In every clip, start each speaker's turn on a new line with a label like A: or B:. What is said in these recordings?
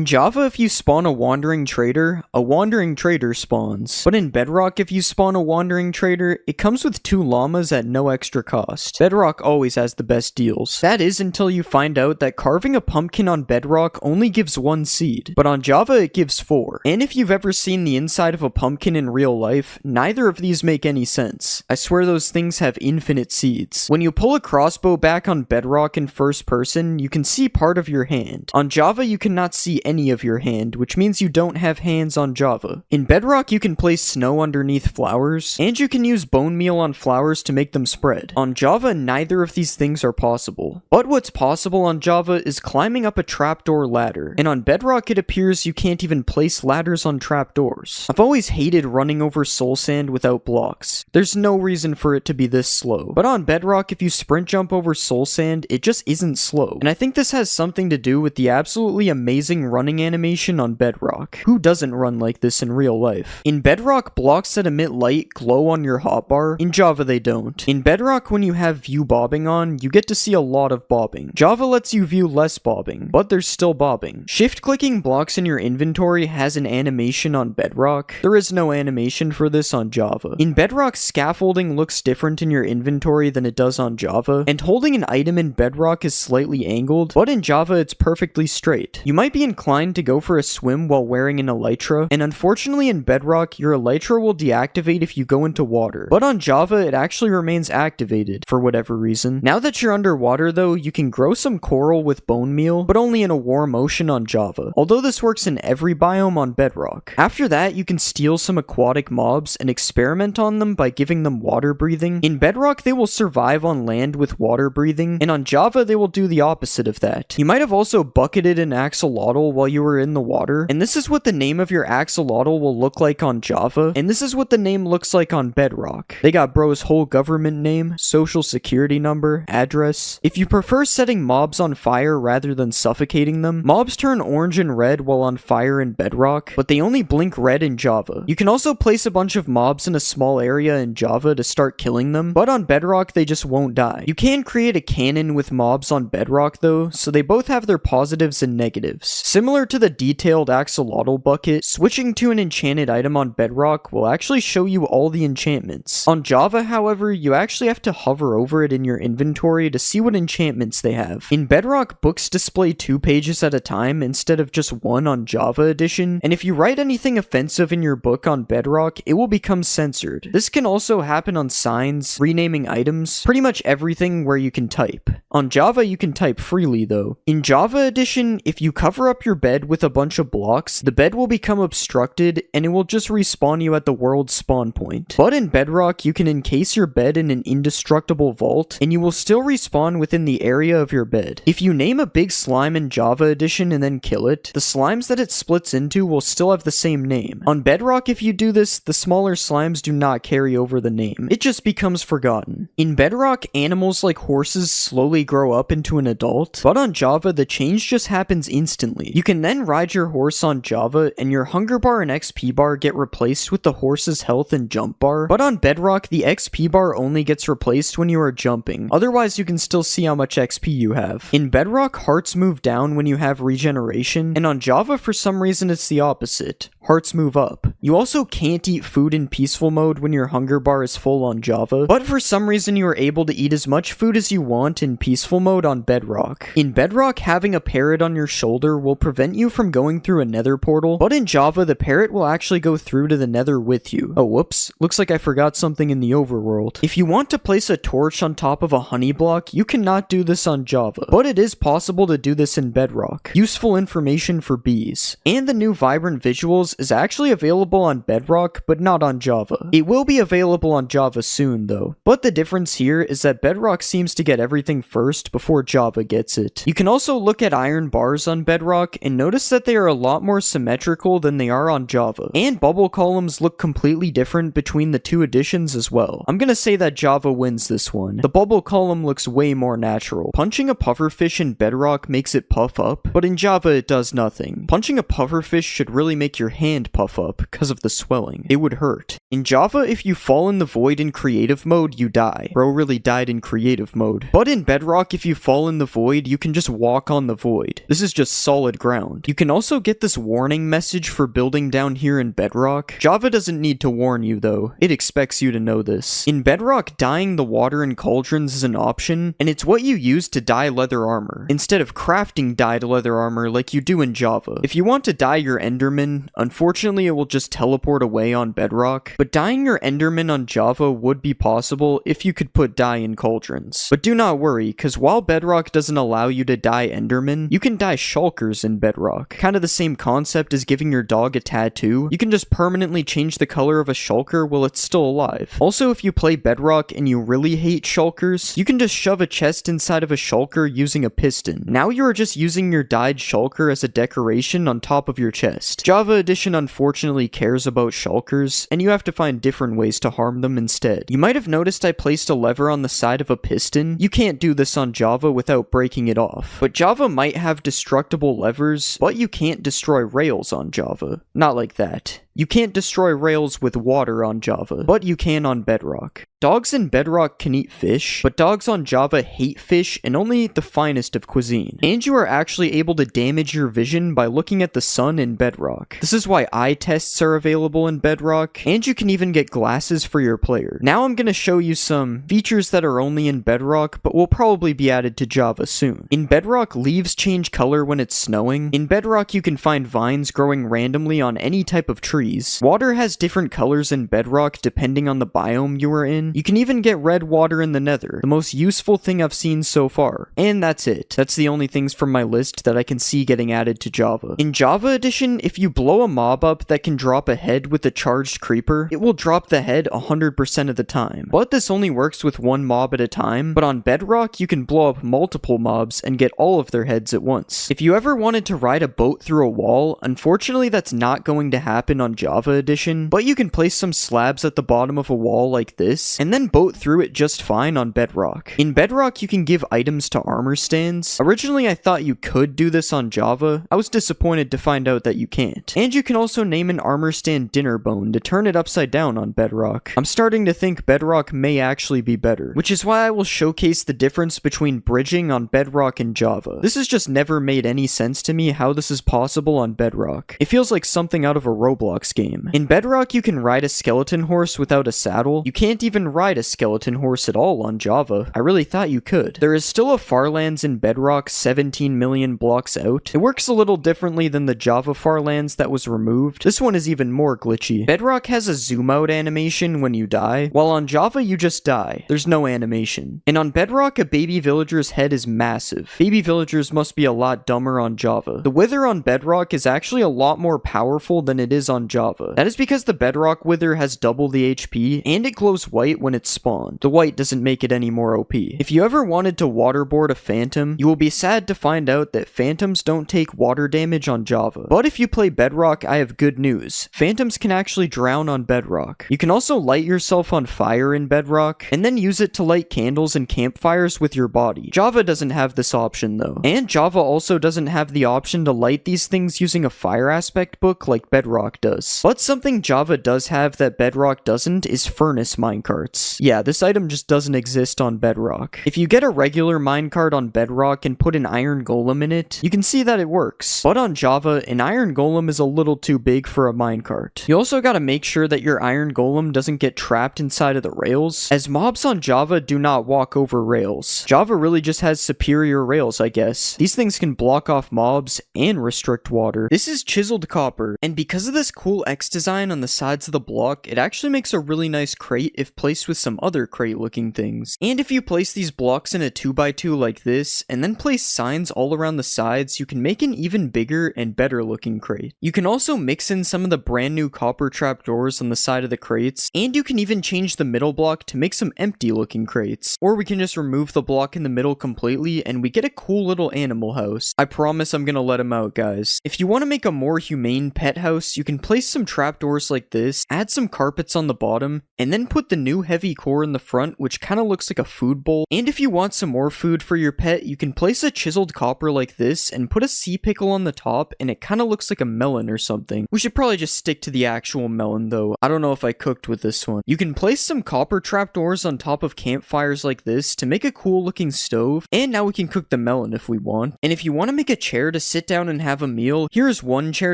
A: In Java, if you spawn a wandering trader spawns. But in Bedrock, if you spawn a wandering trader, it comes with 2 llamas at no extra cost. Bedrock always has the best deals. That is until you find out that carving a pumpkin on Bedrock only gives 1 seed, but on Java it gives 4. And if you've ever seen the inside of a pumpkin in real life, neither of these make any sense. I swear those things have infinite seeds. When you pull a crossbow back on Bedrock in first person, you can see part of your hand. On Java, you cannot see any of your hand, which means you don't have hands on Java. In Bedrock, you can place snow underneath flowers, and you can use bone meal on flowers to make them spread. On Java, neither of these things are possible. But what's possible on Java is climbing up a trapdoor ladder, and on Bedrock it appears you can't even place ladders on trapdoors. I've always hated running over soul sand without blocks. There's no reason for it to be this slow. But on Bedrock, if you sprint jump over soul sand, it just isn't slow. And I think this has something to do with the absolutely amazing running animation on Bedrock. Who doesn't run like this in real life? In Bedrock, blocks that emit light glow on your hotbar. In Java, they don't. In Bedrock, when you have view bobbing on, you get to see a lot of bobbing. Java lets you view less bobbing, but there's still bobbing. Shift-clicking blocks in your inventory has an animation on Bedrock. There is no animation for this on Java. In Bedrock, scaffolding looks different in your inventory than it does on Java, and holding an item in Bedrock is slightly angled, but in Java it's perfectly straight. You might be inclined to go for a swim while wearing an elytra, and unfortunately in Bedrock, your elytra will deactivate if you go into water, but on Java it actually remains activated for whatever reason. Now that you're underwater though, you can grow some coral with bone meal, but only in a warm ocean on Java, although this works in every biome on Bedrock. After that, you can steal some aquatic mobs and experiment on them by giving them water breathing. In Bedrock, they will survive on land with water breathing, and on Java, they will do the opposite of that. You might have also bucketed an axolotl while you were in the water, and this is what the name of your axolotl will look like on Java, and this is what the name looks like on Bedrock. They got bro's whole government name, social security number, address. If you prefer setting mobs on fire rather than suffocating them, mobs turn orange and red while on fire in Bedrock, but they only blink red in Java. You can also place a bunch of mobs in a small area in Java to start killing them, but on Bedrock they just won't die. You can create a cannon with mobs on Bedrock though, so they both have their positives and negatives. Similar to the detailed axolotl bucket, switching to an enchanted item on Bedrock will actually show you all the enchantments. On Java, however, you actually have to hover over it in your inventory to see what enchantments they have. In Bedrock, books display 2 pages at a time instead of just 1 on Java Edition, and if you write anything offensive in your book on Bedrock, it will become censored. This can also happen on signs, renaming items, pretty much everything where you can type. On Java, you can type freely though. In Java Edition, if you cover up your bed with a bunch of blocks, the bed will become obstructed and it will just respawn you at the world's spawn point. But in Bedrock, you can encase your bed in an indestructible vault, and you will still respawn within the area of your bed. If you name a big slime in Java Edition and then kill it, the slimes that it splits into will still have the same name. On Bedrock, if you do this, the smaller slimes do not carry over the name. It just becomes forgotten. In Bedrock, animals like horses slowly grow up into an adult, but on Java, the change just happens instantly. You can then ride your horse on Java, and your hunger bar and XP bar get replaced with the horse's health and jump bar, but on Bedrock, the XP bar only gets replaced when you are jumping. Otherwise, you can still see how much XP you have. In Bedrock, hearts move down when you have regeneration, and on Java, for some reason, it's the opposite. Hearts move up. You also can't eat food in peaceful mode when your hunger bar is full on Java, but for some reason you are able to eat as much food as you want in peaceful mode on Bedrock. In Bedrock, having a parrot on your shoulder will prevent you from going through a nether portal, but in Java, the parrot will actually go through to the nether with you. Oh, whoops. Looks like I forgot something in the overworld. If you want to place a torch on top of a honey block, you cannot do this on Java, but it is possible to do this in Bedrock. Useful information for bees. And the new vibrant visuals is actually available on Bedrock, but not on Java. It will be available on Java soon though, but the difference here is that Bedrock seems to get everything first before Java gets it. You can also look at iron bars on Bedrock and notice that they are a lot more symmetrical than they are on Java, and bubble columns look completely different between the 2 editions as well. I'm gonna say that Java wins this one. The bubble column looks way more natural. Punching a pufferfish in Bedrock makes it puff up, but in Java it does nothing. Punching a pufferfish should really make your hand puff up because of the swelling. It would hurt. In Java, if you fall in the void in creative mode, you die. Bro really died in creative mode. But in Bedrock, if you fall in the void, you can just walk on the void. This is just solid ground. You can also get this warning message for building down here in Bedrock. Java doesn't need to warn you though. It expects you to know this. In Bedrock, dyeing the water in cauldrons is an option, and it's what you use to dye leather armor, instead of crafting dyed leather armor like you do in Java. If you want to dye your Enderman, unfortunately it will just teleport away on Bedrock, but dyeing your Enderman on Java would be possible if you could put dye in cauldrons. But do not worry, because while Bedrock doesn't allow you to dye Enderman, you can dye shulkers in Bedrock. Kind of the same concept as giving your dog a tattoo. You can just permanently change the color of a shulker while it's still alive. Also, if you play Bedrock and you really hate shulkers, you can just shove a chest inside of a shulker using a piston. Now you are just using your dyed shulker as a decoration on top of your chest. Java Edition unfortunately cares about shulkers, and you have to find different ways to harm them instead. You might have noticed I placed a lever on the side of a piston. You can't do this on Java without breaking it off. But Java might have destructible levers, but you can't destroy rails on Java. Not like that. You can't destroy rails with water on Java, but you can on Bedrock. Dogs in Bedrock can eat fish, but dogs on Java hate fish and only eat the finest of cuisine. And you are actually able to damage your vision by looking at the sun in Bedrock. This is why eye tests are available in Bedrock, and you can even get glasses for your player. Now I'm going to show you some features that are only in Bedrock, but will probably be added to Java soon. In Bedrock, leaves change color when it's snowing. In Bedrock, you can find vines growing randomly on any type of tree. Water has different colors in Bedrock depending on the biome you are in. You can even get red water in the Nether, the most useful thing I've seen so far. And that's it. That's the only things from my list that I can see getting added to Java. In Java Edition, if you blow a mob up that can drop a head with a charged creeper, it will drop the head 100% of the time. But this only works with one mob at a time, but on Bedrock, you can blow up multiple mobs and get all of their heads at once. If you ever wanted to ride a boat through a wall, unfortunately that's not going to happen on Java Edition, but you can place some slabs at the bottom of a wall like this, and then boat through it just fine on Bedrock. In Bedrock, you can give items to armor stands. Originally, I thought you could do this on Java. I was disappointed to find out that you can't. And you can also name an armor stand dinner bone to turn it upside down on Bedrock. I'm starting to think Bedrock may actually be better, which is why I will showcase the difference between bridging on Bedrock and Java. This has just never made any sense to me how this is possible on Bedrock. It feels like something out of a Roblox game. In Bedrock, you can ride a skeleton horse without a saddle. You can't even ride a skeleton horse at all on Java. I really thought you could. There is still a Farlands in Bedrock 17 million blocks out. It works a little differently than the Java Farlands that was removed. This one is even more glitchy. Bedrock has a zoom out animation when you die, while on Java you just die. There's no animation. And on Bedrock, a baby villager's head is massive. Baby villagers must be a lot dumber on Java. The wither on Bedrock is actually a lot more powerful than it is on Java. That is because the Bedrock Wither has double the HP, and it glows white when it's spawned. The white doesn't make it any more OP. If you ever wanted to waterboard a phantom, you will be sad to find out that phantoms don't take water damage on Java. But if you play Bedrock, I have good news. Phantoms can actually drown on Bedrock. You can also light yourself on fire in Bedrock, and then use it to light candles and campfires with your body. Java doesn't have this option though. And Java also doesn't have the option to light these things using a fire aspect book like Bedrock does. But something Java does have that Bedrock doesn't is furnace minecarts. Yeah, this item just doesn't exist on Bedrock. If you get a regular minecart on Bedrock and put an iron golem in it, you can see that it works. But on Java, an iron golem is a little too big for a minecart. You also gotta make sure that your iron golem doesn't get trapped inside of the rails, as mobs on Java do not walk over rails. Java really just has superior rails, I guess. These things can block off mobs and restrict water. This is chiseled copper, and because of this cool X design on the sides of the block, it actually makes a really nice crate if placed with some other crate looking things. And if you place these blocks in a 2x2 like this, and then place signs all around the sides, you can make an even bigger and better looking crate. You can also mix in some of the brand new copper trapdoors on the side of the crates, and you can even change the middle block to make some empty looking crates. Or we can just remove the block in the middle completely, and we get a cool little animal house. I promise I'm gonna let him out, guys. If you want to make a more humane pet house, you can place place some trapdoors like this, add some carpets on the bottom, and then put the new heavy core in the front, which kind of looks like a food bowl. And if you want some more food for your pet, you can place a chiseled copper like this and put a sea pickle on the top, and it kind of looks like a melon or something. We should probably just stick to the actual melon though. I don't know if I cooked with this one. You can place some copper trapdoors on top of campfires like this to make a cool looking stove, and now we can cook the melon if we want. And if you want to make a chair to sit down and have a meal, here is one chair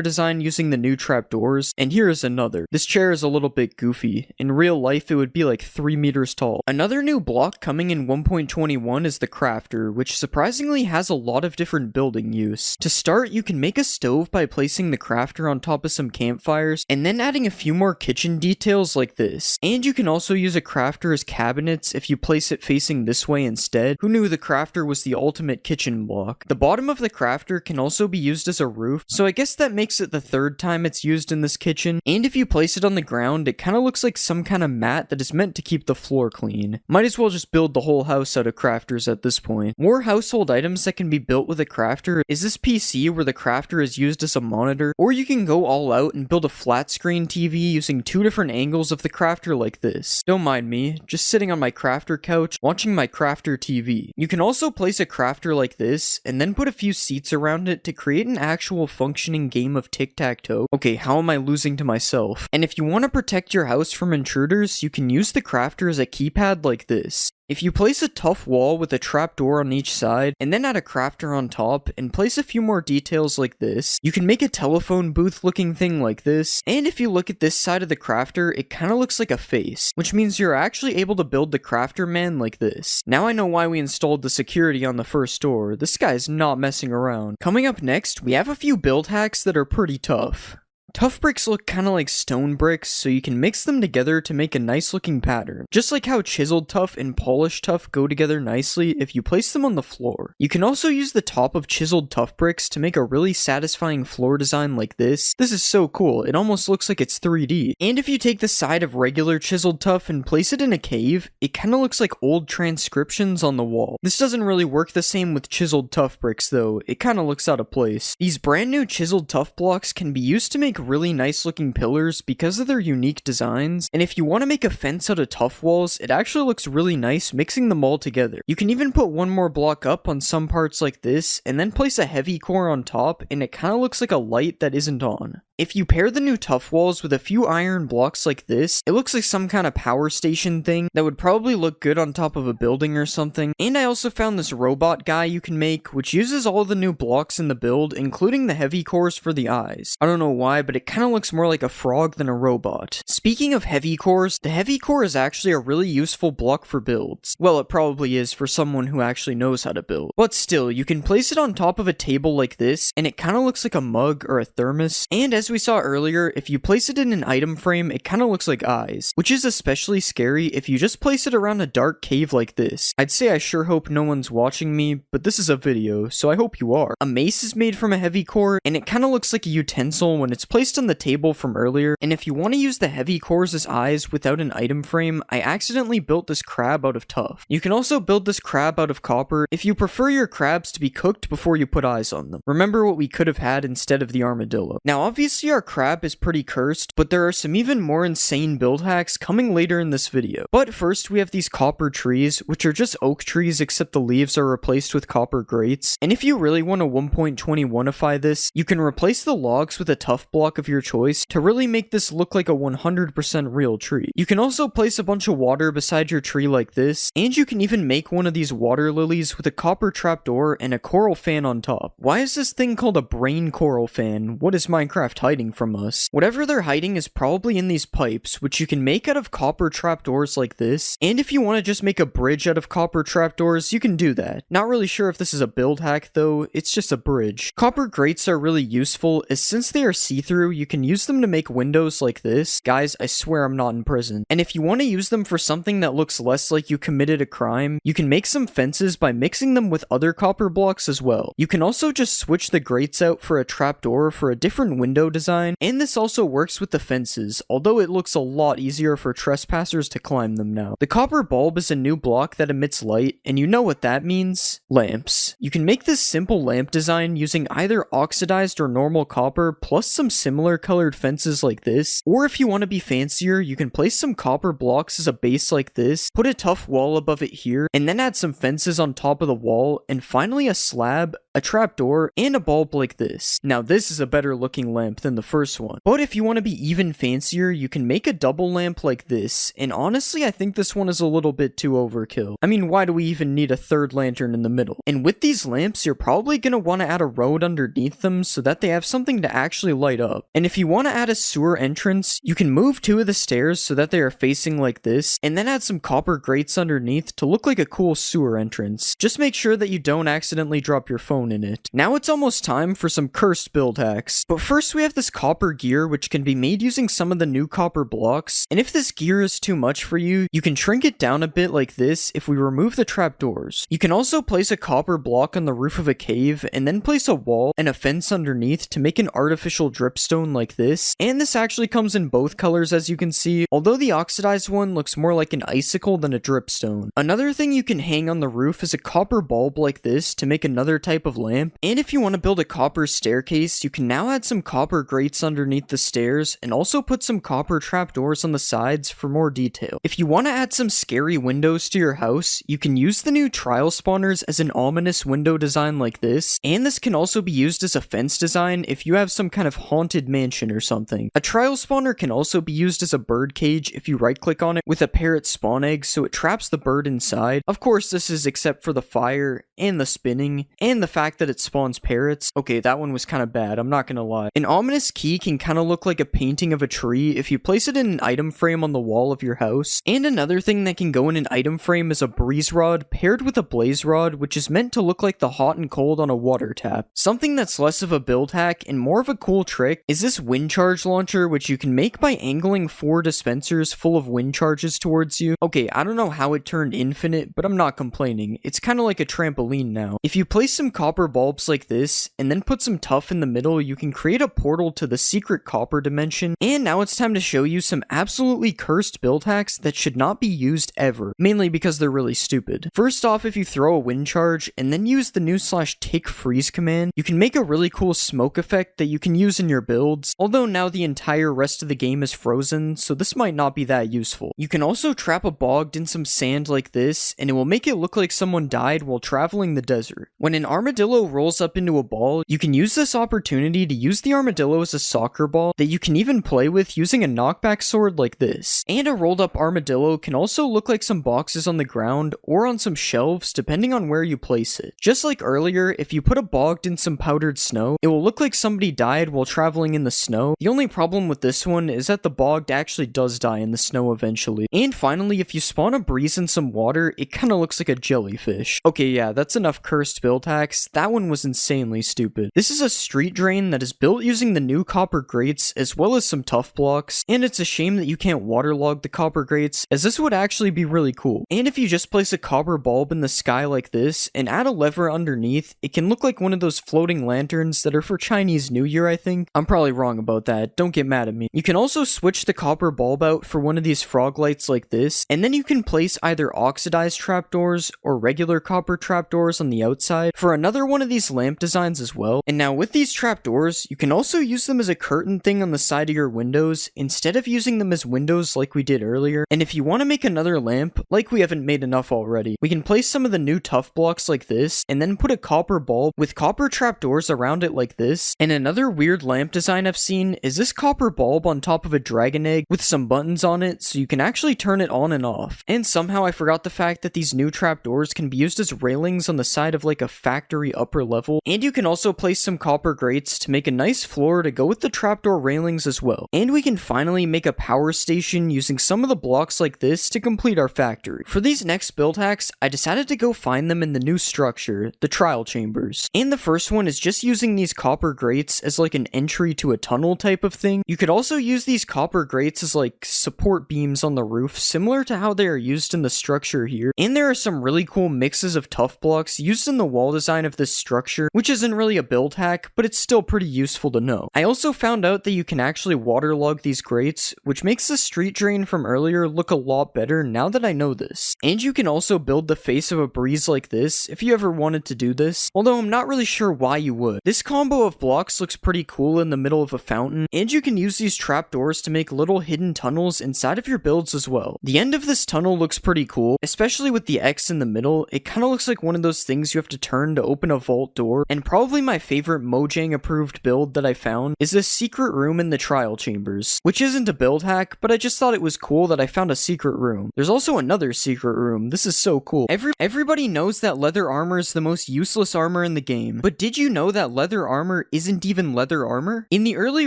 A: design using the new trapdoors, and here is another. This chair is a little bit goofy. In real life, it would be like 3 meters tall. Another new block coming in 1.21 is the crafter, which surprisingly has a lot of different building use. To start, you can make a stove by placing the crafter on top of some campfires, and then adding a few more kitchen details like this. And you can also use a crafter as cabinets if you place it facing this way instead. Who knew the crafter was the ultimate kitchen block? The bottom of the crafter can also be used as a roof, so I guess that makes it the third time it's used in this kitchen. And if you place it on the ground, it kind of looks like some kind of mat that is meant to keep the floor clean. Might as well just build the whole house out of crafters at this point. More household items that can be built with a crafter is this PC where the crafter is used as a monitor, or you can go all out and build a flat screen TV using 2 different angles of the crafter like this. Don't mind me, just sitting on my crafter couch watching my crafter TV. You can also place a crafter like this and then put a few seats around it to create an actual functioning game of tic-tac-toe. Okay, how am I losing to myself? And if you want to protect your house from intruders, you can use the crafter as a keypad like this. If you place a tough wall with a trapdoor on each side, and then add a crafter on top, and place a few more details like this, you can make a telephone booth looking thing like this, and if you look at this side of the crafter, it kinda looks like a face, which means you're actually able to build the crafter man like this. Now I know why we installed the security on the first door. This guy's not messing around. Coming up next, we have a few build hacks that are pretty tough. Tough bricks look kinda like stone bricks, so you can mix them together to make a nice looking pattern. Just like how chiseled tough and polished tough go together nicely if you place them on the floor. You can also use the top of chiseled tough bricks to make a really satisfying floor design like this. This is so cool, it almost looks like it's 3D. And if you take the side of regular chiseled tough and place it in a cave, it kinda looks like old transcriptions on the wall. This doesn't really work the same with chiseled tough bricks though, it kinda looks out of place. These brand new chiseled tough blocks can be used to make really nice looking pillars because of their unique designs, and if you want to make a fence out of tough walls, it actually looks really nice mixing them all together. You can even put one more block up on some parts like this, and then place a heavy core on top, and it kind of looks like a light that isn't on. If you pair the new tough walls with a few iron blocks like this, it looks like some kind of power station thing that would probably look good on top of a building or something. And I also found this robot guy you can make, which uses all the new blocks in the build, including the heavy cores for the eyes. I don't know why, but it kind of looks more like a frog than a robot. Speaking of heavy cores, the heavy core is actually a really useful block for builds. Well, it probably is for someone who actually knows how to build. But still, you can place it on top of a table like this, and it kind of looks like a mug or a thermos. And as we saw earlier, if you place it in an item frame, it kind of looks like eyes, which is especially scary if you just place it around a dark cave like this. I'd say I sure hope no one's watching me, but this is a video, so I hope you are. A mace is made from a heavy core, and it kind of looks like a utensil when it's placed on the table from earlier. And if you want to use the heavy cores as eyes without an item frame, I accidentally built this crab out of tough. You can also build this crab out of copper if you prefer your crabs to be cooked before you put eyes on them. Remember what we could have had instead of the armadillo. Now obviously our crab is pretty cursed, but there are some even more insane build hacks coming later in this video. But first we have these copper trees, which are just oak trees except the leaves are replaced with copper grates. And if you really want to 1.21ify this, you can replace the logs with a tough block of your choice to really make this look like a 100% real tree. You can also place a bunch of water beside your tree like this, and you can even make one of these water lilies with a copper trapdoor and a coral fan on top. Why is this thing called a brain coral fan? What is Minecraft hiding from us? Whatever they're hiding is probably in these pipes, which you can make out of copper trapdoors like this, and if you want to just make a bridge out of copper trapdoors, you can do that. Not really sure if this is a build hack though, it's just a bridge. Copper grates are really useful, as since they are see-through, you can use them to make windows like this. Guys, I swear I'm not in prison. And if you want to use them for something that looks less like you committed a crime, you can make some fences by mixing them with other copper blocks as well. You can also just switch the grates out for a trapdoor for a different window design, and this also works with the fences, although it looks a lot easier for trespassers to climb them now. The copper bulb is a new block that emits light, and you know what that means? Lamps. You can make this simple lamp design using either oxidized or normal copper plus some similar colored fences like this, or if you want to be fancier, you can place some copper blocks as a base like this, put a tough wall above it here, and then add some fences on top of the wall, and finally a slab, a trapdoor, and a bulb like this. Now this is a better looking lamp than the first one, but if you want to be even fancier, you can make a double lamp like this, and honestly I think this one is a little bit too overkill. I mean, why do we even need a third lantern in the middle? And with these lamps, you're probably going to want to add a road underneath them so that they have something to actually light up. And if you want to add a sewer entrance, you can move 2 of the stairs so that they are facing like this, and then add some copper grates underneath to look like a cool sewer entrance. Just make sure that you don't accidentally drop your phone in it. Now it's almost time for some cursed build hacks. But first we have this copper gear which can be made using some of the new copper blocks, and if this gear is too much for you, you can shrink it down a bit like this if we remove the trapdoors. You can also place a copper block on the roof of a cave, and then place a wall and a fence underneath to make an artificial dripstone like this, and this actually comes in both colors as you can see, although the oxidized one looks more like an icicle than a dripstone. Another thing you can hang on the roof is a copper bulb like this to make another type of lamp, and if you want to build a copper staircase, you can now add some copper grates underneath the stairs, and also put some copper trapdoors on the sides for more detail. If you want to add some scary windows to your house, you can use the new trial spawners as an ominous window design like this, and this can also be used as a fence design if you have some kind of haunted mansion or something. A trial spawner can also be used as a bird cage if you right click on it with a parrot spawn egg so it traps the bird inside. Of course this is except for the fire and the spinning and the fact that it spawns parrots. Okay, that one was kind of bad, I'm not gonna lie. An ominous key can kind of look like a painting of a tree if you place it in an item frame on the wall of your house. And another thing that can go in an item frame is a breeze rod paired with a blaze rod, which is meant to look like the hot and cold on a water tap. Something that's less of a build hack and more of a cool trick is this wind charge launcher, which you can make by angling 4 dispensers full of wind charges towards you. Okay, I don't know how it turned infinite, but I'm not complaining. It's kind of like a trampoline now. If you place some copper bulbs like this and then put some tuff in the middle, you can create a portal to the secret copper dimension. And now it's time to show you some absolutely cursed build hacks that should not be used ever, mainly because they're really stupid. First off, if you throw a wind charge and then use the new /tick freeze command, you can make a really cool smoke effect that you can use in your builds, although now the entire rest of the game is frozen, so this might not be that useful. You can also trap a bogged in some sand like this, and it will make it look like someone died while traveling the desert. When an armadillo rolls up into a ball, you can use this opportunity to use the armadillo as a soccer ball that you can even play with using a knockback sword like this. And a rolled up armadillo can also look like some boxes on the ground or on some shelves depending on where you place it. Just like earlier, if you put a bogged in some powdered snow, it will look like somebody died while traveling in the snow. The only problem with this one is that the bogged actually does die in the snow eventually. And finally, if you spawn a breeze in some water, it kinda looks like a jellyfish. Okay, yeah, that's enough cursed build hacks. That one was insanely stupid. This is a street drain that is built using the new copper grates as well as some tough blocks, and it's a shame that you can't waterlog the copper grates, as this would actually be really cool. And if you just place a copper bulb in the sky like this and add a lever underneath, it can look like one of those floating lanterns that are for Chinese New Year, I think. I'm probably wrong about that, don't get mad at me. You can also switch the copper bulb out for one of these frog lights like this, and then you can place either oxidized trapdoors or regular copper trapdoors on the outside for another one of these lamp designs as well. And now with these trapdoors, you can also use them as a curtain thing on the side of your windows instead of using them as windows like we did earlier. And if you want to make another lamp, like we haven't made enough already, we can place some of the new tough blocks like this and then put a copper bulb with copper trapdoors around it like this. And another weird lamp design I've seen is this copper bulb on top of a dragon egg with some buttons on it so you can actually turn it on and off. And somehow I forgot the fact that these new trapdoors can be used as railings on the side of like a factory upper level, and you can also place some copper grates to make a nice floor to go with the trapdoor railings as well. And we can finally make a power station using some of the blocks like this to complete our factory. For these next build hacks, I decided to go find them in the new structure, the trial chambers. And the first one is just using these copper grates as like an entry to a tunnel type of thing. You could also use these copper grates as like support beams on the roof, similar to how they are used in the structure here. And there are some really cool mixes of tough blocks used in the wall design of this structure, which isn't really a build hack, but it's still pretty useful to know. I also found out that you can actually waterlog these grates, which makes the street drain from earlier look a lot better now that I know this. And you can also build the face of a breeze like this if you ever wanted to do this, although I'm not really sure why you would. This combo of blocks looks pretty cool in the middle of a fountain, and you can use these trapdoors to make little hidden tunnels inside of your builds as well. The end of this tunnel looks pretty cool, especially with the X in the middle. It kind of looks like one of those things you have to turn to open a vault door, and probably my favorite Mojang approved build that I found is this secret room in the trial chambers, which isn't a build hack, but I just thought it was cool that I found a secret room. There's also another secret room. This is so cool. Everybody knows that leather armor is the most useless armor in the game, but did you know that leather armor isn't even leather armor? In the early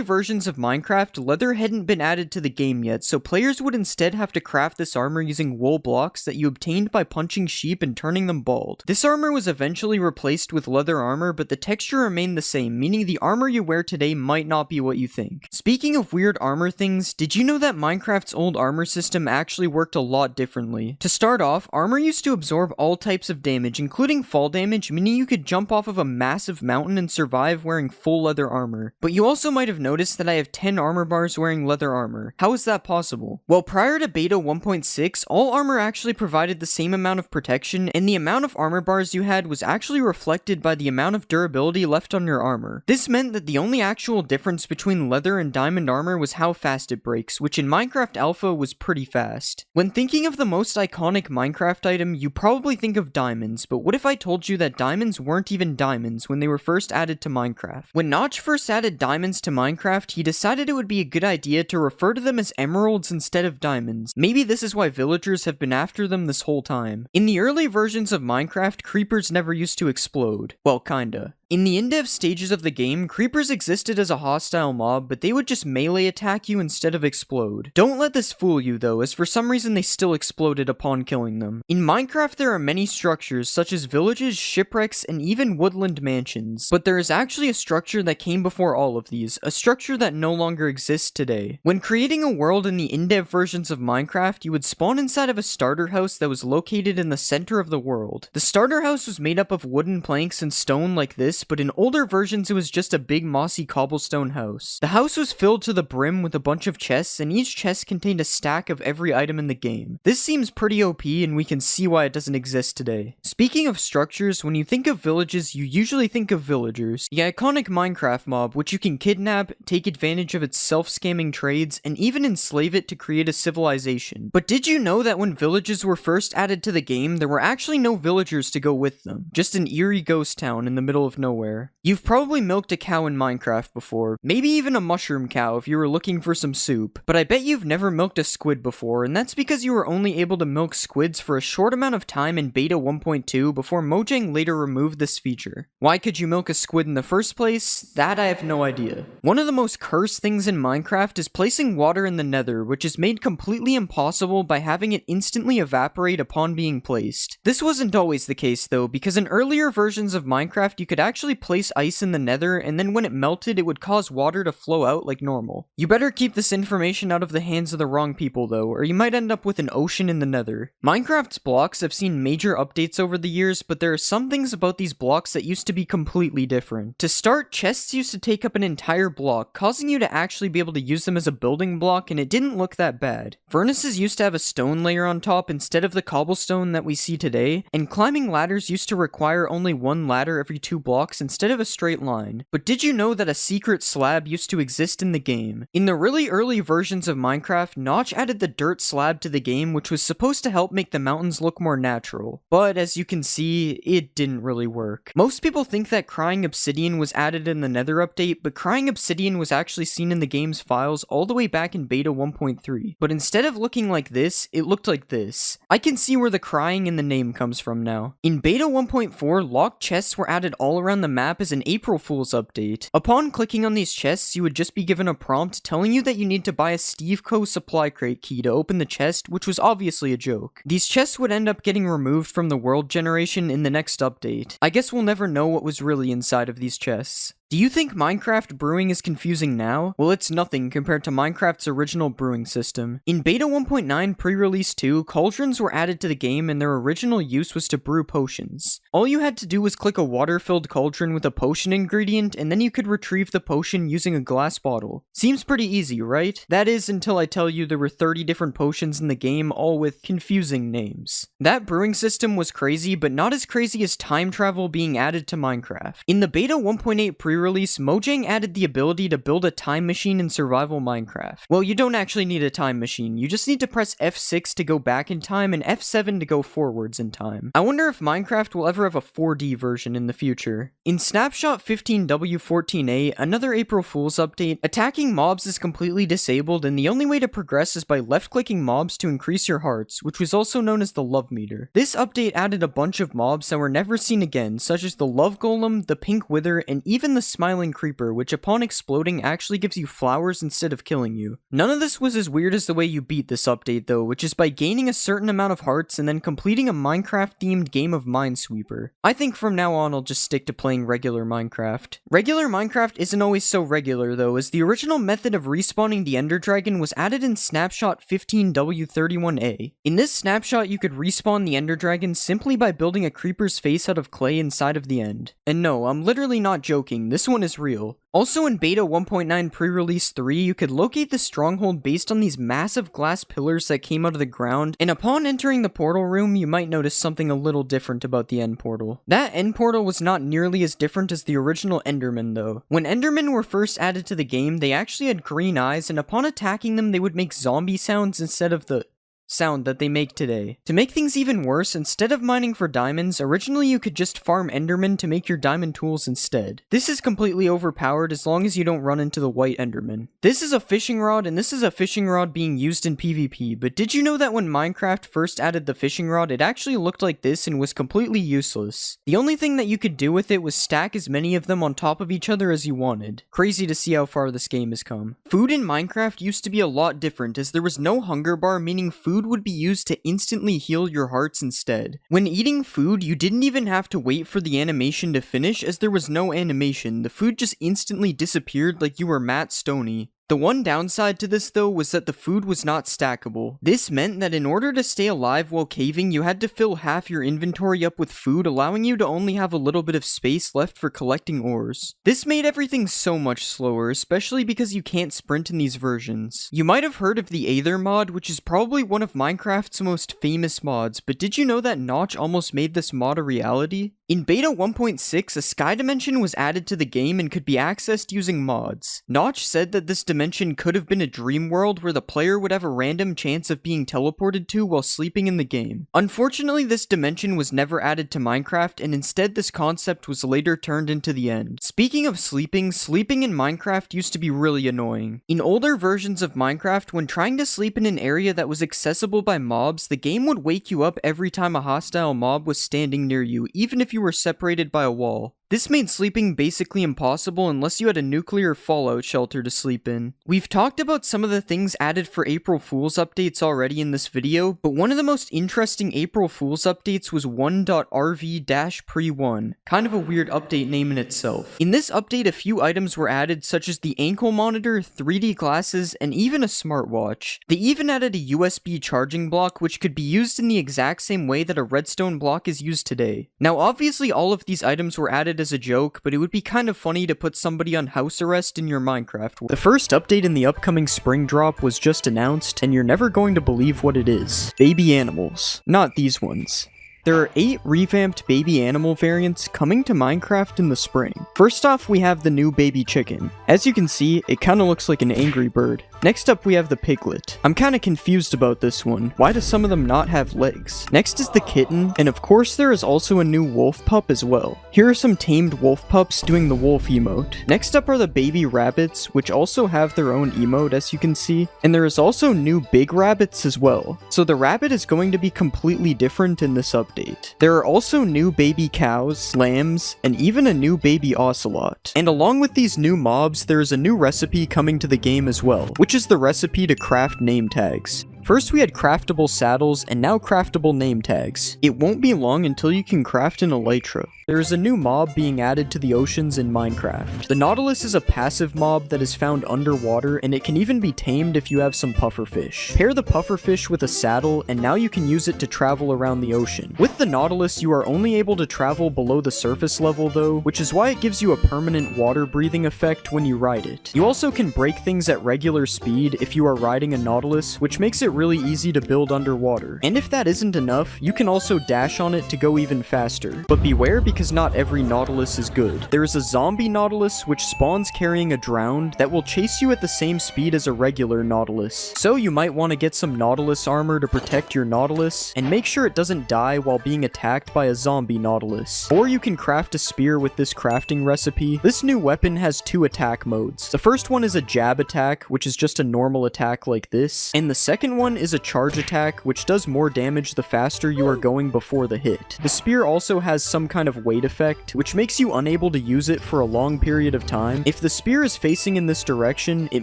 A: versions of Minecraft, leather hadn't been added to the game yet, so players would instead have to craft this armor using wool blocks that you obtained by punching sheep and turning them bald. This armor was eventually replaced with leather armor, but the texture remained the same, meaning the armor you wear today might not be what you think. Speaking of weird armor things, did you know that Minecraft's old armor system actually worked a lot differently? To start off, armor used to absorb all types of damage, including fall damage, meaning you could jump off of a massive mountain and survive wearing full leather armor. But you also might have noticed that I have 10 armor bars wearing leather armor. How is that possible? Well, prior to beta 1.6, all armor actually provided the same amount of protection, and the amount of armor bars you had was actually reflected by the amount of durability left on your armor. This meant that the only actual difference between leather and diamond armor was how fast it breaks, which in Minecraft Alpha was pretty fast. When thinking of the most iconic Minecraft item, you probably think of diamonds, but what if I told you that diamonds weren't even diamonds when they were first added to Minecraft? When Notch first added diamonds to Minecraft, he decided it would be a good idea to refer to them as emeralds instead of diamonds. Maybe this is why villagers have been after them this whole time. In the early versions of Minecraft, creepers never used to explode. Well, kinda. In the in-dev stages of the game, creepers existed as a hostile mob, but they would just melee attack you instead of explode. Don't let this fool you though, as for some reason they still exploded upon killing them. In Minecraft there are many structures, such as villages, shipwrecks, and even woodland mansions. But there is actually a structure that came before all of these, a structure that no longer exists today. When creating a world in the in-dev versions of Minecraft, you would spawn inside of a starter house that was located in the center of the world. The starter house was made up of wooden planks and stone like this, but in older versions it was just a big mossy cobblestone house. The house was filled to the brim with a bunch of chests, and each chest contained a stack of every item in the game. This seems pretty OP, and we can see why it doesn't exist today. Speaking of structures, when you think of villages, you usually think of villagers. The iconic Minecraft mob, which you can kidnap, take advantage of its self-scamming trades, and even enslave it to create a civilization. But did you know that when villages were first added to the game, there were actually no villagers to go with them? Just an eerie ghost town in the middle of nowhere. You've probably milked a cow in Minecraft before, maybe even a mushroom cow if you were looking for some soup, but I bet you've never milked a squid before, and that's because you were only able to milk squids for a short amount of time in beta 1.2 before Mojang later removed this feature. Why could you milk a squid in the first place? That I have no idea. One of the most cursed things in Minecraft is placing water in the nether, which is made completely impossible by having it instantly evaporate upon being placed. This wasn't always the case though, because in earlier versions of Minecraft you could actually place ice in the nether, and then when it melted it would cause water to flow out like normal. You better keep this information out of the hands of the wrong people though, or you might end up with an ocean in the nether. Minecraft's blocks have seen major updates over the years, but there are some things about these blocks that used to be completely different. To start, chests used to take up an entire block, causing you to actually be able to use them as a building block, and it didn't look that bad. Furnaces used to have a stone layer on top instead of the cobblestone that we see today, and climbing ladders used to require only one ladder every 2 blocks instead of a straight line. But did you know that a secret slab used to exist in the game? In the really early versions of Minecraft, Notch added the dirt slab to the game, which was supposed to help make the mountains look more natural. But as you can see, it didn't really work. Most people think that crying obsidian was added in the nether update, but crying obsidian was actually seen in the game's files all the way back in beta 1.3. But instead of looking like this, it looked like this. I can see where the crying in the name comes from now. In beta 1.4, locked chests were added all around the map as an April Fool's update. Upon clicking on these chests, you would just be given a prompt telling you that you need to buy a Steve Co. supply crate key to open the chest, which was obviously a joke. These chests would end up getting removed from the world generation in the next update. I guess we'll never know what was really inside of these chests. Do you think Minecraft brewing is confusing now? Well, it's nothing compared to Minecraft's original brewing system. In Beta 1.9 pre-release 2, cauldrons were added to the game and their original use was to brew potions. All you had to do was click a water-filled cauldron with a potion ingredient, and then you could retrieve the potion using a glass bottle. Seems pretty easy, right? That is, until I tell you there were 30 different potions in the game, all with confusing names. That brewing system was crazy, but not as crazy as time travel being added to Minecraft. In the Beta 1.8 pre-release, Mojang added the ability to build a time machine in survival Minecraft. Well, you don't actually need a time machine, you just need to press F6 to go back in time and F7 to go forwards in time. I wonder if Minecraft will ever have a 4D version in the future. In Snapshot 15W14A, another April Fool's update, attacking mobs is completely disabled and the only way to progress is by left-clicking mobs to increase your hearts, which was also known as the love meter. This update added a bunch of mobs that were never seen again, such as the love golem, the pink wither, and even the smiling creeper, which upon exploding actually gives you flowers instead of killing you. None of this was as weird as the way you beat this update though, which is by gaining a certain amount of hearts and then completing a Minecraft-themed game of Minesweeper. I think from now on I'll just stick to playing regular Minecraft. Regular Minecraft isn't always so regular though, as the original method of respawning the Ender Dragon was added in Snapshot 15W31A. In this snapshot you could respawn the Ender Dragon simply by building a creeper's face out of clay inside of the end. And no, I'm literally not joking, this one is real. Also in Beta 1.9 pre-release 3, you could locate the stronghold based on these massive glass pillars that came out of the ground, and upon entering the portal room, you might notice something a little different about the end portal. That end portal was not nearly as different as the original Endermen though. When Endermen were first added to the game, they actually had green eyes, and upon attacking them, they would make zombie sounds instead of the sound that they make today. To make things even worse, instead of mining for diamonds, originally you could just farm Endermen to make your diamond tools instead. This is completely overpowered as long as you don't run into the white Enderman. This is a fishing rod, and this is a fishing rod being used in PvP, but did you know that when Minecraft first added the fishing rod, it actually looked like this and was completely useless? The only thing that you could do with it was stack as many of them on top of each other as you wanted. Crazy to see how far this game has come. Food in Minecraft used to be a lot different, as there was no hunger bar, meaning food would be used to instantly heal your hearts instead. When eating food, you didn't even have to wait for the animation to finish, as there was no animation. The food just instantly disappeared like you were Matt Stoney. The one downside to this though was that the food was not stackable. This meant that in order to stay alive while caving, you had to fill half your inventory up with food, allowing you to only have a little bit of space left for collecting ores. This made everything so much slower, especially because you can't sprint in these versions. You might have heard of the Aether mod, which is probably one of Minecraft's most famous mods, but did you know that Notch almost made this mod a reality? In Beta 1.6, a sky dimension was added to the game and could be accessed using mods. Notch said that this dimension could have been a dream world where the player would have a random chance of being teleported to while sleeping in the game. Unfortunately, this dimension was never added to Minecraft, and instead this concept was later turned into the end. Speaking of sleeping in Minecraft used to be really annoying. In older versions of Minecraft, when trying to sleep in an area that was accessible by mobs, the game would wake you up every time a hostile mob was standing near you, even if you were separated by a wall. This made sleeping basically impossible unless you had a nuclear fallout shelter to sleep in. We've talked about some of the things added for April Fool's updates already in this video, but one of the most interesting April Fool's updates was 1.rv-pre1, kind of a weird update name in itself. In this update, a few items were added such as the ankle monitor, 3D glasses, and even a smartwatch. They even added a USB charging block which could be used in the exact same way that a redstone block is used today. Now obviously all of these items were added as a joke, but it would be kind of funny to put somebody on house arrest in your Minecraft world. The first update in the upcoming spring drop was just announced, and you're never going to believe what it is. Baby animals. Not these ones. There are 8 revamped baby animal variants coming to Minecraft in the spring. First off, we have the new baby chicken. As you can see, it kinda looks like an angry bird. Next up, we have the piglet. I'm kinda confused about this one. Why do some of them not have legs? Next is the kitten, and of course there is also a new wolf pup as well. Here are some tamed wolf pups doing the wolf emote. Next up are the baby rabbits, which also have their own emote as you can see. And there is also new big rabbits as well. So the rabbit is going to be completely different in this update. There are also new baby cows, lambs, and even a new baby ocelot. And along with these new mobs, there is a new recipe coming to the game as well, which is the recipe to craft name tags. First we had craftable saddles, and now craftable name tags. It won't be long until you can craft an elytra. There is a new mob being added to the oceans in Minecraft. The Nautilus is a passive mob that is found underwater, and it can even be tamed if you have some pufferfish. Pair the pufferfish with a saddle, and now you can use it to travel around the ocean. With the Nautilus, you are only able to travel below the surface level though, which is why it gives you a permanent water breathing effect when you ride it. You also can break things at regular speed if you are riding a Nautilus, which makes it really easy to build underwater. And if that isn't enough, you can also dash on it to go even faster. But beware, because not every Nautilus is good. There is a zombie Nautilus which spawns carrying a drowned that will chase you at the same speed as a regular Nautilus. So you might want to get some Nautilus armor to protect your Nautilus, and make sure it doesn't die while being attacked by a zombie Nautilus. Or you can craft a spear with this crafting recipe. This new weapon has 2 attack modes. The first one is a jab attack, which is just a normal attack like this, and the second one is a charge attack, which does more damage the faster you are going before the hit. The spear also has some kind of weight effect, which makes you unable to use it for a long period of time. If the spear is facing in this direction, it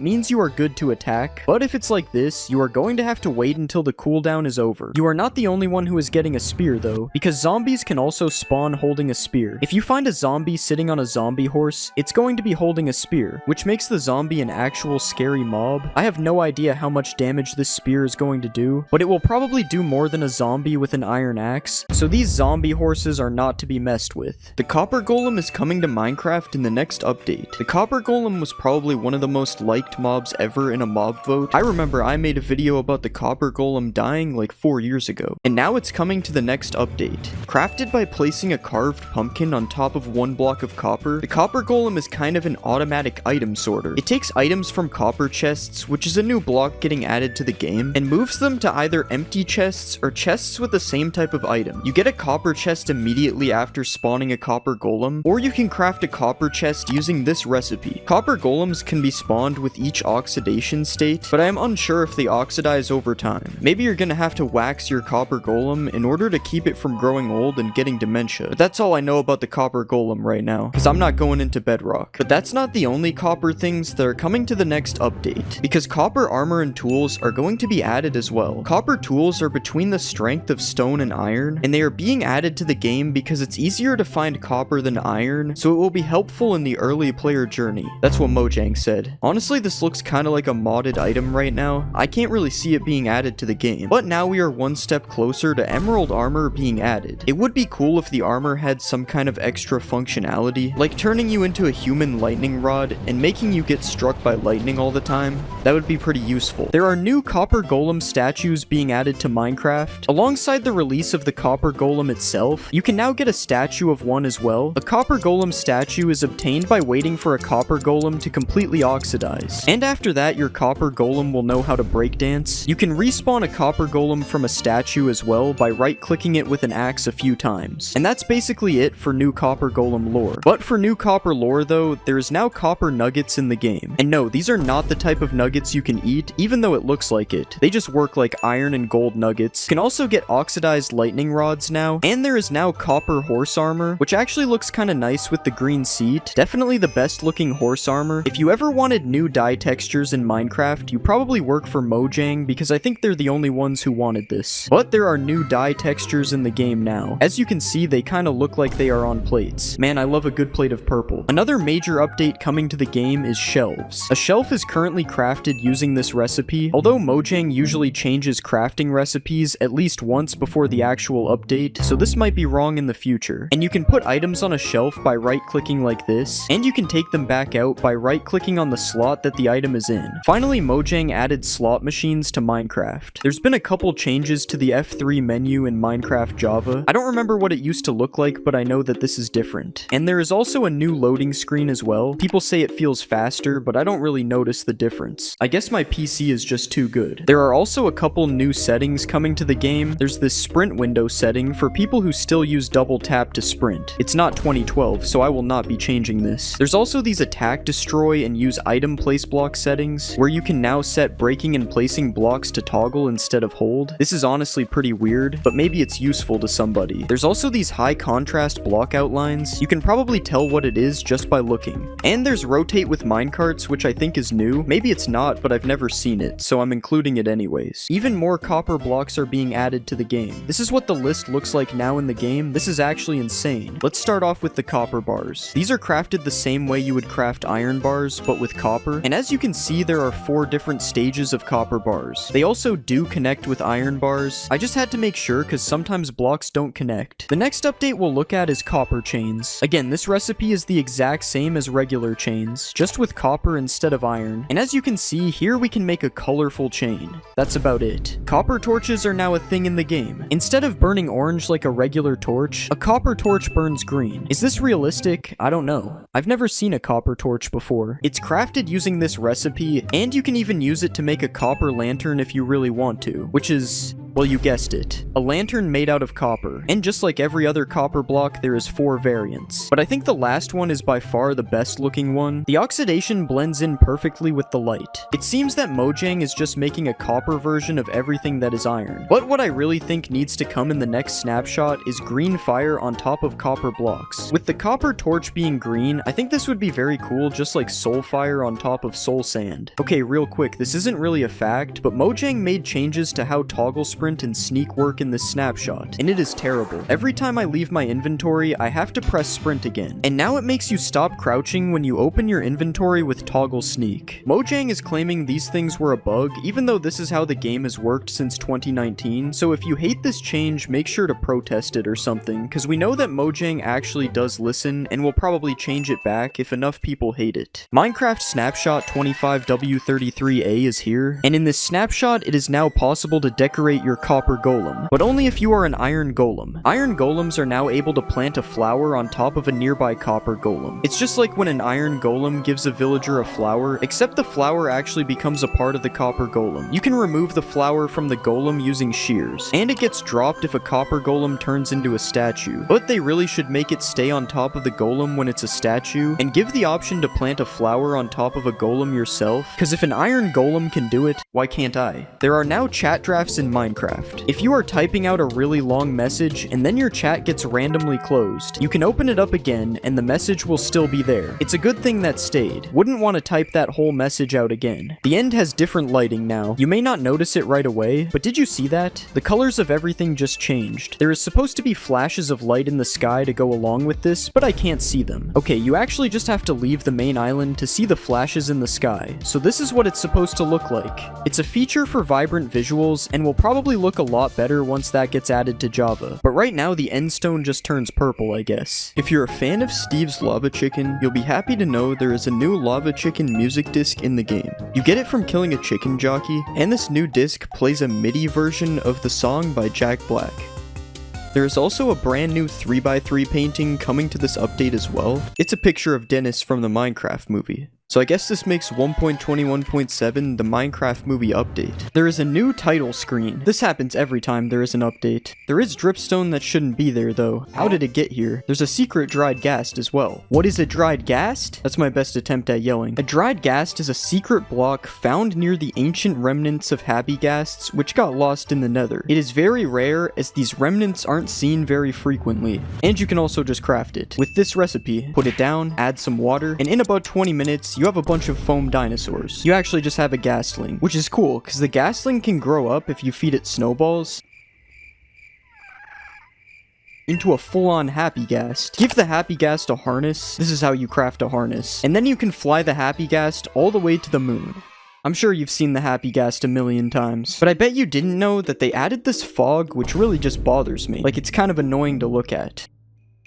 A: means you are good to attack, but if it's like this, you are going to have to wait until the cooldown is over. You are not the only one who is getting a spear though, because zombies can also spawn holding a spear. If you find a zombie sitting on a zombie horse, it's going to be holding a spear, which makes the zombie an actual scary mob. I have no idea how much damage this spear is going to do, but it will probably do more than a zombie with an iron axe, so these zombie horses are not to be messed with. The copper golem is coming to Minecraft in the next update. The copper golem was probably one of the most liked mobs ever in a mob vote. I remember I made a video about the copper golem dying like 4 years ago, and now it's coming to the next update. Crafted by placing a carved pumpkin on top of 1 block of copper, the copper golem is kind of an automatic item sorter. It takes items from copper chests, which is a new block getting added to the game, and moves them to either empty chests or chests with the same type of item. You get a copper chest immediately after spawning a copper golem, or you can craft a copper chest using this recipe. Copper golems can be spawned with each oxidation state, but I am unsure if they oxidize over time. Maybe you're gonna have to wax your copper golem in order to keep it from growing old and getting dementia. But that's all I know about the copper golem right now, because I'm not going into bedrock. But that's not the only copper things that are coming to the next update, because copper armor and tools are going to be added as well. Copper tools are between the strength of stone and iron, and they are being added to the game because it's easier to find copper than iron, so it will be helpful in the early player journey. That's what Mojang said. Honestly, this looks kind of like a modded item right now. I can't really see it being added to the game, but now we are one step closer to emerald armor being added. It would be cool if the armor had some kind of extra functionality, like turning you into a human lightning rod and making you get struck by lightning all the time. That would be pretty useful. There are new copper golem statues being added to Minecraft. Alongside the release of the copper golem itself, you can now get a statue of one as well. A copper golem statue is obtained by waiting for a copper golem to completely oxidize. And after that, your copper golem will know how to breakdance. You can respawn a copper golem from a statue as well by right-clicking it with an axe a few times. And that's basically it for new copper golem lore. But for new copper lore though, there is now copper nuggets in the game. And no, these are not the type of nuggets you can eat, even though it looks like it. They just work like iron and gold nuggets. You can also get oxidized lightning rods now, and there is now copper horse armor, which actually looks kind of nice with the green seat. Definitely the best looking horse armor. If you ever wanted new dye textures in Minecraft, you probably work for Mojang, because I think they're the only ones who wanted this. But there are new dye textures in the game now. As you can see, they kind of look like they are on plates. Man, I love a good plate of purple. Another major update coming to the game is shelves. A shelf is currently crafted using this recipe, although Mojang usually changes crafting recipes at least once before the actual update, so this might be wrong in the future. And you can put items on a shelf by right-clicking like this, and you can take them back out by right-clicking on the slot that the item is in. Finally, Mojang added slot machines to Minecraft. There's been a couple changes to the F3 menu in Minecraft Java. I don't remember what it used to look like, but I know that this is different. And there is also a new loading screen as well. People say it feels faster, but I don't really notice the difference. I guess my PC is just too good. There are also a couple new settings coming to the game. There's this sprint window setting for people who still use double tap to sprint. It's not 2012, so I will not be changing this. There's also these attack, destroy, and use item place block settings, where you can now set breaking and placing blocks to toggle instead of hold. This is honestly pretty weird, but maybe it's useful to somebody. There's also these high contrast block outlines. You can probably tell what it is just by looking. And there's rotate with minecarts, which I think is new. Maybe it's not, but I've never seen it, so I'm including it anyways. Even more copper blocks are being added to the game. This is what the list looks like now in the game. This is actually insane. Let's start off with the copper bars. These are crafted the same way you would craft iron bars, but with copper. And as you can see, there are 4 different stages of copper bars. They also do connect with iron bars. I just had to make sure because sometimes blocks don't connect. The next update we'll look at is copper chains. Again, this recipe is the exact same as regular chains, just with copper instead of iron. And as you can see, here we can make a colorful chain. That's about it. Copper torches are now a thing in the game. Instead of burning orange like a regular torch, a copper torch burns green. Is this realistic? I don't know. I've never seen a copper torch before. It's crafted using this recipe, and you can even use it to make a copper lantern if you really want to, which is... well, you guessed it. A lantern made out of copper. And just like every other copper block, there is 4 variants. But I think the last one is by far the best looking one. The oxidation blends in perfectly with the light. It seems that Mojang is just making a copper version of everything that is iron. But what I really think needs to come in the next snapshot is green fire on top of copper blocks. With the copper torch being green, I think this would be very cool, just like soul fire on top of soul sand. Okay, real quick, this isn't really a fact, but Mojang made changes to how toggle sprint and sneak work in this snapshot, and it is terrible. Every time I leave my inventory, I have to press sprint again, and now it makes you stop crouching when you open your inventory with toggle sneak. Mojang is claiming these things were a bug, even though this is how the game has worked since 2019, so if you hate this change, make sure to protest it or something, because we know that Mojang actually does listen, and will probably change it back if enough people hate it. Minecraft Snapshot 25W33A is here, and in this snapshot, it is now possible to decorate your copper golem, but only if you are an iron golem. Iron golems are now able to plant a flower on top of a nearby copper golem. It's just like when an iron golem gives a villager a flower, except the flower actually becomes a part of the copper golem. You can remove the flower from the golem using shears, and it gets dropped if a copper golem turns into a statue, but they really should make it stay on top of the golem when it's a statue, and give the option to plant a flower on top of a golem yourself, because if an iron golem can do it, why can't I? There are now chat drafts in Minecraft. If you are typing out a really long message and then your chat gets randomly closed, you can open it up again and the message will still be there. It's a good thing that stayed. Wouldn't want to type that whole message out again. The end has different lighting now. You may not notice it right away, but did you see that? The colors of everything just changed. There is supposed to be flashes of light in the sky to go along with this, but I can't see them. Okay, you actually just have to leave the main island to see the flashes in the sky. So this is what it's supposed to look like. It's a feature for vibrant visuals and will probably look a lot better once that gets added to Java. But right now the end stone just turns purple, I guess. If you're a fan of Steve's Lava Chicken, you'll be happy to know there is a new Lava Chicken music disc in the game. You get it from killing a chicken jockey, and this new disc plays a MIDI version of the song by Jack Black. There is also a brand new 3x3 painting coming to this update as well. It's a picture of Dennis from the Minecraft movie. So I guess this makes 1.21.7 the Minecraft movie update. There is a new title screen. This happens every time there is an update. There is dripstone that shouldn't be there though. How did it get here? There's a secret dried ghast as well. What is a dried ghast? That's my best attempt at yelling. A dried ghast is a secret block found near the ancient remnants of happy ghasts which got lost in the nether. It is very rare as these remnants aren't seen very frequently. And you can also just craft it. With this recipe, put it down, add some water, and in about 20 minutes, you have a bunch of foam dinosaurs. You actually just have a ghastling, which is cool because the ghastling can grow up if you feed it snowballs into a full-on happy ghast. Give the happy ghast a harness. This is how you craft a harness. And then you can fly the happy ghast all the way to the moon. I'm sure you've seen the happy ghast a million times, but I bet you didn't know that they added this fog which really just bothers me. Like, it's kind of annoying to look at.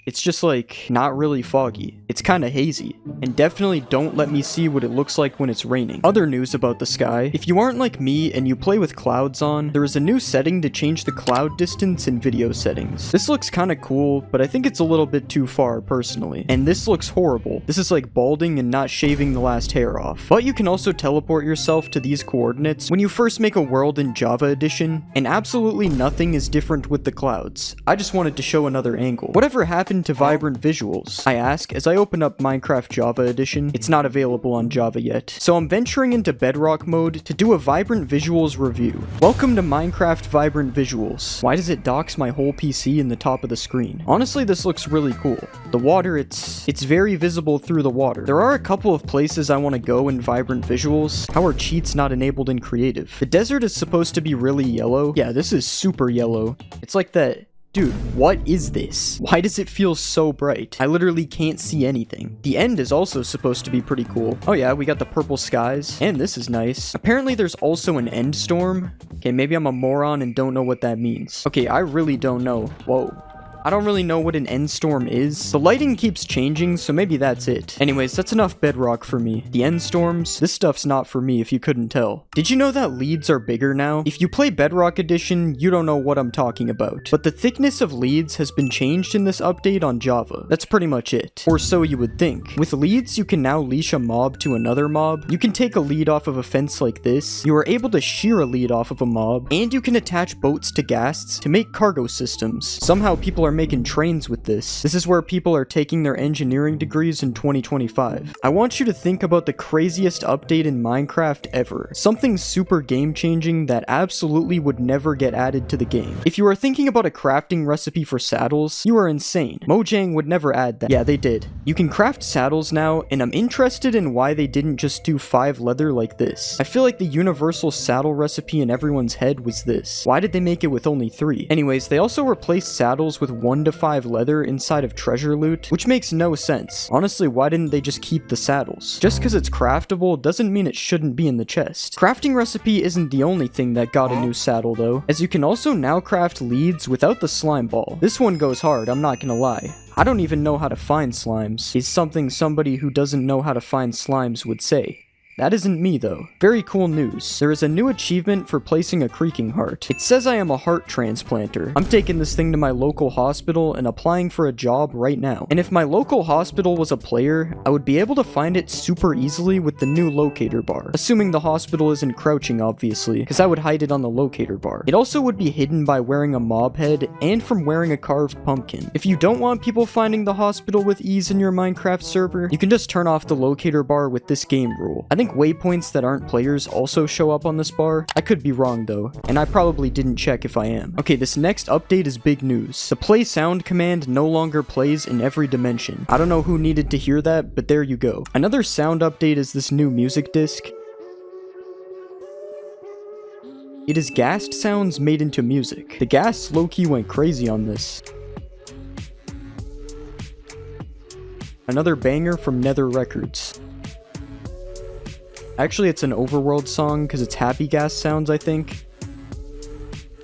A: It's just like, not really foggy. It's kinda hazy. And definitely don't let me see what it looks like when it's raining. Other news about the sky. If you aren't like me and you play with clouds on, there is a new setting to change the cloud distance in video settings. This looks kinda cool, but I think it's a little bit too far personally. And this looks horrible. This is like balding and not shaving the last hair off. But you can also teleport yourself to these coordinates when you first make a world in Java Edition, and absolutely nothing is different with the clouds. I just wanted to show another angle. Whatever happened happen to vibrant visuals? I ask as I open up Minecraft Java Edition. It's not available on Java yet. So I'm venturing into Bedrock mode to do a vibrant visuals review. Welcome to Minecraft Vibrant Visuals. Why does it dox my whole PC in the top of the screen? Honestly, this looks really cool. The water, it's very visible through the water. There are a couple of places I want to go in Vibrant Visuals. How are cheats not enabled in creative? The desert is supposed to be really yellow. Yeah, this is super yellow. It's like that. Dude, what is this? Why does it feel so bright? I literally can't see anything. The end is also supposed to be pretty cool. Oh yeah, we got the purple skies. And this is nice. Apparently there's also an end storm. Okay, maybe I'm a moron and don't know what that means. Okay, I really don't know. Whoa. I don't really know what an end storm is. The lighting keeps changing, so maybe that's it. Anyways, that's enough bedrock for me. The end storms, this stuff's not for me if you couldn't tell. Did you know that leads are bigger now? If you play Bedrock Edition, you don't know what I'm talking about. But the thickness of leads has been changed in this update on Java. That's pretty much it. Or so you would think. With leads, you can now leash a mob to another mob. You can take a lead off of a fence like this. You are able to shear a lead off of a mob. And you can attach boats to ghasts to make cargo systems. Somehow people are making trains with this. This is where people are taking their engineering degrees in 2025. I want you to think about the craziest update in Minecraft ever. Something super game-changing that absolutely would never get added to the game. If you are thinking about a crafting recipe for saddles, you are insane. Mojang would never add that. Yeah, they did. You can craft saddles now, and I'm interested in why they didn't just do 5 leather like this. I feel like the universal saddle recipe in everyone's head was this. Why did they make it with only 3? Anyways, they also replaced saddles with 1 to 5 leather inside of treasure loot, which makes no sense. Honestly, why didn't they just keep the saddles? Just because it's craftable doesn't mean it shouldn't be in the chest. Crafting recipe isn't the only thing that got a new saddle though, as you can also now craft leads without the slime ball. This one goes hard, I'm not gonna lie. I don't even know how to find slimes. It's something somebody who doesn't know how to find slimes would say. That isn't me though. Very cool news. There is a new achievement for placing a creaking heart. It says I am a heart transplanter. I'm taking this thing to my local hospital and applying for a job right now. And if my local hospital was a player, I would be able to find it super easily with the new locator bar. Assuming the hospital isn't crouching obviously, because I would hide it on the locator bar. It also would be hidden by wearing a mob head and from wearing a carved pumpkin. If you don't want people finding the hospital with ease in your Minecraft server, you can just turn off the locator bar with this game rule. I think waypoints that aren't players also show up on this bar. I could be wrong though, and I probably didn't check if I am. Okay, this next update is big news. The play sound command no longer plays in every dimension. I don't know who needed to hear that, but there you go. Another sound update is this new music disc. It is ghast sounds made into music. The ghasts low-key went crazy on this. Another banger from Nether Records. Actually, it's an Overworld song because it's happy gas sounds, I think.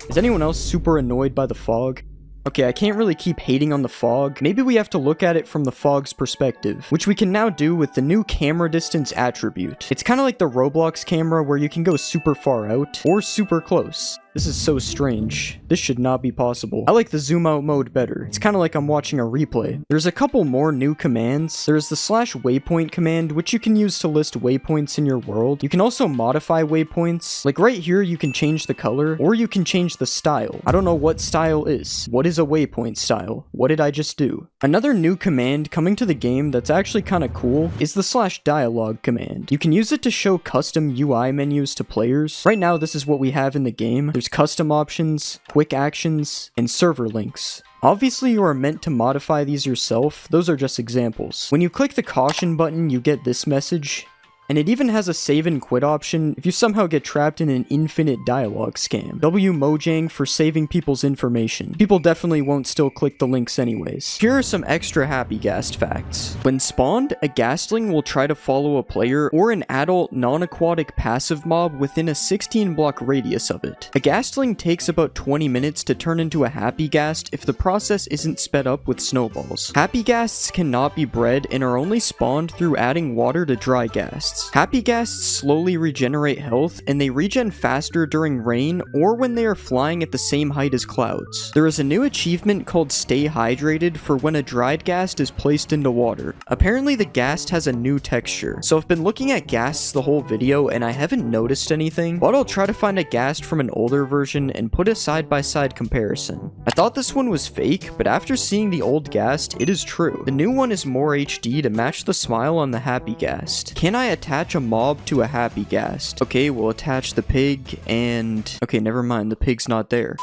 A: Is anyone else super annoyed by the fog? Okay, I can't really keep hating on the fog. Maybe we have to look at it from the fog's perspective, which we can now do with the new camera distance attribute. It's kind of like the Roblox camera where you can go super far out or super close. This is so strange. This should not be possible. I like the zoom out mode better. It's kind of like I'm watching a replay. There's a couple more new commands. There's the /waypoint command, which you can use to list waypoints in your world. You can also modify waypoints. Like right here, you can change the color, or you can change the style. I don't know what style is. What is a waypoint style? What did I just do? Another new command coming to the game that's actually kind of cool is the /dialogue command. You can use it to show custom UI menus to players. Right now, this is what we have in the game. There's custom options, quick actions, and server links. Obviously, you are meant to modify these yourself. Those are just examples. When you click the caution button, you get this message. And it even has a save and quit option if you somehow get trapped in an infinite dialogue scam. W Mojang for saving people's information. People definitely won't still click the links anyways. Here are some extra happy ghast facts. When spawned, a ghastling will try to follow a player or an adult non-aquatic passive mob within a 16 block radius of it. A ghastling takes about 20 minutes to turn into a happy ghast if the process isn't sped up with snowballs. Happy ghasts cannot be bred and are only spawned through adding water to dry ghasts. Ghasts. Happy Ghasts slowly regenerate health, and they regen faster during rain or when they are flying at the same height as clouds. There is a new achievement called Stay Hydrated for when a dried Ghast is placed into water. Apparently the Ghast has a new texture, so I've been looking at Ghasts the whole video and I haven't noticed anything, but I'll try to find a Ghast from an older version and put a side-by-side comparison. I thought this one was fake, but after seeing the old Ghast, it is true. The new one is more HD to match the smile on the Happy Ghast. Can I attach a mob to a Happy Ghast? Okay, we'll attach the pig and... okay, never mind, the pig's not there.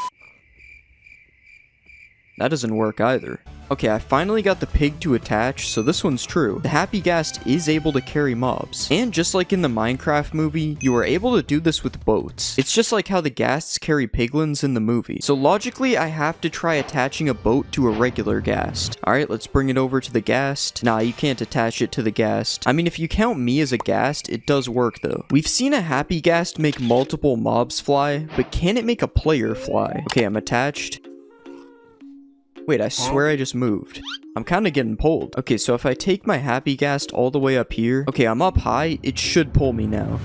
A: That doesn't work either. Okay, I finally got the pig to attach, so this one's true. The Happy Ghast is able to carry mobs. And just like in the Minecraft movie, you are able to do this with boats. It's just like how the Ghasts carry piglins in the movie. So logically, I have to try attaching a boat to a regular Ghast. Alright, let's bring it over to the Ghast. Nah, you can't attach it to the Ghast. I mean, if you count me as a Ghast, it does work though. We've seen a Happy Ghast make multiple mobs fly, but can it make a player fly? Okay, I'm attached. Wait, I swear I just moved. I'm kind of getting pulled. Okay, so if I take my Happy Ghast all the way up here... okay, I'm up high. It should pull me now.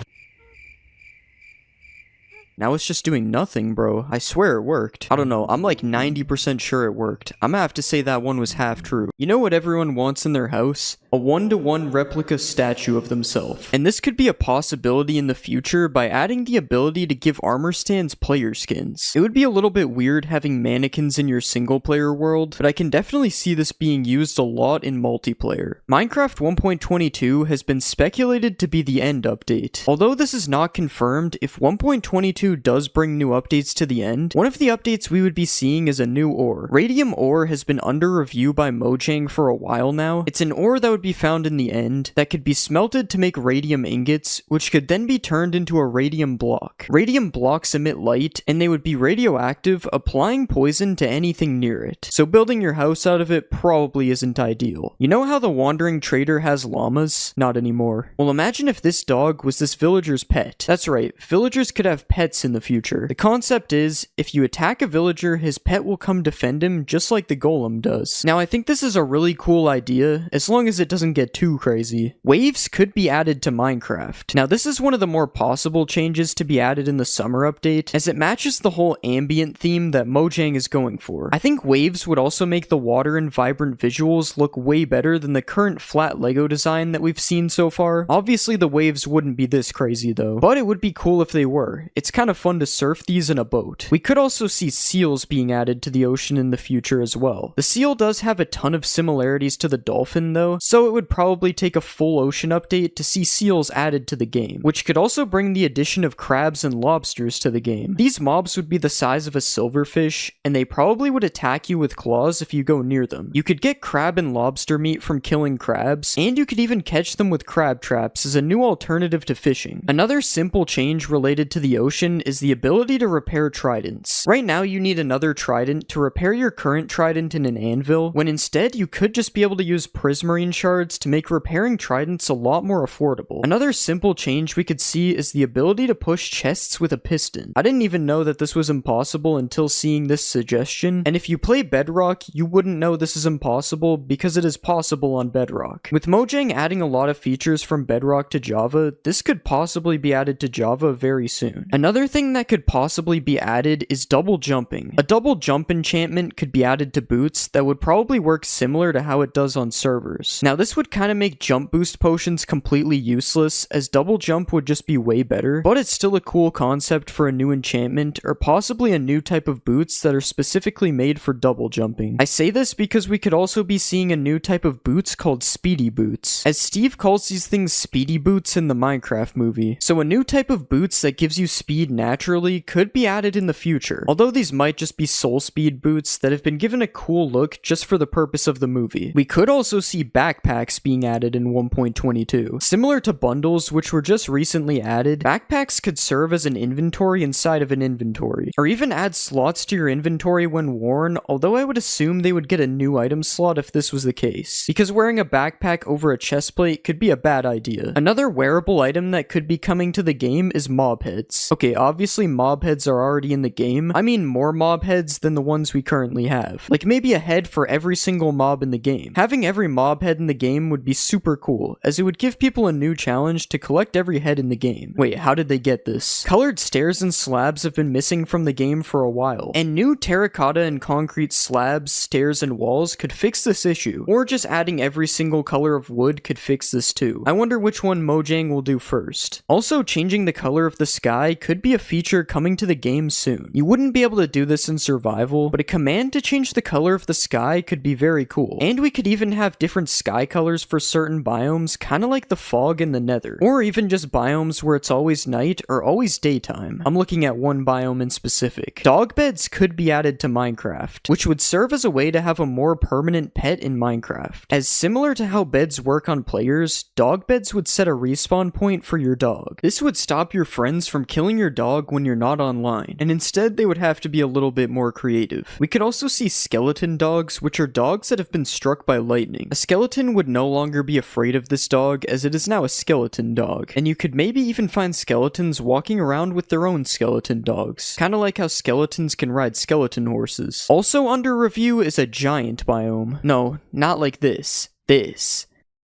A: Now it's just doing nothing, bro. I swear it worked. I don't know. I'm like 90% sure it worked. I'm gonna have to say that one was half true. You know what everyone wants in their house? A 1-to-1 replica statue of themselves. And this could be a possibility in the future by adding the ability to give armor stands player skins. It would be a little bit weird having mannequins in your single player world, but I can definitely see this being used a lot in multiplayer. Minecraft 1.22 has been speculated to be the end update. Although this is not confirmed, if 1.22 does bring new updates to the end, one of the updates we would be seeing is a new ore. Radium ore has been under review by Mojang for a while now. It's an ore that would be found in the end that could be smelted to make radium ingots, which could then be turned into a radium block. Radium blocks emit light, and they would be radioactive, applying poison to anything near it. So building your house out of it probably isn't ideal. You know how the wandering trader has llamas? Not anymore. Well, imagine if this dog was this villager's pet. That's right, villagers could have pets in the future. The concept is, if you attack a villager, his pet will come defend him just like the golem does. Now, I think this is a really cool idea, as long as it doesn't get too crazy. Waves could be added to Minecraft. Now, this is one of the more possible changes to be added in the summer update, as it matches the whole ambient theme that Mojang is going for. I think waves would also make the water and vibrant visuals look way better than the current flat Lego design that we've seen so far. Obviously, the waves wouldn't be this crazy though, but it would be cool if they were. It's kind of fun to surf these in a boat. We could also see seals being added to the ocean in the future as well. The seal does have a ton of similarities to the dolphin though, so it would probably take a full ocean update to see seals added to the game, which could also bring the addition of crabs and lobsters to the game. These mobs would be the size of a silverfish, and they probably would attack you with claws if you go near them. You could get crab and lobster meat from killing crabs, and you could even catch them with crab traps as a new alternative to fishing. Another simple change related to the ocean is the ability to repair tridents. Right now you need another trident to repair your current trident in an anvil, when instead you could just be able to use prismarine shards to make repairing tridents a lot more affordable. Another simple change we could see is the ability to push chests with a piston. I didn't even know that this was impossible until seeing this suggestion, and if you play Bedrock, you wouldn't know this is impossible because it is possible on Bedrock. With Mojang adding a lot of features from Bedrock to Java, this could possibly be added to Java very soon. Another thing that could possibly be added is double jumping. A double jump enchantment could be added to boots that would probably work similar to how it does on servers. Now this would kind of make jump boost potions completely useless, as double jump would just be way better, but it's still a cool concept for a new enchantment, or possibly a new type of boots that are specifically made for double jumping. I say this because we could also be seeing a new type of boots called speedy boots, as Steve calls these things speedy boots in the Minecraft movie. So a new type of boots that gives you speed naturally could be added in the future, although these might just be soul speed boots that have been given a cool look just for the purpose of the movie. We could also see backpacks being added in 1.22. Similar to bundles, which were just recently added, backpacks could serve as an inventory inside of an inventory, or even add slots to your inventory when worn, although I would assume they would get a new item slot if this was the case, because wearing a backpack over a chestplate could be a bad idea. Another wearable item that could be coming to the game is mob heads. Okay, Okay, obviously mob heads are already in the game. I mean more mob heads than the ones we currently have. Like maybe a head for every single mob in the game. Having every mob head in the game would be super cool, as it would give people a new challenge to collect every head in the game. Wait, how did they get this? Colored stairs and slabs have been missing from the game for a while, and new terracotta and concrete slabs, stairs, and walls could fix this issue, or just adding every single color of wood could fix this too. I wonder which one Mojang will do first. Also, changing the color of the sky could be a feature coming to the game soon. You wouldn't be able to do this in survival, but a command to change the color of the sky could be very cool. And we could even have different sky colors for certain biomes, kinda like the fog in the nether. Or even just biomes where it's always night or always daytime. I'm looking at one biome in specific. Dog beds could be added to Minecraft, which would serve as a way to have a more permanent pet in Minecraft. As similar to how beds work on players, dog beds would set a respawn point for your dog. This would stop your friends from killing your dog when you're not online, and instead they would have to be a little bit more creative. We could also see skeleton dogs, which are dogs that have been struck by lightning. A skeleton would no longer be afraid of this dog, as it is now a skeleton dog, and you could maybe even find skeletons walking around with their own skeleton dogs, kinda like how skeletons can ride skeleton horses. Also under review is a giant biome. No, not like this.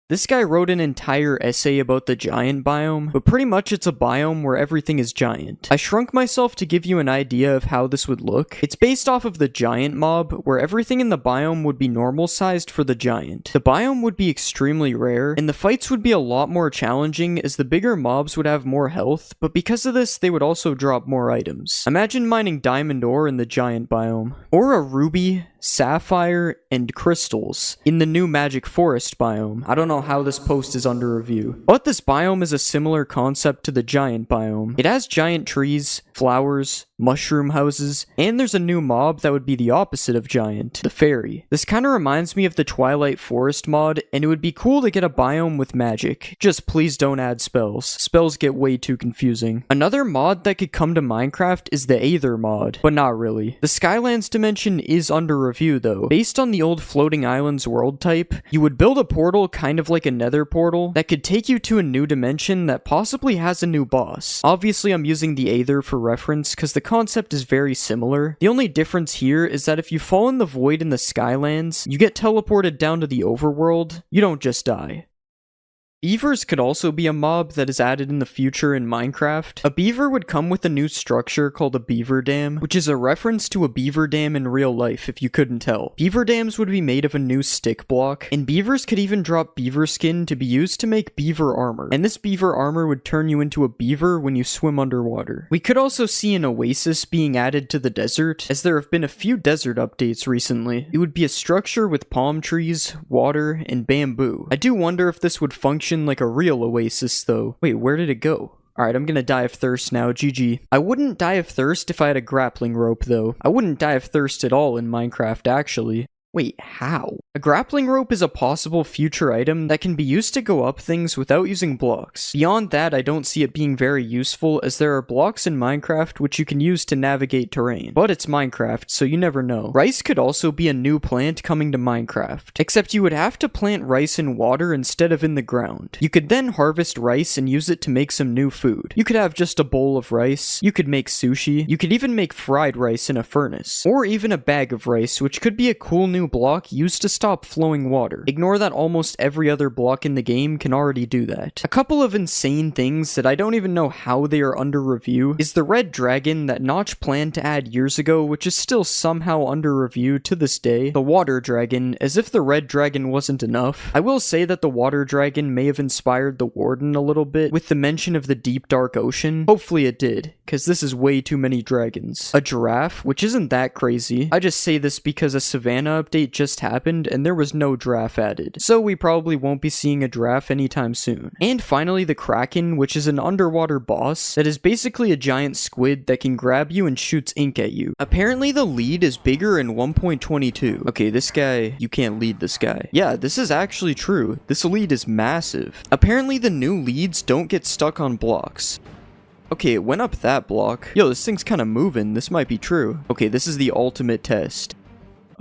A: This guy wrote an entire essay about the giant biome, but pretty much it's a biome where everything is giant. I shrunk myself to give you an idea of how this would look. It's based off of the giant mob, where everything in the biome would be normal sized for the giant. The biome would be extremely rare, and the fights would be a lot more challenging as the bigger mobs would have more health, but because of this, they would also drop more items. Imagine mining diamond ore in the giant biome, or a ruby, sapphire, and crystals in the new magic forest biome. I don't know how this post is under review, but this biome is a similar concept to the giant biome. It has giant trees, flowers, mushroom houses, and there's a new mob that would be the opposite of giant, the fairy. This kind of reminds me of the Twilight Forest mod, and it would be cool to get a biome with magic. Just please don't add spells. Spells get way too confusing. Another mod that could come to Minecraft is the Aether mod, but not really. The Skylands dimension is under review though. Based on the old Floating Islands world type, you would build a portal kind of like a nether portal that could take you to a new dimension that possibly has a new boss. Obviously I'm using the Aether for reference because the concept is very similar. The only difference here is that if you fall in the void in the Skylands, you get teleported down to the overworld. You don't just die. Beavers could also be a mob that is added in the future in Minecraft. A beaver would come with a new structure called a beaver dam, which is a reference to a beaver dam in real life if you couldn't tell. Beaver dams would be made of a new stick block, and beavers could even drop beaver skin to be used to make beaver armor, and this beaver armor would turn you into a beaver when you swim underwater. We could also see an oasis being added to the desert, as there have been a few desert updates recently. It would be a structure with palm trees, water, and bamboo. I do wonder if this would function like a real oasis though. Wait, where did it go? Alright, I'm gonna die of thirst now, GG. I wouldn't die of thirst if I had a grappling rope though. I wouldn't die of thirst at all in Minecraft actually. Wait, how? A grappling rope is a possible future item that can be used to go up things without using blocks. Beyond that, I don't see it being very useful, as there are blocks in Minecraft which you can use to navigate terrain. But it's Minecraft, so you never know. Rice could also be a new plant coming to Minecraft, except you would have to plant rice in water instead of in the ground. You could then harvest rice and use it to make some new food. You could have just a bowl of rice, you could make sushi, you could even make fried rice in a furnace, or even a bag of rice, which could be a cool new block used to stop flowing water. Ignore that almost every other block in the game can already do that. A couple of insane things that I don't even know how they are under review is the red dragon that Notch planned to add years ago, which is still somehow under review to this day. The water dragon, as if the red dragon wasn't enough. I will say that the water dragon may have inspired the warden a little bit with the mention of the deep dark ocean. Hopefully it did, because this is way too many dragons. A giraffe, which isn't that crazy. I just say this because a Savannah update just happened and there was no giraffe added, so we probably won't be seeing a giraffe anytime soon. And finally the Kraken, which is an underwater boss that is basically a giant squid that can grab you and shoots ink at you. Apparently the lead is bigger in 1.22. Okay, this guy, you can't lead this guy. Yeah, this is actually true. This lead is massive. Apparently the new leads don't get stuck on blocks. Okay, it went up that block. Yo, this thing's kind of moving. This might be true. Okay, this is the ultimate test.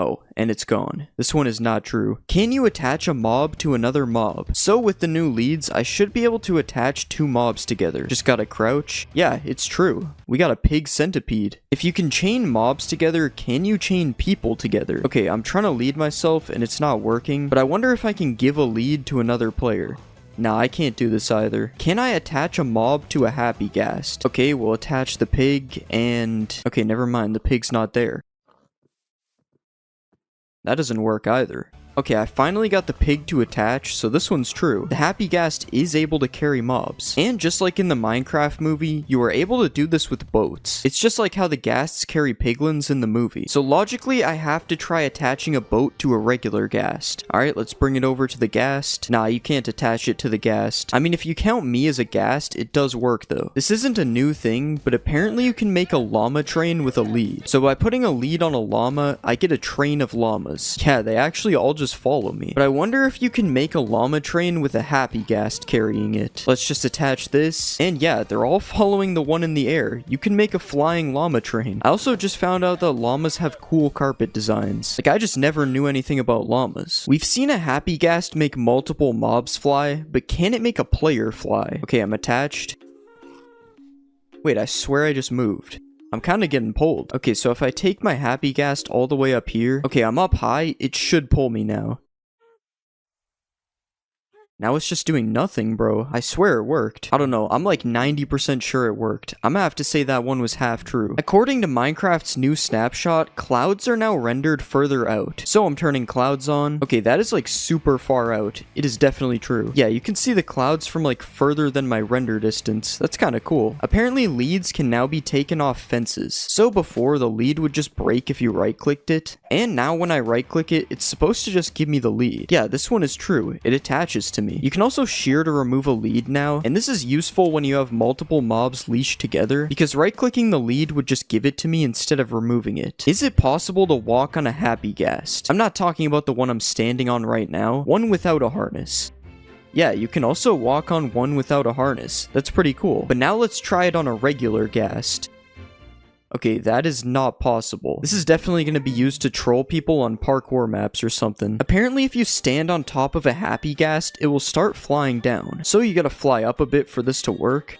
A: Oh, and it's gone. This one is not true. Can you attach a mob to another mob? So with the new leads, I should be able to attach 2 mobs together. Just gotta crouch. Yeah, it's true. We got a pig centipede. If you can chain mobs together, can you chain people together? Okay, I'm trying to lead myself and it's not working, but I wonder if I can give a lead to another player. Nah, I can't do this either. Can I attach a mob to a happy ghast? Okay, we'll attach the pig and... Okay, never mind, the pig's not there. That doesn't work either. Okay, I finally got the pig to attach, so this one's true. The happy ghast is able to carry mobs. And just like in the Minecraft movie, you are able to do this with boats. It's just like how the ghasts carry piglins in the movie. So logically, I have to try attaching a boat to a regular ghast. Alright, let's bring it over to the ghast. Nah, you can't attach it to the ghast. I mean, if you count me as a ghast, it does work though. This isn't a new thing, but apparently you can make a llama train with a lead. So by putting a lead on a llama, I get a train of llamas. Yeah, they actually all just follow me. But I wonder if you can make a llama train with a happy ghast carrying it. Let's just attach this. And yeah, they're all following the one in the air. You can make a flying llama train. I also just found out that llamas have cool carpet designs. Like, I just never knew anything about llamas. We've seen a happy ghast make multiple mobs fly, but can it make a player fly? Okay, I'm attached. Wait, I swear I just moved. I'm kind of getting pulled. Okay, so if I take my happy ghast all the way up here... Okay, I'm up high. It should pull me now. Now it's just doing nothing, bro. I swear it worked. I don't know. I'm like 90% sure it worked. I'm gonna have to say that one was half true. According to Minecraft's new snapshot, clouds are now rendered further out. So I'm turning clouds on. Okay, that is like super far out. It is definitely true. Yeah, you can see the clouds from like further than my render distance. That's kind of cool. Apparently leads can now be taken off fences. So before, the lead would just break if you right-clicked it. And now when I right-click it, it's supposed to just give me the lead. Yeah, this one is true. It attaches to me. You can also shear to remove a lead now, and this is useful when you have multiple mobs leashed together, because right-clicking the lead would just give it to me instead of removing it. Is it possible to walk on a happy ghast? I'm not talking about the one I'm standing on right now, one without a harness. Yeah, you can also walk on one without a harness. That's pretty cool. But now let's try it on a regular ghast. Okay, that is not possible. This is definitely going to be used to troll people on parkour maps or something. Apparently, if you stand on top of a happy ghast, it will start flying down. So you gotta fly up a bit for this to work.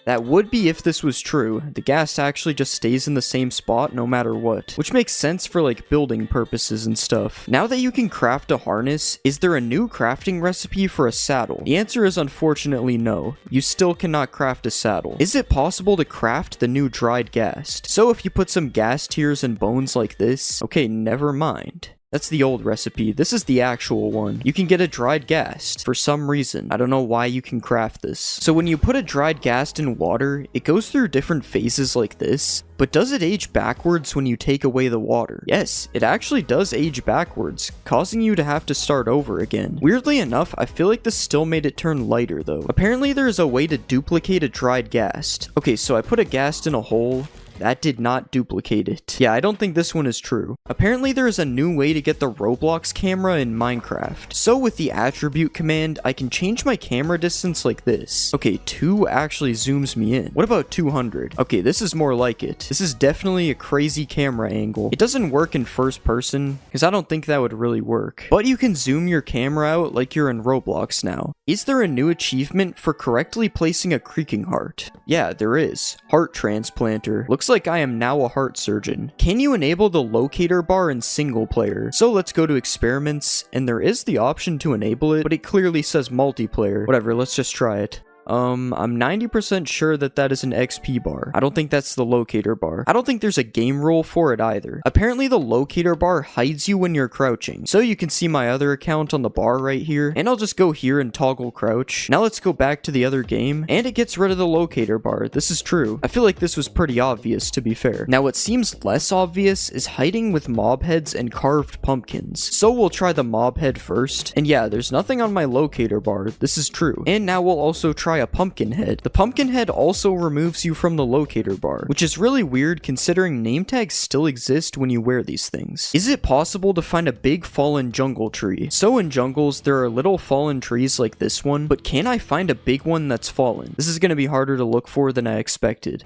A: That would be if this was true. The ghast actually just stays in the same spot no matter what, which makes sense for like building purposes and stuff. Now that you can craft a harness, is there a new crafting recipe for a saddle? The answer is unfortunately no. You still cannot craft a saddle. Is it possible to craft the new dried ghast? So if you put some ghast tears and bones like this, okay, never mind. That's the old recipe. This is the actual one. You can get a dried ghast for some reason. I don't know why you can craft this. So when you put a dried ghast in water, it goes through different phases like this. But does it age backwards when you take away the water? Yes, it actually does age backwards, causing you to have to start over again. Weirdly enough, I feel like this still made it turn lighter though. Apparently there is a way to duplicate a dried ghast. Okay, so I put a ghast in a hole. That did not duplicate it. Yeah, I don't think this one is true. Apparently there is a new way to get the Roblox camera in Minecraft. So with the attribute command, I can change my camera distance like this. Okay, 2 actually zooms me in. What about 200? Okay, this is more like it. This is definitely a crazy camera angle. It doesn't work in first person, because I don't think that would really work. But you can zoom your camera out like you're in Roblox now. Is there a new achievement for correctly placing a creaking heart? Yeah, there is. Heart transplanter. Looks like I am now a heart surgeon. Can you enable the locator bar in single player? So let's go to experiments, and there is the option to enable it, but it clearly says multiplayer. Whatever, let's just try it. I'm 90% sure that that is an XP bar. I don't think that's the locator bar. I don't think there's a game rule for it either. Apparently the locator bar hides you when you're crouching. So you can see my other account on the bar right here. And I'll just go here and toggle crouch. Now let's go back to the other game. And it gets rid of the locator bar. This is true. I feel like this was pretty obvious, to be fair. Now what seems less obvious is hiding with mob heads and carved pumpkins. So we'll try the mob head first. And yeah, there's nothing on my locator bar. This is true. And now we'll also try a pumpkin head. The pumpkin head also removes you from the locator bar, which is really weird considering name tags still exist when you wear these things. Is it possible to find a big fallen jungle tree? So in jungles, there are little fallen trees like this one, but can I find a big one that's fallen? This is going to be harder to look for than I expected.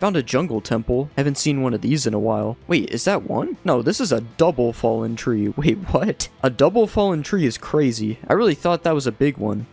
A: Found a jungle temple. Haven't seen one of these in a while. Wait, is that one? No, this is a double fallen tree. Wait, what? A double fallen tree is crazy. I really thought that was a big one.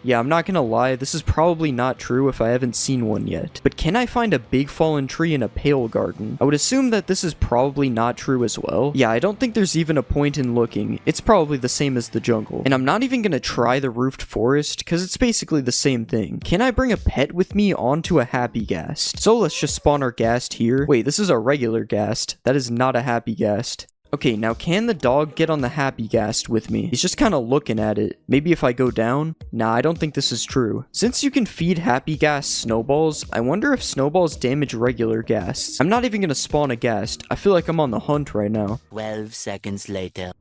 A: Yeah, I'm not gonna lie, this is probably not true if I haven't seen one yet. But can I find a big fallen tree in a pale garden? I would assume that this is probably not true as well. Yeah, I don't think there's even a point in looking. It's probably the same as the jungle. And I'm not even gonna try the roofed forest, because it's basically the same thing. Can I bring a pet with me onto a happy ghast? So let's just spawn our ghast here. Wait, this is a regular ghast. That is not a happy ghast. Okay, now can the dog get on the happy ghast with me? He's just kind of looking at it. Maybe if I go down? Nah, I don't think this is true. Since you can feed happy ghast snowballs, I wonder if snowballs damage regular ghasts. I'm not even gonna spawn a ghast. I feel like I'm on the hunt right now.
B: 12 seconds later.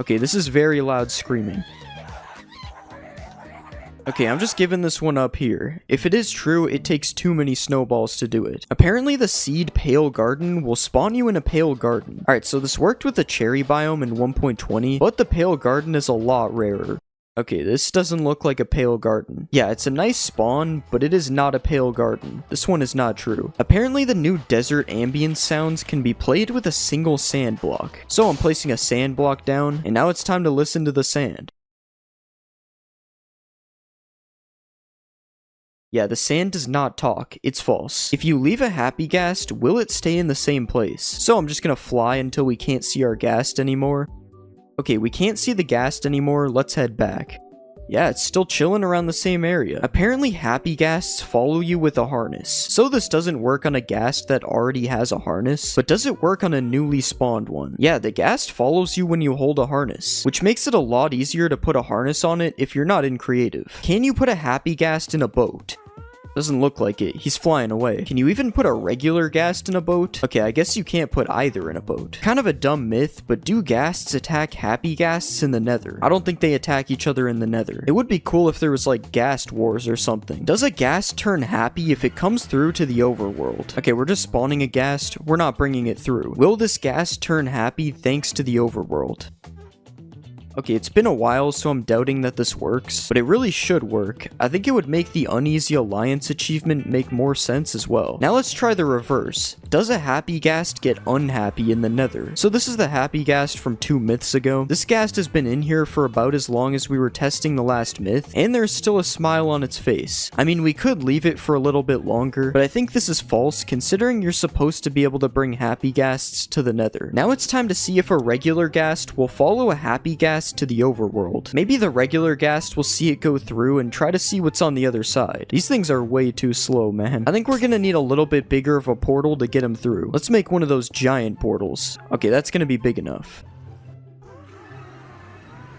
A: Okay, this is very loud screaming. Okay, I'm just giving this one up here. If it is true, it takes too many snowballs to do it. Apparently the seed pale garden will spawn you in a pale garden. Alright, so this worked with the cherry biome in 1.20, but the pale garden is a lot rarer. Okay, this doesn't look like a pale garden. Yeah, it's a nice spawn, but it is not a pale garden. This one is not true. Apparently the new desert ambience sounds can be played with a single sand block. So I'm placing a sand block down, and now it's time to listen to the sand. Yeah, the sand does not talk. It's false. If you leave a happy ghast, will it stay in the same place? So I'm just gonna fly until we can't see our ghast anymore. Okay, we can't see the ghast anymore. Let's head back. Yeah, it's still chilling around the same area. Apparently happy ghasts follow you with a harness. So this doesn't work on a ghast that already has a harness, but does it work on a newly spawned one? Yeah, the ghast follows you when you hold a harness, which makes it a lot easier to put a harness on it if you're not in creative. Can you put a happy ghast in a boat? Doesn't look like it. He's flying away. Can you even put a regular ghast in a boat? Okay, I guess you can't put either in a boat. Kind of a dumb myth, but do ghasts attack happy ghasts in the nether? I don't think they attack each other in the nether. It would be cool if there was like ghast wars or something. Does a ghast turn happy if it comes through to the overworld? Okay, we're just spawning a ghast. We're not bringing it through. Will this ghast turn happy thanks to the overworld? Okay, it's been a while, so I'm doubting that this works, but it really should work. I think it would make the Uneasy Alliance achievement make more sense as well. Now let's try the reverse. Does a happy ghast get unhappy in the nether? So this is the happy ghast from 2 myths ago. This ghast has been in here for about as long as we were testing the last myth, and there's still a smile on its face. I mean, we could leave it for a little bit longer, but I think this is false considering you're supposed to be able to bring happy ghasts to the nether. Now it's time to see if a regular ghast will follow a happy ghast to the overworld. Maybe the regular ghast will see it go through and try to see what's on the other side. These things are way too slow, man. I think we're gonna need a little bit bigger of a portal to get him through. Let's make one of those giant portals. Okay, that's gonna be big enough.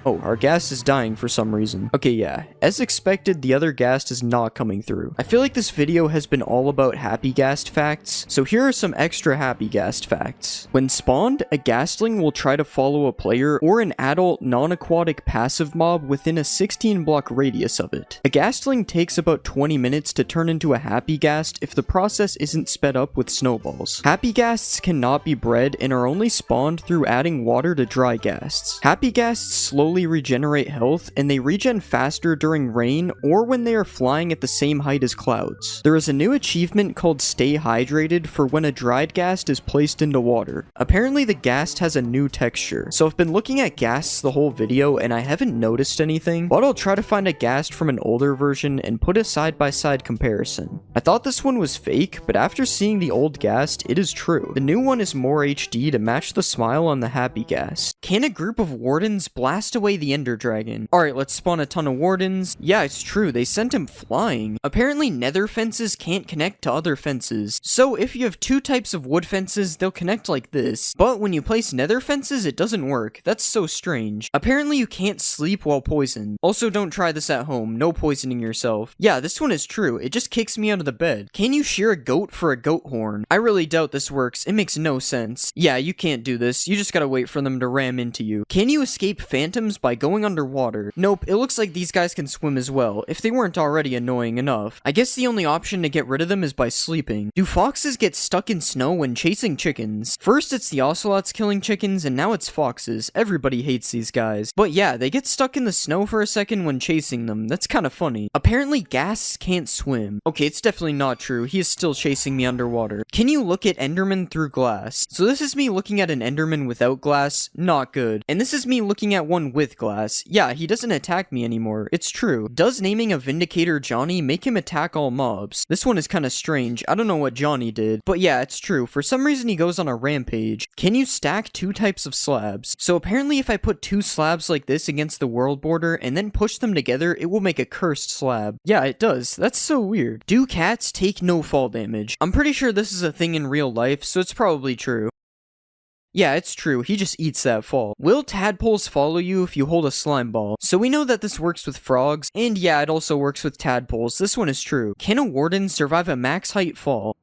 A: Oh, our ghast is dying for some reason. Okay, yeah. As expected, the other ghast is not coming through. I feel like this video has been all about happy ghast facts, so here are some extra happy ghast facts. When spawned, a ghastling will try to follow a player or an adult non-aquatic passive mob within a 16 block radius of it. A ghastling takes about 20 minutes to turn into a happy ghast if the process isn't sped up with snowballs. Happy ghasts cannot be bred and are only spawned through adding water to dry ghasts. Happy ghasts slowly regenerate health, and they regen faster during rain or when they are flying at the same height as clouds. There is a new achievement called Stay Hydrated for when a dried ghast is placed into water. Apparently the ghast has a new texture, so I've been looking at ghasts the whole video and I haven't noticed anything, but I'll try to find a ghast from an older version and put a side-by-side comparison. I thought this one was fake, but after seeing the old ghast, it is true. The new one is more HD to match the smile on the happy ghast. Can a group of wardens blast away the ender dragon? Alright, let's spawn a ton of wardens. Yeah, it's true, they sent him flying. Apparently nether fences can't connect to other fences. So if you have 2 types of wood fences, they'll connect like this. But when you place nether fences, it doesn't work. That's so strange. Apparently you can't sleep while poisoned. Also, don't try this at home. No poisoning yourself. Yeah, this one is true. It just kicks me out of the bed. Can you shear a goat for a goat horn? I really doubt this works. It makes no sense. Yeah, you can't do this. You just gotta wait for them to ram into you. Can you escape phantoms swims by going underwater. Nope, it looks like these guys can swim as well, if they weren't already annoying enough. I guess the only option to get rid of them is by sleeping. Do foxes get stuck in snow when chasing chickens? First it's the ocelots killing chickens, and now it's foxes. Everybody hates these guys. But yeah, they get stuck in the snow for a second when chasing them. That's kind of funny. Apparently ghasts can't swim. Okay, it's definitely not true. He is still chasing me underwater. Can you look at Enderman through glass? So this is me looking at an Enderman without glass. Not good. And this is me looking at one with glass. Yeah, he doesn't attack me anymore. It's true. Does naming a Vindicator Johnny make him attack all mobs? This one is kind of strange. I don't know what Johnny did. But yeah, it's true. For some reason he goes on a rampage. Can you stack two types of slabs? So apparently if I put two slabs like this against the world border and then push them together, it will make a cursed slab. Yeah, it does. That's so weird. Do cats take no fall damage? I'm pretty sure this is a thing in real life, so it's probably true. Yeah, it's true, he just eats that fall. Will tadpoles follow you if you hold a slime ball? So we know that this works with frogs, and yeah, it also works with tadpoles. This one is true. Can a warden survive a max height fall?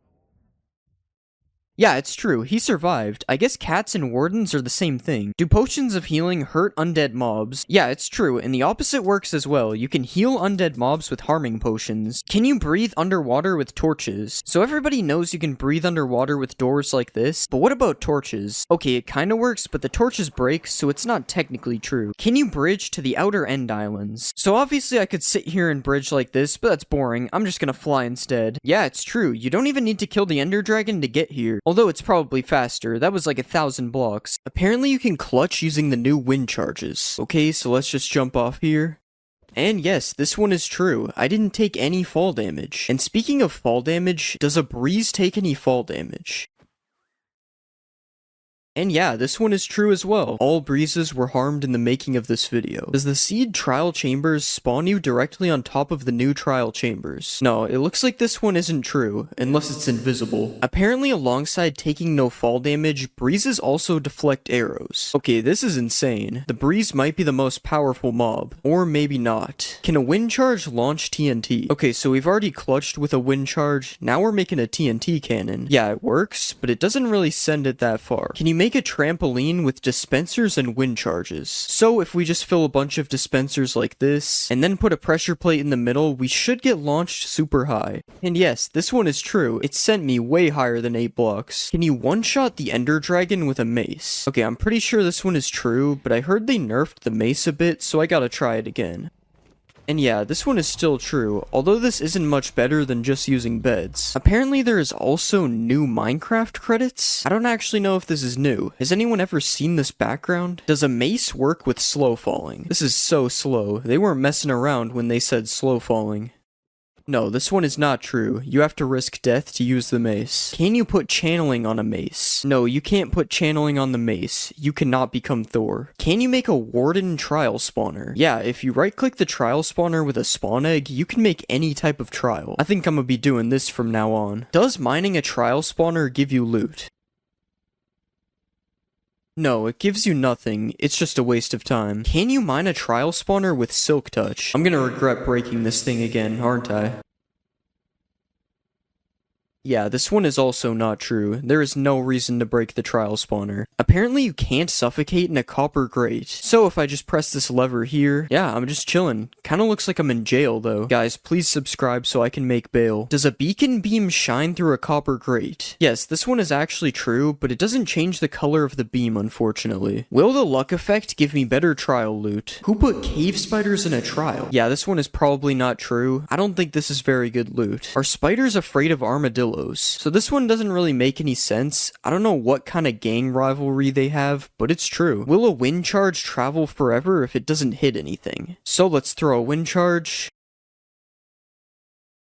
A: Yeah, it's true, he survived. I guess cats and wardens are the same thing. Do potions of healing hurt undead mobs? Yeah, it's true, and the opposite works as well. You can heal undead mobs with harming potions. Can you breathe underwater with torches? So everybody knows you can breathe underwater with doors like this, but what about torches? Okay, it kinda works, but the torches break, so it's not technically true. Can you bridge to the outer end islands? So obviously I could sit here and bridge like this, but that's boring. I'm just gonna fly instead. Yeah, it's true, you don't even need to kill the ender dragon to get here. Although it's probably faster, that was like 1,000 blocks. Apparently you can clutch using the new wind charges. Okay, so let's just jump off here. And yes, this one is true. I didn't take any fall damage. And speaking of fall damage, does a breeze take any fall damage? And yeah, this one is true as well. All breezes were harmed in the making of this video. Does the seed trial chambers spawn you directly on top of the new trial chambers? No, it looks like this one isn't true, unless it's invisible. Apparently alongside taking no fall damage, breezes also deflect arrows. Okay, this is insane. The breeze might be the most powerful mob. Or maybe not. Can a wind charge launch TNT? Okay, so we've already clutched with a wind charge, now we're making a TNT cannon. Yeah, it works, but it doesn't really send it that far. Can you make a trampoline with dispensers and wind charges? So if we just fill a bunch of dispensers like this, and then put a pressure plate in the middle, we should get launched super high. And yes, this one is true. It sent me way higher than 8 blocks. Can you one-shot the ender dragon with a mace? Okay, I'm pretty sure this one is true, but I heard they nerfed the mace a bit, so I gotta try it again. And yeah, this one is still true, although this isn't much better than just using beds. Apparently there is also new Minecraft credits? I don't actually know if this is new. Has anyone ever seen this background? Does a mace work with slow falling? This is so slow. They weren't messing around when they said slow falling. No, this one is not true. You have to risk death to use the mace. Can you put channeling on a mace? No, you can't put channeling on the mace. You cannot become Thor. Can you make a warden trial spawner? Yeah, if you right-click the trial spawner with a spawn egg, you can make any type of trial. I think I'm gonna be doing this from now on. Does mining a trial spawner give you loot? No, it gives you nothing. It's just a waste of time. Can you mine a trial spawner with silk touch? I'm gonna regret breaking this thing again, aren't I? Yeah, this one is also not true. There is no reason to break the trial spawner. Apparently you can't suffocate in a copper grate. So if I just press this lever here, yeah, I'm just chilling. Kinda looks like I'm in jail though. Guys, please subscribe so I can make bail. Does a beacon beam shine through a copper grate? Yes, this one is actually true, but it doesn't change the color of the beam, unfortunately. Will the luck effect give me better trial loot? Who put cave spiders in a trial? Yeah, this one is probably not true. I don't think this is very good loot. Are spiders afraid of armadillos? So this one doesn't really make any sense. I don't know what kind of gang rivalry they have, but it's true. Will a wind charge travel forever if it doesn't hit anything? So let's throw a wind charge.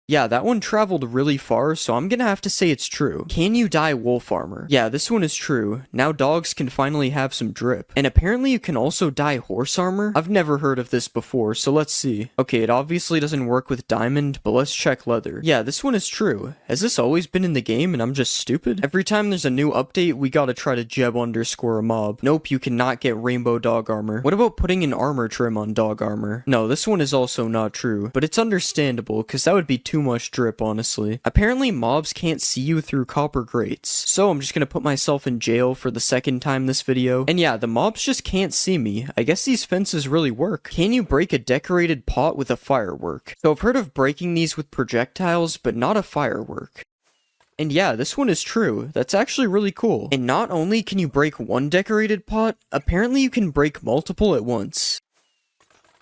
A: Yeah, that one traveled really far, so I'm gonna have to say it's true. Can you dye wolf armor? Yeah, this one is true. Now dogs can finally have some drip. And apparently you can also dye horse armor? I've never heard of this before, so let's see. Okay, it obviously doesn't work with diamond, but let's check leather. Yeah, this one is true. Has this always been in the game and I'm just stupid? Every time there's a new update, we gotta try to jeb underscore a mob. Nope, you cannot get rainbow dog armor. What about putting an armor trim on dog armor? No, this one is also not true, but it's understandable, because that would be too too much drip, honestly. Apparently mobs can't see you through copper grates, so I'm just gonna put myself in jail for the second time this video. And yeah, the mobs just can't see me. I guess these fences really work. Can you break a decorated pot with a firework? So I've heard of breaking these with projectiles, but not a firework. And yeah, this one is true. That's actually really cool. And not only can you break one decorated pot, apparently you can break multiple at once.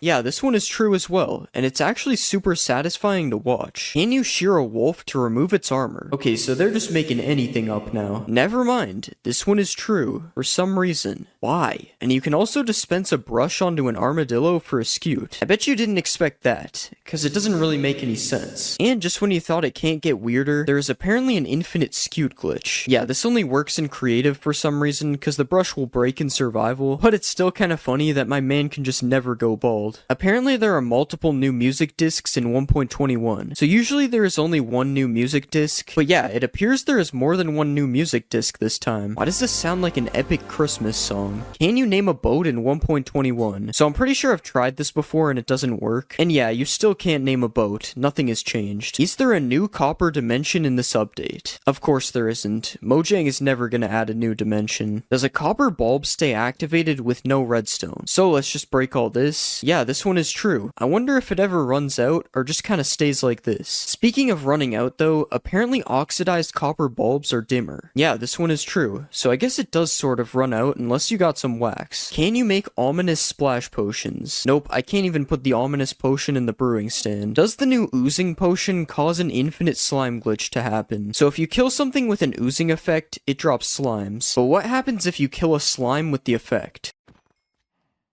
A: Yeah, this one is true as well, and it's actually super satisfying to watch. Can you shear a wolf to remove its armor? Okay, so they're just making anything up now. Never mind, this one is true, for some reason. Why? And you can also dispense a brush onto an armadillo for a scute. I bet you didn't expect that, because it doesn't really make any sense. And just when you thought it can't get weirder, there is apparently an infinite scute glitch. Yeah, this only works in creative for some reason, because the brush will break in survival, but it's still kind of funny that my man can just never go bald. Apparently there are multiple new music discs in 1.21, so usually there is only one new music disc, but yeah, it appears there is more than one new music disc this time. Why does this sound like an epic Christmas song? Can you name a boat in 1.21? So I'm pretty sure I've tried this before and it doesn't work, and yeah, you still can't name a boat, nothing has changed. Is there a new copper dimension in this update? Of course there isn't. Mojang is never gonna add a new dimension. Does a copper bulb stay activated with no redstone? So let's just break all this. Yeah, this one is true. I wonder if it ever runs out or just kind of stays like this. Speaking of running out though, apparently oxidized copper bulbs are dimmer. Yeah, this one is true. So I guess it does sort of run out unless you got some wax. Can you make ominous splash potions? Nope, I can't even put the ominous potion in the brewing stand. Does the new oozing potion cause an infinite slime glitch to happen? So if you kill something with an oozing effect, it drops slimes. But what happens if you kill a slime with the effect?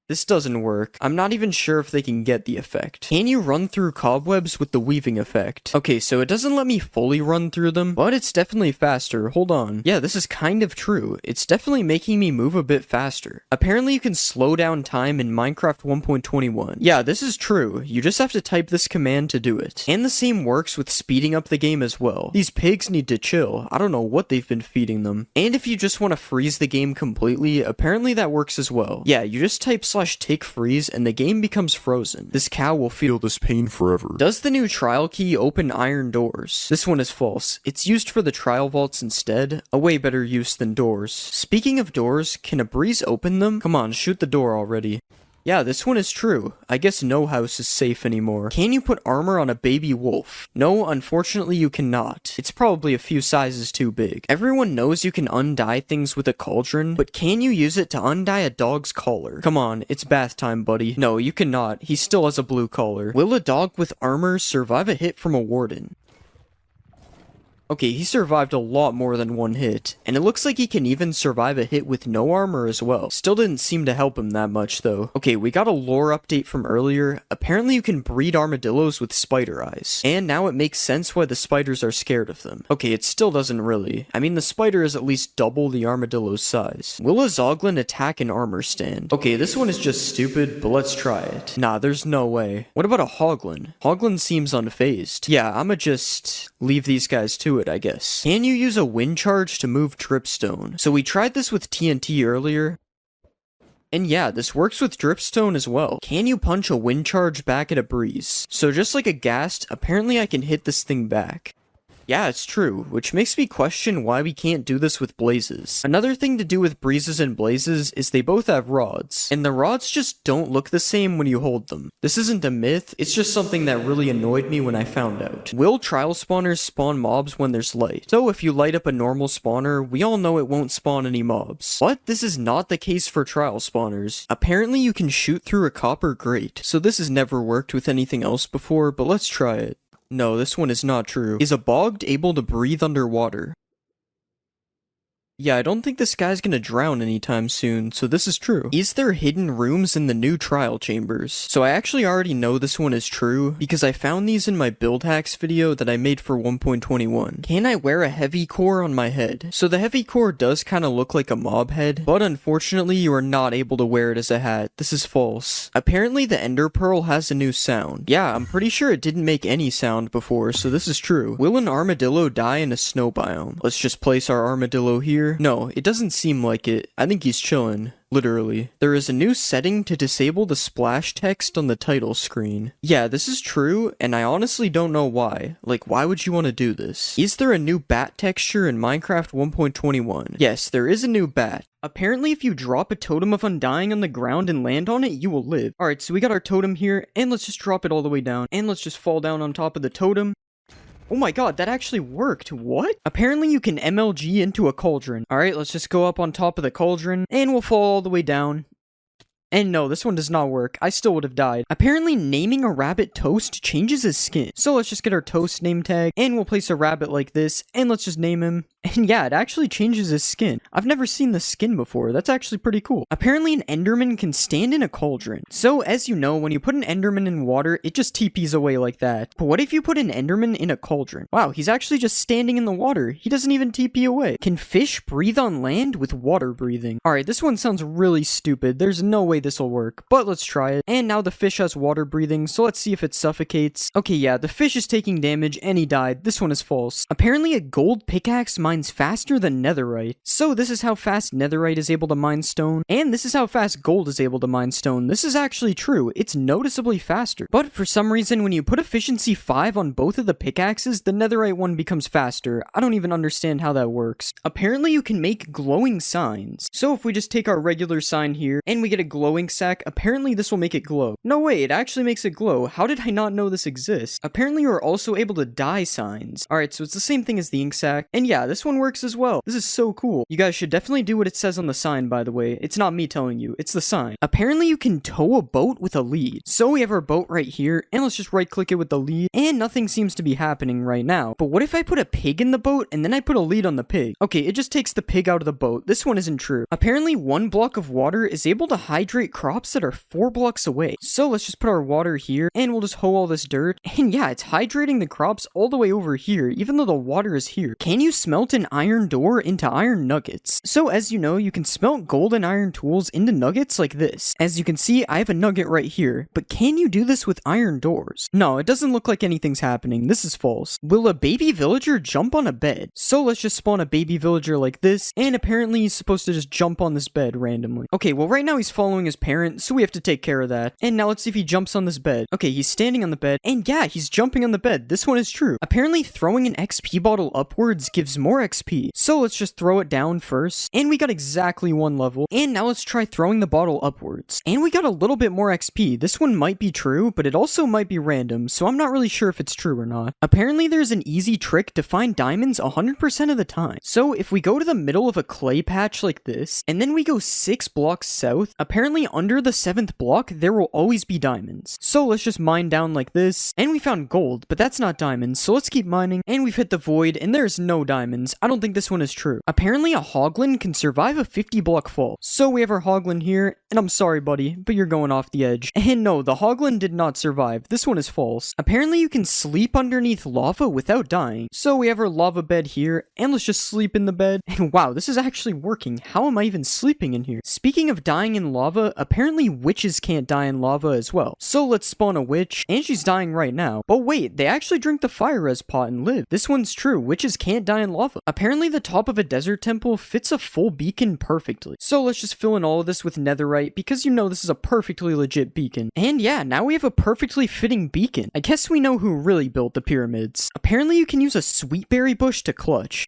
A: This doesn't work. I'm not even sure if they can get the effect. Can you run through cobwebs with the weaving effect? Okay, so it doesn't let me fully run through them, but it's definitely faster. Hold on. Yeah, this is kind of true. It's definitely making me move a bit faster. Apparently you can slow down time in Minecraft 1.21. Yeah, this is true. You just have to type this command to do it. And the same works with speeding up the game as well. These pigs need to chill. I don't know what they've been feeding them. And if you just want to freeze the game completely, apparently that works as well. Yeah, you just type /take freeze and the game becomes frozen. This cow will feel
C: this pain forever.
A: Does the new trial key open iron doors? This one is false. It's used for the trial vaults instead. A way better use than doors. Speaking of doors, can a breeze open them? Come on, shoot the door already. Yeah, this one is true. I guess no house is safe anymore. Can you put armor on a baby wolf? No, unfortunately you cannot. It's probably a few sizes too big. Everyone knows you can undye things with a cauldron, but can you use it to undye a dog's collar? Come on, it's bath time, buddy. No, you cannot. He still has a blue collar. Will a dog with armor survive a hit from a warden? Okay, he survived a lot more than one hit, and it looks like he can even survive a hit with no armor as well. Still didn't seem to help him that much though. Okay, we got a lore update from earlier. Apparently you can breed armadillos with spider eyes, and now it makes sense why the spiders are scared of them. Okay, it still doesn't really. I mean, the spider is at least double the armadillo's size. Will a zoglin attack an armor stand? Okay, this one is just stupid, but let's try it. Nah, there's no way. What about a hoglin? Hoglin seems unfazed. Yeah, I'ma just leave these guys to it, I guess. Can you use a wind charge to move dripstone? So we tried this with TNT earlier. And yeah, this works with dripstone as well. Can you punch a wind charge back at a breeze? So just like a ghast, apparently I can hit this thing back. Yeah, it's true, which makes me question why we can't do this with blazes. Another thing to do with breezes and blazes is they both have rods, and the rods just don't look the same when you hold them. This isn't a myth, it's just something that really annoyed me when I found out. Will trial spawners spawn mobs when there's light? So if you light up a normal spawner, we all know it won't spawn any mobs. But this is not the case for trial spawners. Apparently you can shoot through a copper grate, so this has never worked with anything else before, but let's try it. No, this one is not true. Is a bogged able to breathe underwater? Yeah, I don't think this guy's gonna drown anytime soon, so this is true. Is there hidden rooms in the new trial chambers? So I actually already know this one is true, because I found these in my build hacks video that I made for 1.21. Can I wear a heavy core on my head? So the heavy core does kinda look like a mob head, but unfortunately you are not able to wear it as a hat. This is false. Apparently the ender pearl has a new sound. Yeah, I'm pretty sure it didn't make any sound before, so this is true. Will an armadillo die in a snow biome? Let's just place our armadillo here. trader? No, it doesn't seem like it. I think he's chilling. Literally. There is a new setting to disable the splash text on the title screen. Yeah, this is true, and I honestly don't know why. Like, why would you want to do this? Is there a new bat texture in Minecraft 1.21? Yes, there is a new bat. Apparently, if you drop a totem of undying on the ground and land on it, you will live. Alright, so we got our totem here, and let's just drop it all the way down. And let's just fall down on top of the totem. Oh my god, that actually worked. What? Apparently you can MLG into a cauldron. Alright, let's just go up on top of the cauldron, and we'll fall all the way down. And no, this one does not work. I still would have died. Apparently, naming a rabbit Toast changes his skin. So let's just get our Toast name tag, and we'll place a rabbit like this, and let's just name him. And yeah, it actually changes his skin. I've never seen this skin before. That's actually pretty cool. Apparently, an Enderman can stand in a cauldron. So, as you know, when you put an Enderman in water, it just TPs away like that. But what if you put an Enderman in a cauldron? Wow, he's actually just standing in the water. He doesn't even TP away. Can fish breathe on land with water breathing? Alright, this one sounds really stupid. There's no way this will work, but let's try it. And now the fish has water breathing, so let's see if it suffocates. Okay, yeah, the fish is taking damage and he died. This one is false. Apparently a gold pickaxe mines faster than netherite. So this is how fast netherite is able to mine stone, and this is how fast gold is able to mine stone. This is actually true. It's noticeably faster. But for some reason, when you put efficiency 5 on both of the pickaxes, the netherite one becomes faster. I don't even understand how that works. Apparently you can make glowing signs. So if we just take our regular sign here, and we get a glowing sack, apparently this will make it glow. No way, it actually makes it glow. How did I not know this exists? Apparently you're also able to dye signs. Alright, so it's the same thing as the ink sac. And yeah, this one works as well. This is so cool. You guys should definitely do what it says on the sign, by the way. It's not me telling you, it's the sign. Apparently you can tow a boat with a lead. So we have our boat right here, and let's just right click it with the lead, and nothing seems to be happening right now. But what if I put a pig in the boat, and then I put a lead on the pig? Okay, it just takes the pig out of the boat. This one isn't true. Apparently 1 block of water is able to hydrate crops that are 4 blocks away. So let's just put our water here, and we'll just hoe all this dirt. And yeah, it's hydrating the crops all the way over here, even though the water is here. Can you smelt an iron door into iron nuggets? So as you know, you can smelt gold and iron tools into nuggets like this. As you can see, I have a nugget right here, but can you do this with iron doors? No, it doesn't look like anything's happening. This is false. Will a baby villager jump on a bed? So let's just spawn a baby villager like this, and apparently he's supposed to just jump on this bed randomly. Okay, well right now he's following his parent, so we have to take care of that. And now let's see if he jumps on this bed. Okay, he's standing on the bed, and yeah, he's jumping on the bed. This one is true. Apparently throwing an XP bottle upwards gives more XP. So let's just throw it down first, and we got exactly 1 level. And now let's try throwing the bottle upwards, and we got a little bit more XP. This one might be true, but it also might be random, so I'm not really sure if it's true or not. Apparently there's an easy trick to find diamonds 100% of the time. So if we go to the middle of a clay patch like this, and then we go 6 blocks south, apparently under the 7th block there will always be diamonds. So let's just mine down like this, and we found gold, but that's not diamonds, so let's keep mining. And we've hit the void, and there's no diamonds. I don't think this one is true. Apparently a hoglin can survive a 50 block fall. So we have our hoglin here, and I'm sorry buddy, but you're going off the edge. And no, the hoglin did not survive. This one is false. Apparently you can sleep underneath lava without dying. So we have our lava bed here, and let's just sleep in the bed. And wow, this is actually working. How am I even sleeping in here? Speaking of dying in lava, apparently witches can't die in lava as well. So let's spawn a witch, and she's dying right now. But wait, they actually drink the fire res pot and live. This one's true. Witches can't die in lava. Apparently the top of a desert temple fits a full beacon perfectly. So let's just fill in all of this with netherite, because you know this is a perfectly legit beacon. And yeah, now we have a perfectly fitting beacon. I guess we know who really built the pyramids. Apparently you can use a sweetberry bush to clutch.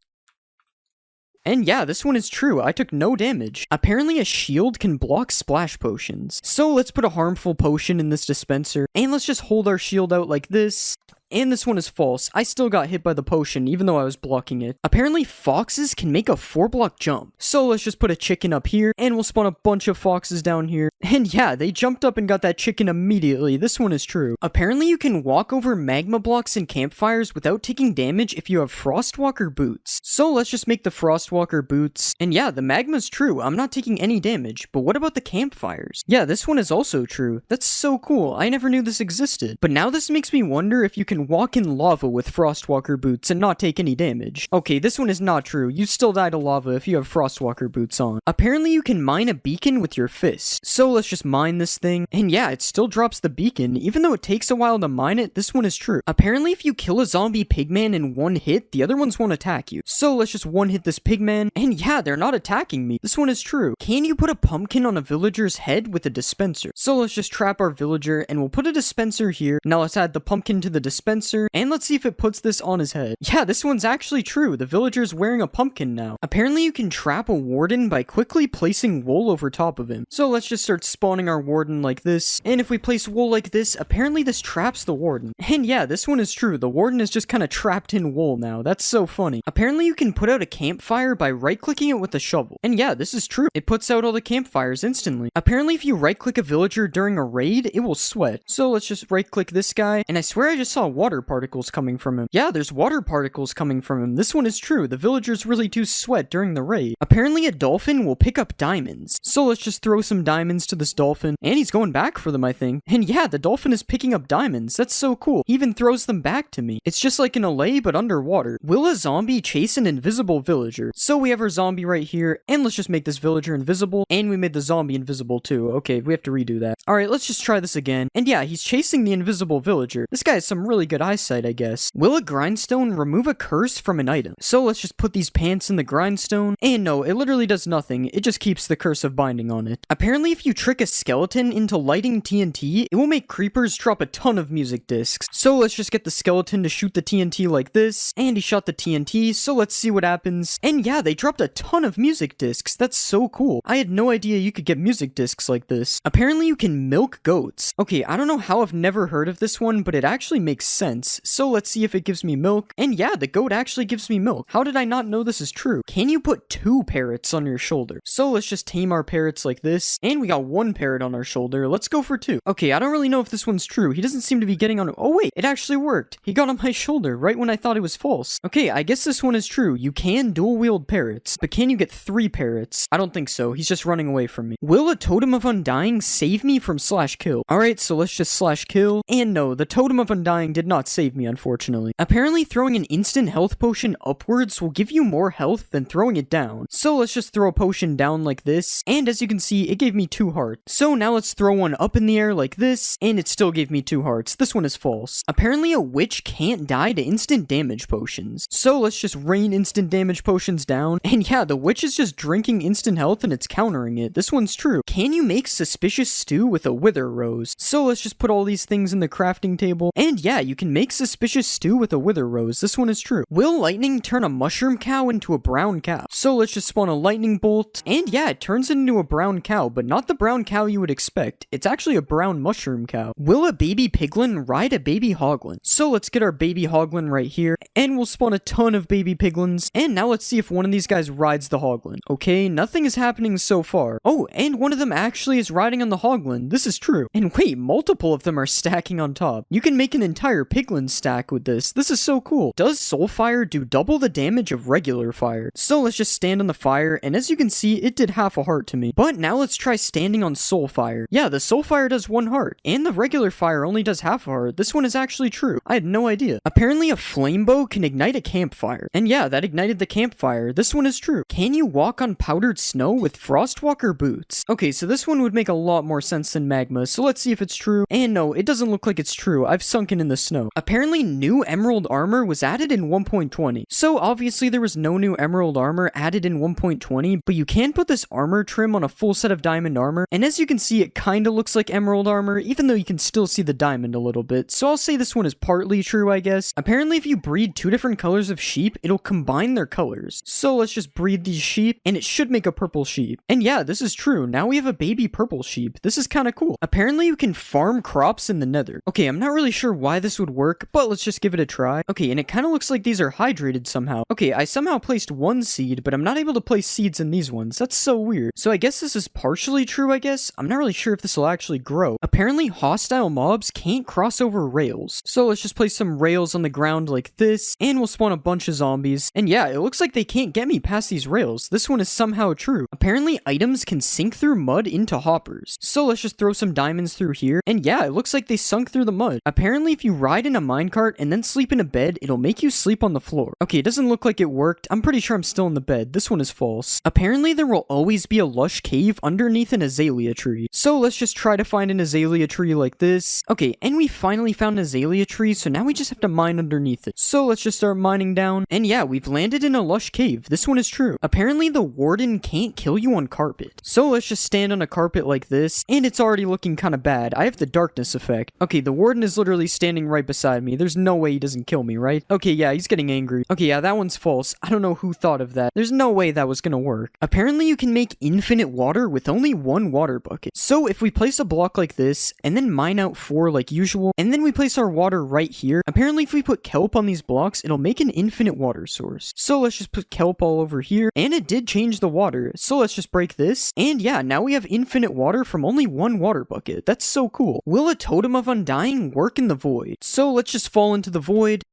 A: And yeah, this one is true. I took no damage. Apparently a shield can block splash potions. So let's put a harmful potion in this dispenser, and let's just hold our shield out like this. And this one is false. I still got hit by the potion, even though I was blocking it. Apparently, foxes can make a 4-block jump. So let's just put a chicken up here, and we'll spawn a bunch of foxes down here. And yeah, they jumped up and got that chicken immediately. This one is true. Apparently, you can walk over magma blocks and campfires without taking damage if you have Frostwalker boots. So let's just make the Frostwalker boots. And yeah, the magma's true. I'm not taking any damage. But what about the campfires? Yeah, this one is also true. That's so cool. I never knew this existed. But now this makes me wonder if you can can walk in lava with Frostwalker boots and not take any damage. Okay, this one is not true. You still die to lava if you have Frostwalker boots on. Apparently you can mine a beacon with your fist. So let's just mine this thing. And yeah, it still drops the beacon. Even though it takes a while to mine it, this one is true. Apparently if you kill a zombie pigman in one hit, the other ones won't attack you. So let's just one hit this pigman. And yeah, they're not attacking me. This one is true. Can you put a pumpkin on a villager's head with a dispenser? So let's just trap our villager and we'll put a dispenser here. Now let's add the pumpkin to the dispenser and let's see if it puts this on his head. Yeah, this one's actually true. The villager's wearing a pumpkin now. Apparently you can trap a warden by quickly placing wool over top of him. So let's just start spawning our warden like this. And if we place wool like this, apparently this traps the warden. And yeah, this one is true. The warden is just kind of trapped in wool now. That's so funny. Apparently you can put out a campfire by right-clicking it with a shovel. And yeah, this is true. It puts out all the campfires instantly. Apparently if you right-click a villager during a raid, it will sweat. So let's just right-click this guy. And I swear I just saw water particles coming from him. Yeah, there's water particles coming from him. This one is true. The villagers really do sweat during the raid. Apparently a dolphin will pick up diamonds. So let's just throw some diamonds to this dolphin. And he's going back for them, I think. And yeah, the dolphin is picking up diamonds. That's so cool. He even throws them back to me. It's just like an allay, but underwater. Will a zombie chase an invisible villager? So we have our zombie right here. And let's just make this villager invisible. And we made the zombie invisible too. Okay, we have to redo that. Alright, let's just try this again. And yeah, he's chasing the invisible villager. This guy has some really good eyesight, I guess. Will a grindstone remove a curse from an item? So let's just put these pants in the grindstone. And no, it literally does nothing. It just keeps the curse of binding on it. Apparently, if you trick a skeleton into lighting TNT, it will make creepers drop a ton of music discs. So let's just get the skeleton to shoot the TNT like this. And he shot the TNT, so let's see what happens. And yeah, they dropped a ton of music discs. That's so cool. I had no idea you could get music discs like this. Apparently, you can milk goats. Okay, I don't know how I've never heard of this one, but it actually makes sense. So let's see if it gives me milk. And yeah, the goat actually gives me milk. How did I not know this is true? Can you put 2 parrots on your shoulder? So let's just tame our parrots like this. And we got 1 parrot on our shoulder. Let's go for 2. Okay, I don't really know if this one's true. He doesn't seem to be getting on. Oh wait, it actually worked. He got on my shoulder right when I thought it was false. Okay, I guess this one is true. You can dual wield parrots, but can you get 3 parrots? I don't think so. He's just running away from me. Will a totem of undying save me from /kill? Alright, so let's just /kill. And no, the totem of undying did not save me, unfortunately. Apparently throwing an instant health potion upwards will give you more health than throwing it down. So let's just throw a potion down like this. And as you can see, it gave me 2 hearts. So now let's throw one up in the air like this. And it still gave me 2 hearts. This one is false. Apparently a witch can't die to instant damage potions. So let's just rain instant damage potions down. And yeah, the witch is just drinking instant health and it's countering it. This one's true. Can you make suspicious stew with a wither rose? So let's just put all these things in the crafting table. And yeah, you can make suspicious stew with a wither rose. This one is true. Will lightning turn a mushroom cow into a brown cow? So let's just spawn a lightning bolt. And yeah, it turns it into a brown cow, but not the brown cow you would expect. It's actually a brown mushroom cow. Will a baby piglin ride a baby hoglin? So let's get our baby hoglin right here. And we'll spawn a ton of baby piglins. And now let's see if one of these guys rides the hoglin. Okay, nothing is happening so far. Oh, and one of them actually is riding on the hoglin. This is true. And wait, multiple of them are stacking on top. You can make an entire piglin stack with this. This is so cool. Does soul fire do double the damage of regular fire? So let's just stand on the fire, and as you can see, it did half a heart to me. But now let's try standing on soul fire. Yeah, the soul fire does 1 heart, and the regular fire only does half a heart. This one is actually true. I had no idea. Apparently a flame bow can ignite a campfire. And yeah, that ignited the campfire. This one is true. Can you walk on powdered snow with frostwalker boots? Okay, so this one would make a lot more sense than magma, so let's see if it's true. And no, it doesn't look like it's true. I've sunken in the snow. Apparently new emerald armor was added in 1.20. So obviously there was no new emerald armor added in 1.20, but you can put this armor trim on a full set of diamond armor, and as you can see, it kinda looks like emerald armor, even though you can still see the diamond a little bit. So I'll say this one is partly true, I guess. Apparently if you breed 2 different colors of sheep, it'll combine their colors. So let's just breed these sheep, and it should make a purple sheep. And yeah, this is true. Now we have a baby purple sheep. This is kinda cool. Apparently you can farm crops in the nether. Okay, I'm not really sure why this would work, but let's just give it a try. Okay, and it kinda looks like these are hydrated somehow. Okay, I somehow placed 1 seed, but I'm not able to place seeds in these ones. That's so weird. So I guess this is partially true, I guess. I'm not really sure if this will actually grow. Apparently hostile mobs can't cross over rails. So let's just place some rails on the ground like this, and we'll spawn a bunch of zombies. And yeah, it looks like they can't get me past these rails. This one is somehow true. Apparently items can sink through mud into hoppers. So let's just throw some diamonds through here. And yeah, it looks like they sunk through the mud. Apparently if you ride ride in a minecart and then sleep in a bed, it'll make you sleep on the floor. Okay, it doesn't look like it worked. I'm pretty sure I'm still in the bed. This one is false. Apparently, there will always be a lush cave underneath an azalea tree. So let's just try to find an azalea tree like this. Okay, and we finally found an azalea tree, so now we just have to mine underneath it. So let's just start mining down. And yeah, we've landed in a lush cave. This one is true. Apparently, the warden can't kill you on carpet. So let's just stand on a carpet like this, and it's already looking kind of bad. I have the darkness effect. Okay, the warden is literally standing right beside me. There's no way he doesn't kill me, right? Okay, yeah, he's getting angry. Okay, yeah, that one's false. I don't know who thought of that. There's no way that was gonna work. Apparently, you can make infinite water with only one water bucket. So if we place a block like this, and then mine out 4 like usual, and then we place our water right here, apparently if we put kelp on these blocks, it'll make an infinite water source. So let's just put kelp all over here, and it did change the water. So let's just break this, and yeah, now we have infinite water from only one water bucket. That's so cool. Will a totem of undying work in the void? So let's just fall into the void.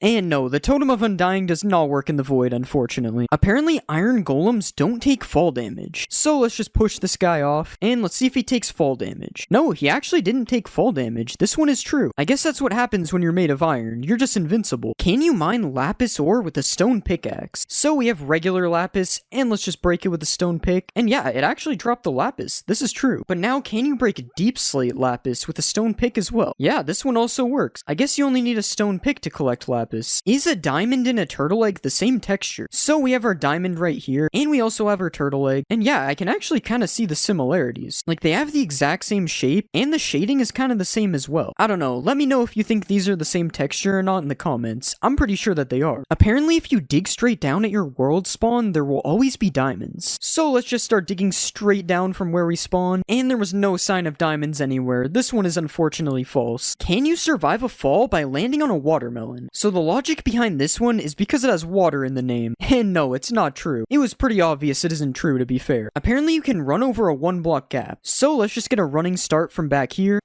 A: And no, the Totem of Undying does not work in the void, unfortunately. Apparently, iron golems don't take fall damage. So let's just push this guy off, and let's see if he takes fall damage. No, he actually didn't take fall damage. This one is true. I guess that's what happens when you're made of iron. You're just invincible. Can you mine lapis ore with a stone pickaxe? So we have regular lapis, and let's just break it with a stone pick. And yeah, it actually dropped the lapis. This is true. But now, can you break deep slate lapis with a stone pick as well? Yeah, this one also works. I guess you only need a stone pick to collect lapis. Is a diamond and a turtle egg the same texture? So we have our diamond right here, and we also have our turtle egg. And yeah, I can actually kind of see the similarities. Like, they have the exact same shape, and the shading is kind of the same as well. I don't know. Let me know if you think these are the same texture or not in the comments. I'm pretty sure that they are. Apparently, if you dig straight down at your world spawn, there will always be diamonds. So let's just start digging straight down from where we spawn, and there was no sign of diamonds anywhere. This one is unfortunately false. Can you survive a fall by landing on a watermelon? So the logic behind this one is because it has water in the name. And no, it's not true. It was pretty obvious it isn't true, to be fair. Apparently you can run over a 1-block gap. So let's just get a running start from back here.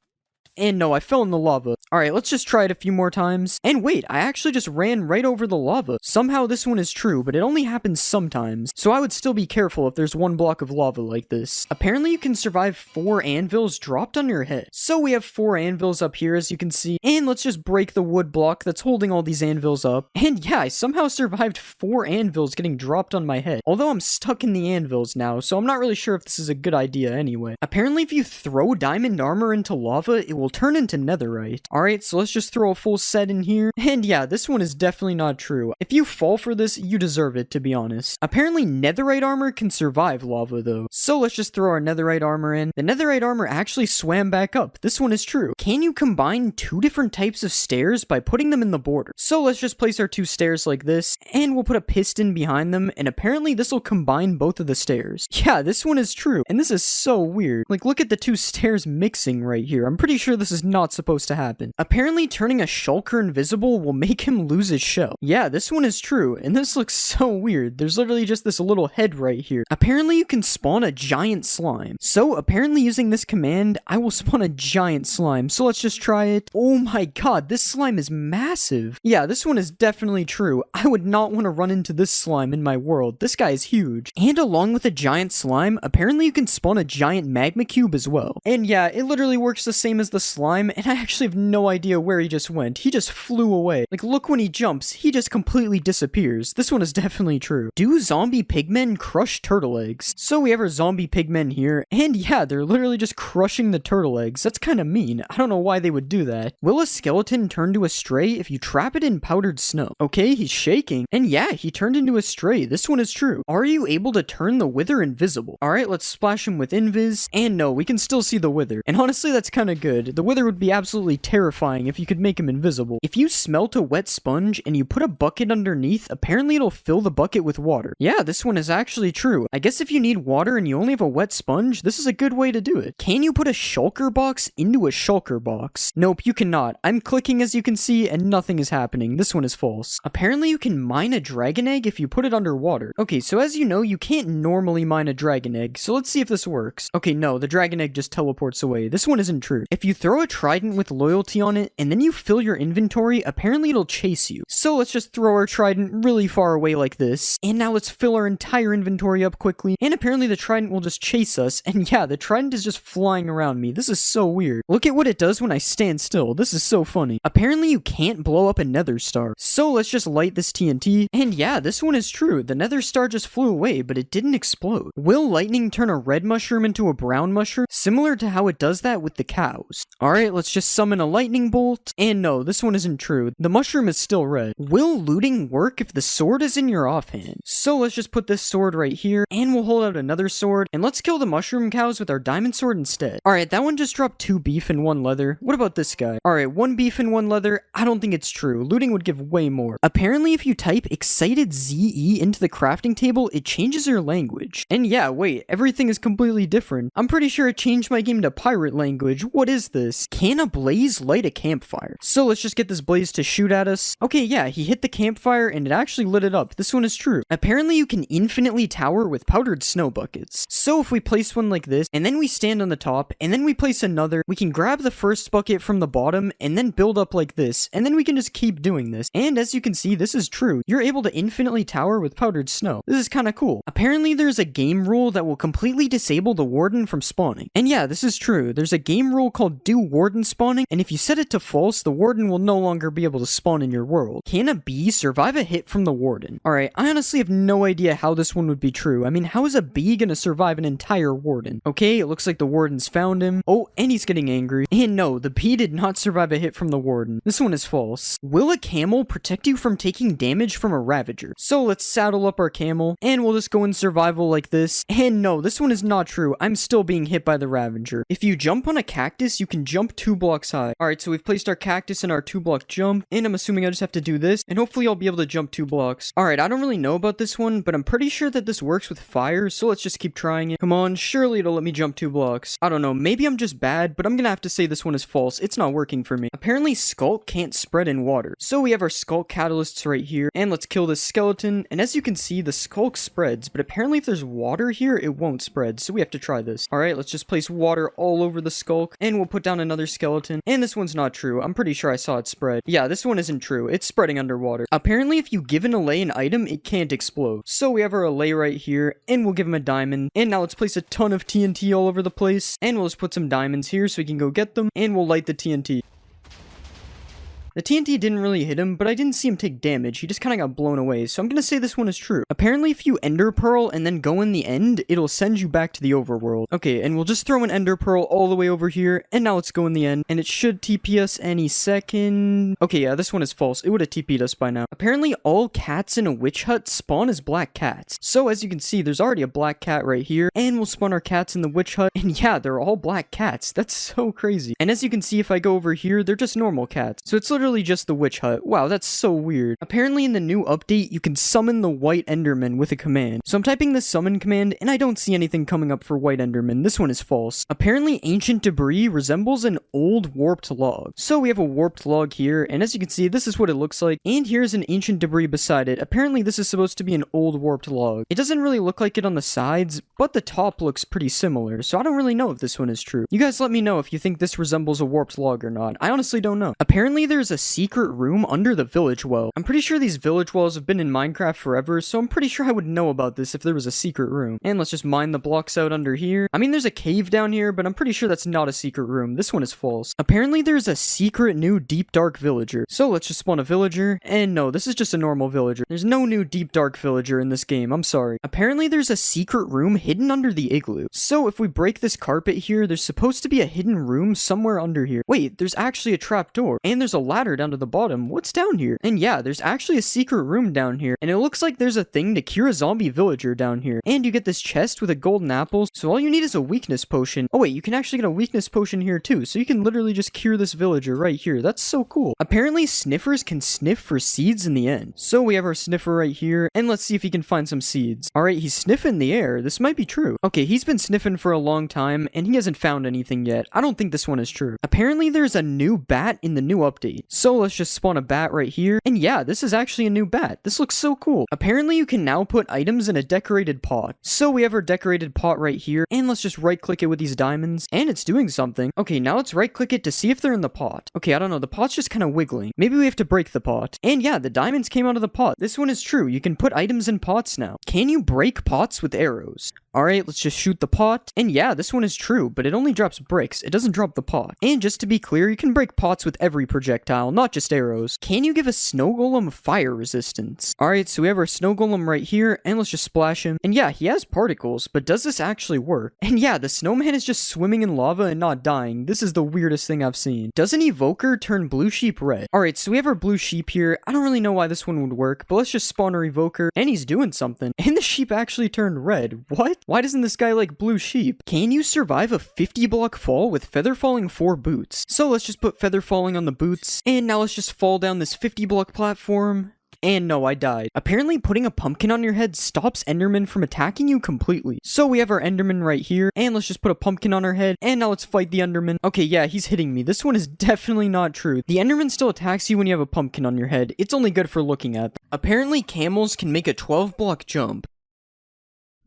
A: And no, I fell in the lava. Alright, let's just try it a few more times. And wait, I actually just ran right over the lava. Somehow this one is true, but it only happens sometimes. So I would still be careful if there's 1 block of lava like this. Apparently you can survive 4 anvils dropped on your head. So we have 4 anvils up here, as you can see. And let's just break the wood block that's holding all these anvils up. And yeah, I somehow survived 4 anvils getting dropped on my head. Although I'm stuck in the anvils now, so I'm not really sure if this is a good idea anyway. Apparently if you throw diamond armor into lava, it will turn into netherite. Alright, so let's just throw a full set in here. And yeah, this one is definitely not true. If you fall for this, you deserve it, to be honest. Apparently netherite armor can survive lava though. So let's just throw our netherite armor in. The netherite armor actually swam back up. This one is true. Can you combine 2 different types of stairs by putting them in the border? So let's just place our 2 stairs like this, and we'll put a piston behind them, and apparently this will combine both of the stairs. Yeah, this one is true, and this is so weird. Like, look at the 2 stairs mixing right here. I'm pretty sure this is not supposed to happen. Apparently turning a shulker invisible will make him lose his shell. Yeah, this one is true, and this looks so weird. There's literally just this little head right here. Apparently you can spawn a giant slime. So apparently using this command, I will spawn a giant slime. So let's just try it. Oh my god, this slime is massive. Yeah, this one is definitely true. I would not want to run into this slime in my world. This guy is huge. And along with a giant slime, apparently you can spawn a giant magma cube as well. And yeah, it literally works the same as the slime, and I actually have no idea where he just went. He just flew away. Like, look, when he jumps, he just completely disappears. This one is definitely true. Do zombie pigmen crush turtle eggs? So we have our zombie pigmen here, and yeah, they're literally just crushing the turtle eggs. That's kind of mean. I don't know why they would do that. Will a skeleton turn to a stray if you trap it in powdered snow? Okay, he's shaking. And yeah, he turned into a stray. This one is true. Are you able to turn the wither invisible? Alright, let's splash him with invis. And no, we can still see the wither. And honestly, that's kind of good. The wither would be absolutely terrifying if you could make him invisible. If you smelt a wet sponge and you put a bucket underneath, apparently it'll fill the bucket with water. Yeah, this one is actually true. I guess if you need water and you only have a wet sponge, this is a good way to do it. Can you put a shulker box into a shulker box? Nope, you cannot. I'm clicking, as you can see, and nothing is happening. This one is false. Apparently you can mine a dragon egg if you put it underwater. Okay, so as you know, you can't normally mine a dragon egg, so let's see if this works. Okay, no, the dragon egg just teleports away. This one isn't true. If you you throw a trident with loyalty on it, and then you fill your inventory, apparently it'll chase you. So let's just throw our trident really far away like this, and now let's fill our entire inventory up quickly, and apparently the trident will just chase us, and yeah, the trident is just flying around me. This is so weird. Look at what it does when I stand still. This is so funny. Apparently you can't blow up a nether star. So let's just light this TNT, and yeah, this one is true. The nether star just flew away, but it didn't explode. Will lightning turn a red mushroom into a brown mushroom? Similar to how it does that with the cows. Alright, let's just summon a lightning bolt, and no, this one isn't true. The mushroom is still red. Will looting work if the sword is in your offhand? So let's just put this sword right here, and we'll hold out another sword, and let's kill the mushroom cows with our diamond sword instead. Alright, that one just dropped 2 beef and 1 leather. What about this guy? Alright, 1 beef and 1 leather. I don't think it's true. Looting would give way more. Apparently, if you type excited ZE into the crafting table, it changes your language. And yeah, wait, everything is completely different. I'm pretty sure it changed my game to pirate language. What is this? Can a blaze light a campfire? So let's just get this blaze to shoot at us. Okay, yeah, he hit the campfire and it actually lit it up. This one is true. Apparently, you can infinitely tower with powdered snow buckets. So if we place one like this, and then we stand on the top, and then we place another, we can grab the first bucket from the bottom, and then build up like this, and then we can just keep doing this. And as you can see, this is true. You're able to infinitely tower with powdered snow. This is kind of cool. Apparently, there's a game rule that will completely disable the warden from spawning. And yeah, this is true. There's a game rule called do warden spawning, and if you set it to false, the warden will no longer be able to spawn in your world. Can a bee survive a hit from the warden? Alright, I honestly have no idea how this one would be true. I mean, how is a bee gonna survive an entire warden? Okay, it looks like the warden's found him. Oh, and he's getting angry. And no, the bee did not survive a hit from the warden. This one is false. Will a camel protect you from taking damage from a ravager? So let's saddle up our camel, and we'll just go in survival like this. And no, this one is not true. I'm still being hit by the ravager. If you jump on a cactus, you can jump 2 blocks high. Alright, so we've placed our cactus in our 2-block jump, and I'm assuming I just have to do this, and hopefully I'll be able to jump 2 blocks. Alright, I don't really know about this one, but I'm pretty sure that this works with fire, so let's just keep trying it. Come on, surely it'll let me jump 2 blocks. I don't know, maybe I'm just bad, but I'm gonna have to say this one is false. It's not working for me. Apparently, Skulk can't spread in water. So we have our Skulk catalysts right here, and let's kill this skeleton, and as you can see, the Skulk spreads, but apparently if there's water here, it won't spread, so we have to try this. Alright, let's just place water all over the Skulk, and we'll put down another skeleton, and this one's not true. I'm pretty sure I saw it spread. Yeah, this one isn't true. It's spreading underwater. Apparently, if you give an allay an item, it can't explode. So we have our allay right here, and we'll give him a diamond, and now let's place a ton of TNT all over the place, and we'll just put some diamonds here so we can go get them, and we'll light the TNT. The TNT didn't really hit him, but I didn't see him take damage. He just kind of got blown away, so I'm gonna say this one is true. Apparently, if you Ender Pearl and then go in the end, it'll send you back to the overworld. Okay, and we'll just throw an Ender Pearl all the way over here, and now let's go in the end, and it should TP us any second. Okay, yeah, this one is false. It would have TP'd us by now. Apparently, all cats in a witch hut spawn as black cats. So, as you can see, there's already a black cat right here, and we'll spawn our cats in the witch hut, and yeah, they're all black cats. That's so crazy. And as you can see, if I go over here, they're just normal cats. So it's literally just the witch hut. Wow, that's so weird. Apparently in the new update, you can summon the white enderman with a command. So I'm typing the summon command, and I don't see anything coming up for white enderman. This one is false. Apparently ancient debris resembles an old warped log. So we have a warped log here, and as you can see, this is what it looks like. And here's an ancient debris beside it. Apparently this is supposed to be an old warped log. It doesn't really look like it on the sides, but the top looks pretty similar. So I don't really know if this one is true. You guys let me know if you think this resembles a warped log or not. I honestly don't know. Apparently there's a secret room under the village well. I'm pretty sure these village wells have been in Minecraft forever, so I'm pretty sure I would know about this if there was a secret room. And let's just mine the blocks out under here. I mean, there's a cave down here, but I'm pretty sure that's not a secret room. This one is false. Apparently there's a secret new deep dark villager. So let's just spawn a villager. And no, this is just a normal villager. There's no new deep dark villager in this game. I'm sorry. Apparently there's a secret room hidden under the igloo. So if we break this carpet here, there's supposed to be a hidden room somewhere under here. Wait, there's actually a trap door. And there's a ladder down to the bottom. What's down here? And yeah, there's actually a secret room down here. And it looks like there's a thing to cure a zombie villager down here. And you get this chest with a golden apple. So all you need is a weakness potion. Oh wait, you can actually get a weakness potion here too. So you can literally just cure this villager right here. That's so cool. Apparently sniffers can sniff for seeds in the end. So we have our sniffer right here. And let's see if he can find some seeds. Alright, he's sniffing the air. This might be true. Okay, he's been sniffing for a long time and he hasn't found anything yet. I don't think this one is true. Apparently there's a new bat in the new update. So let's just spawn a bat right here. And yeah, this is actually a new bat. This looks so cool. Apparently you can now put items in a decorated pot. So we have our decorated pot right here. And let's just right click it with these diamonds. And it's doing something. Okay, now let's right click it to see if they're in the pot. Okay, I don't know. The pot's just kind of wiggling. Maybe we have to break the pot. And yeah, the diamonds came out of the pot. This one is true. You can put items in pots now. Can you break pots with arrows? Alright, let's just shoot the pot. And yeah, this one is true, but it only drops bricks. It doesn't drop the pot. And just to be clear, you can break pots with every projectile, not just arrows. Can you give a snow golem fire resistance? Alright, so we have our snow golem right here, and let's just splash him. And yeah, he has particles, but does this actually work? And yeah, the snowman is just swimming in lava and not dying. This is the weirdest thing I've seen. Does an evoker turn blue sheep red? Alright, so we have our blue sheep here. I don't really know why this one would work, but let's just spawn our evoker, and he's doing something. And the sheep actually turned red. What? Why doesn't this guy like blue sheep? Can you survive a 50 block fall with feather falling 4 boots? So let's just put feather falling on the boots, and now let's just fall down this 50 block platform. And no, I died. Apparently putting a pumpkin on your head stops endermen from attacking you completely. So we have our enderman right here, and let's just put a pumpkin on our head, and now let's fight the enderman. Okay, yeah, he's hitting me. This one is definitely not true. The enderman still attacks you when you have a pumpkin on your head. It's only good for looking at. Apparently camels can make a 12 block jump.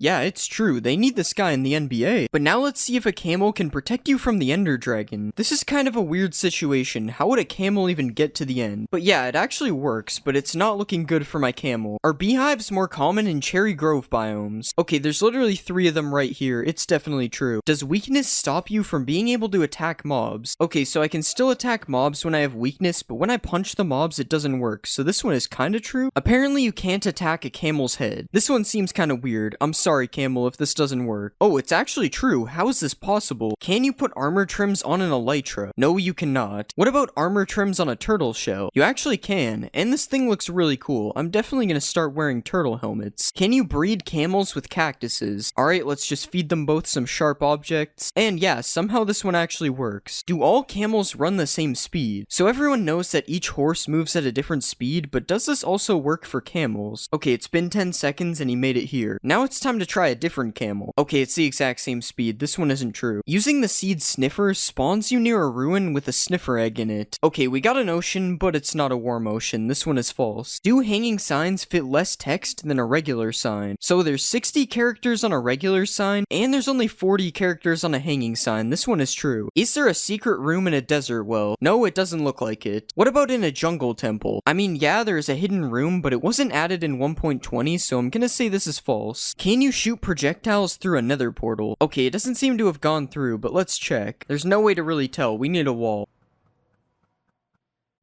A: Yeah, it's true, they need this guy in the NBA. But now let's see if a camel can protect you from the Ender Dragon. This is kind of a weird situation. How would a camel even get to the end? But yeah, it actually works, but it's not looking good for my camel. Are beehives more common in Cherry Grove biomes? Okay, there's literally 3 of them right here. It's definitely true. Does weakness stop you from being able to attack mobs? Okay, so I can still attack mobs when I have weakness, but when I punch the mobs, it doesn't work. So this one is kind of true. Apparently you can't attack a camel's head. This one seems kind of weird. I'm sorry, camel, if this doesn't work. Oh, it's actually true. How is this possible? Can you put armor trims on an elytra? No, you cannot. What about armor trims on a turtle shell? You actually can, and this thing looks really cool. I'm definitely gonna start wearing turtle helmets. Can you breed camels with cactuses? Alright, let's just feed them both some sharp objects. And yeah, somehow this one actually works. Do all camels run the same speed? So everyone knows that each horse moves at a different speed, but does this also work for camels? Okay, it's been 10 seconds and he made it here. Now it's time to try a different camel. Okay, it's the exact same speed. This one isn't true. Using the seed sniffer spawns you near a ruin with a sniffer egg in it. Okay, we got an ocean, but it's not a warm ocean. This one is false. Do hanging signs fit less text than a regular sign? So there's 60 characters on a regular sign, and there's only 40 characters on a hanging sign. This one is true. Is there a secret room in a desert well? No, it doesn't look like it. What about in a jungle temple? I mean, yeah, there's a hidden room, but it wasn't added in 1.20, so I'm gonna say this is false. Can you shoot projectiles through a nether portal? Okay, it doesn't seem to have gone through, but let's check. There's no way to really tell. We need a wall.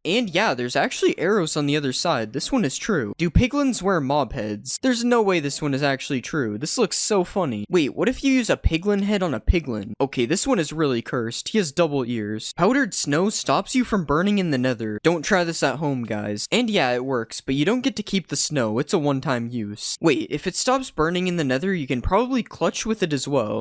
A: And yeah, there's actually arrows on the other side. This one is true. Do piglins wear mob heads? There's no way this one is actually true. This looks so funny. Wait, what if you use a piglin head on a piglin? Okay, this one is really cursed. He has double ears. Powdered snow stops you from burning in the nether. Don't try this at home, guys. And yeah, it works, but you don't get to keep the snow. It's a one-time use. Wait, if it stops burning in the nether, you can probably clutch with it as well.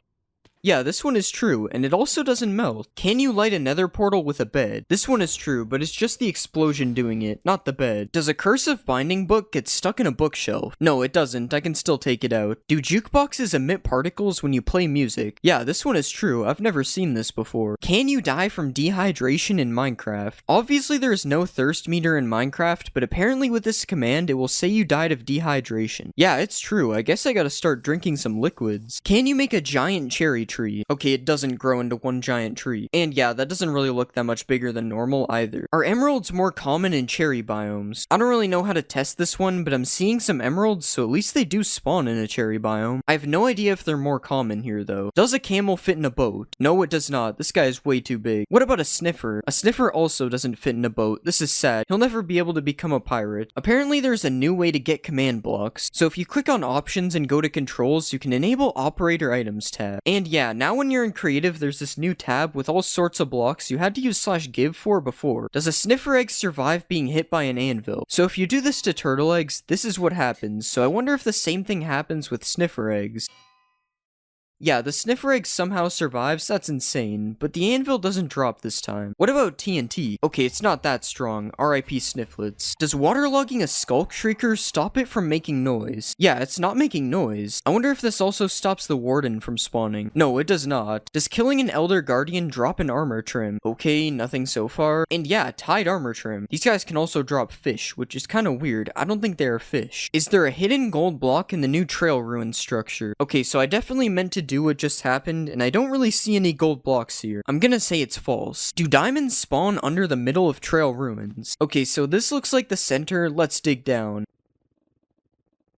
A: Yeah, this one is true, and it also doesn't melt. Can you light a nether portal with a bed? This one is true, but it's just the explosion doing it, not the bed. Does a cursive binding book get stuck in a bookshelf? No, it doesn't. I can still take it out. Do jukeboxes emit particles when you play music? Yeah, this one is true. I've never seen this before. Can you die from dehydration in Minecraft? Obviously, there is no thirst meter in Minecraft, but apparently with this command, it will say you died of dehydration. Yeah, it's true. I guess I gotta start drinking some liquids. Can you make a giant cherry tree? Okay, it doesn't grow into one giant tree. And yeah, that doesn't really look that much bigger than normal either. Are emeralds more common in cherry biomes? I don't really know how to test this one, but I'm seeing some emeralds, so at least they do spawn in a cherry biome. I have no idea if they're more common here though. Does a camel fit in a boat? No, it does not. This guy is way too big. What about a sniffer? A sniffer also doesn't fit in a boat. This is sad. He'll never be able to become a pirate. Apparently there's a new way to get command blocks. So if you click on options and go to controls, you can enable operator items tab. And yeah, now when you're in creative, there's this new tab with all sorts of blocks you had to use /give for before. Does a sniffer egg survive being hit by an anvil? So if you do this to turtle eggs, this is what happens. So I wonder if the same thing happens with sniffer eggs. Yeah, the sniffer egg somehow survives, that's insane, but the anvil doesn't drop this time. What about TNT? Okay, it's not that strong, RIP Snifflets. Does waterlogging a Skulk Shrieker stop it from making noise? Yeah, it's not making noise. I wonder if this also stops the Warden from spawning. No, it does not. Does killing an Elder Guardian drop an armor trim? Okay, nothing so far. And yeah, tied armor trim. These guys can also drop fish, which is kind of weird. I don't think they are fish. Is there a hidden gold block in the new Trail Ruin structure? Okay, so I definitely meant to do what just happened, and I don't really see any gold blocks here. I'm gonna say it's false. Do diamonds spawn under the middle of Trail Ruins? Okay, so this looks like the center. Let's dig down.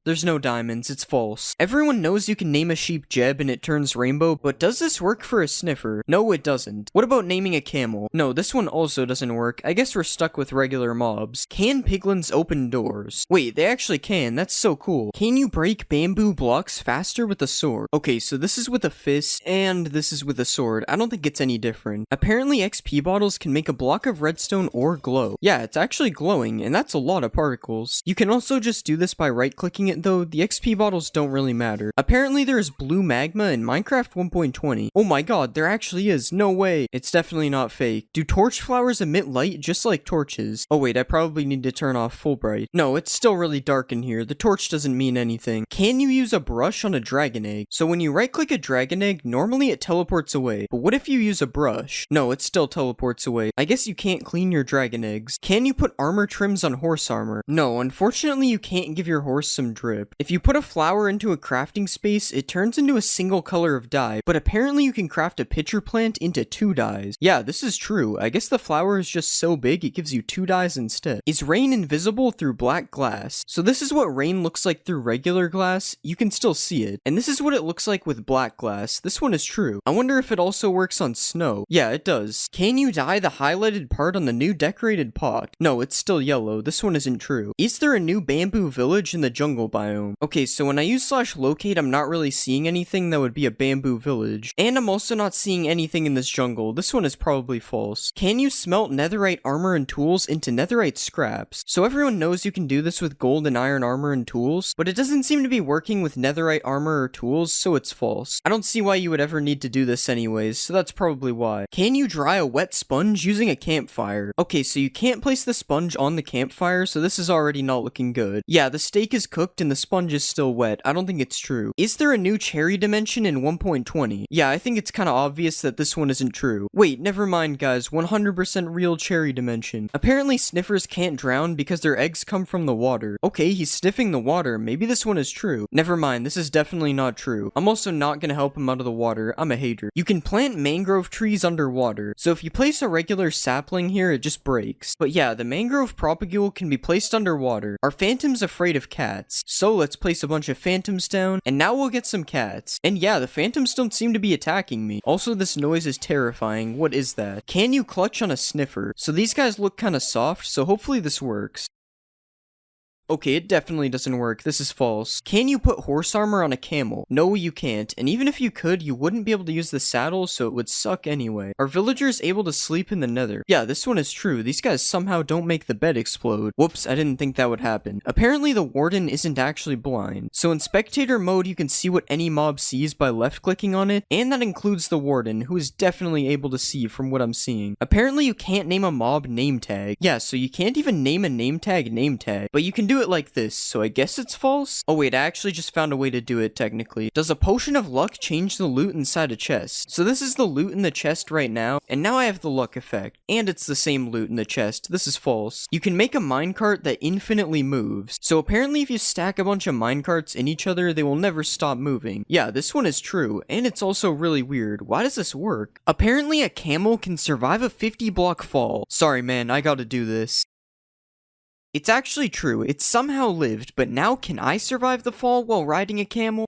A: There's no diamonds, it's false. Everyone knows you can name a sheep Jeb and it turns rainbow, but does this work for a sniffer? No, it doesn't. What about naming a camel? No, this one also doesn't work. I guess we're stuck with regular mobs. Can piglins open doors? Wait, they actually can. That's so cool. Can you break bamboo blocks faster with a sword? Okay, so this is with a fist, and this is with a sword. I don't think it's any different. Apparently, XP bottles can make a block of redstone or glow. Yeah, it's actually glowing, and that's a lot of particles. You can also just do this by right-clicking it, though the XP bottles don't really matter. Apparently there is blue magma in Minecraft 1.20. Oh my god, there actually is. No way. It's definitely not fake. Do torch flowers emit light just like torches? Oh wait, I probably need to turn off full bright. No, it's still really dark in here. The torch doesn't mean anything. Can you use a brush on a dragon egg? So when you right click a dragon egg, normally it teleports away. But what if you use a brush? No, it still teleports away. I guess you can't clean your dragon eggs. Can you put armor trims on horse armor? No, unfortunately you can't give your horse some drip. If you put a flower into a crafting space, it turns into a single color of dye, but apparently you can craft a pitcher plant into 2 dyes. Yeah, this is true. I guess the flower is just so big it gives you 2 dyes instead. Is rain invisible through black glass? So this is what rain looks like through regular glass. You can still see it. And this is what it looks like with black glass. This one is true. I wonder if it also works on snow. Yeah, it does. Can you dye the highlighted part on the new decorated pot? No, it's still yellow. This one isn't true. Is there a new bamboo village in the jungle biome? Okay, so when I use /locate, I'm not really seeing anything that would be a bamboo village. And I'm also not seeing anything in this jungle. This one is probably false. Can you smelt netherite armor and tools into netherite scraps? So everyone knows you can do this with gold and iron armor and tools, but it doesn't seem to be working with netherite armor or tools, so it's false. I don't see why you would ever need to do this anyways, so that's probably why. Can you dry a wet sponge using a campfire? Okay, so you can't place the sponge on the campfire, so this is already not looking good. Yeah, the steak is cooked and the sponge is still wet. I don't think it's true. Is there a new cherry dimension in 1.20? Yeah, I think it's kind of obvious that this one isn't true. Wait, never mind guys, 100% real cherry dimension. Apparently sniffers can't drown because their eggs come from the water. Okay, he's sniffing the water. Maybe this one is true. Never mind, this is definitely not true. I'm also not gonna help him out of the water. I'm a hater. You can plant mangrove trees underwater. So if you place a regular sapling here, it just breaks. But yeah, the mangrove propagule can be placed underwater. Are phantoms afraid of cats? So let's place a bunch of phantoms down, and now we'll get some cats. And yeah, the phantoms don't seem to be attacking me. Also, this noise is terrifying. What is that? Can you clutch on a sniffer? So these guys look kind of soft, so hopefully this works. Okay, it definitely doesn't work. This is false. Can you put horse armor on a camel? No, you can't. And even if you could, you wouldn't be able to use the saddle, so it would suck anyway. Are villagers able to sleep in the nether? Yeah, this one is true. These guys somehow don't make the bed explode. Whoops, I didn't think that would happen. Apparently, the warden isn't actually blind. So in spectator mode, you can see what any mob sees by left-clicking on it, and that includes the warden, who is definitely able to see from what I'm seeing. Apparently, you can't name a mob name tag. Yeah, so you can't even name a name tag, but you can do it like this, so I guess it's false? Oh wait, I actually just found a way to do it technically. Does a potion of luck change the loot inside a chest? So this is the loot in the chest right now, and now I have the luck effect. And it's the same loot in the chest. This is false. You can make a minecart that infinitely moves. So apparently if you stack a bunch of minecarts in each other, they will never stop moving. Yeah, this one is true, and it's also really weird. Why does this work? Apparently a camel can survive a 50 block fall. Sorry man, I gotta do this. It's actually true, it somehow lived, but now can I survive the fall while riding a camel?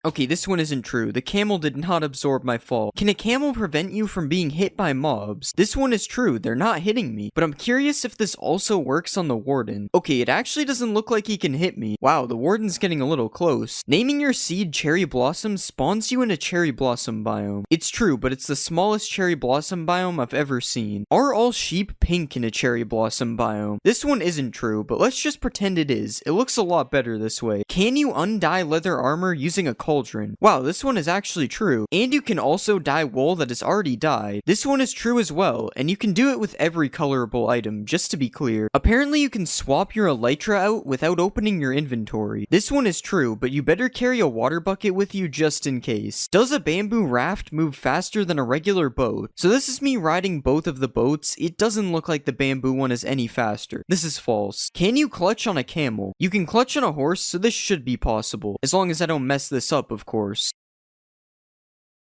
A: Okay, this one isn't true. The camel did not absorb my fall. Can a camel prevent you from being hit by mobs? This one is true. They're not hitting me. But I'm curious if this also works on the warden. Okay, it actually doesn't look like he can hit me. Wow, the warden's getting a little close. Naming your seed cherry blossom spawns you in a cherry blossom biome. It's true, but it's the smallest cherry blossom biome I've ever seen. Are all sheep pink in a cherry blossom biome? This one isn't true, but let's just pretend it is. It looks a lot better this way. Can you undye leather armor using a cauldron? cauldron. Wow, this one is actually true. And you can also dye wool that is already dyed. This one is true as well, and you can do it with every colorable item, just to be clear. Apparently you can swap your elytra out without opening your inventory. This one is true, but you better carry a water bucket with you just in case. Does a bamboo raft move faster than a regular boat? So this is me riding both of the boats. It doesn't look like the bamboo one is any faster. This is false. Can you clutch on a camel? You can clutch on a horse, so this should be possible. As long as I don't mess this up, of course.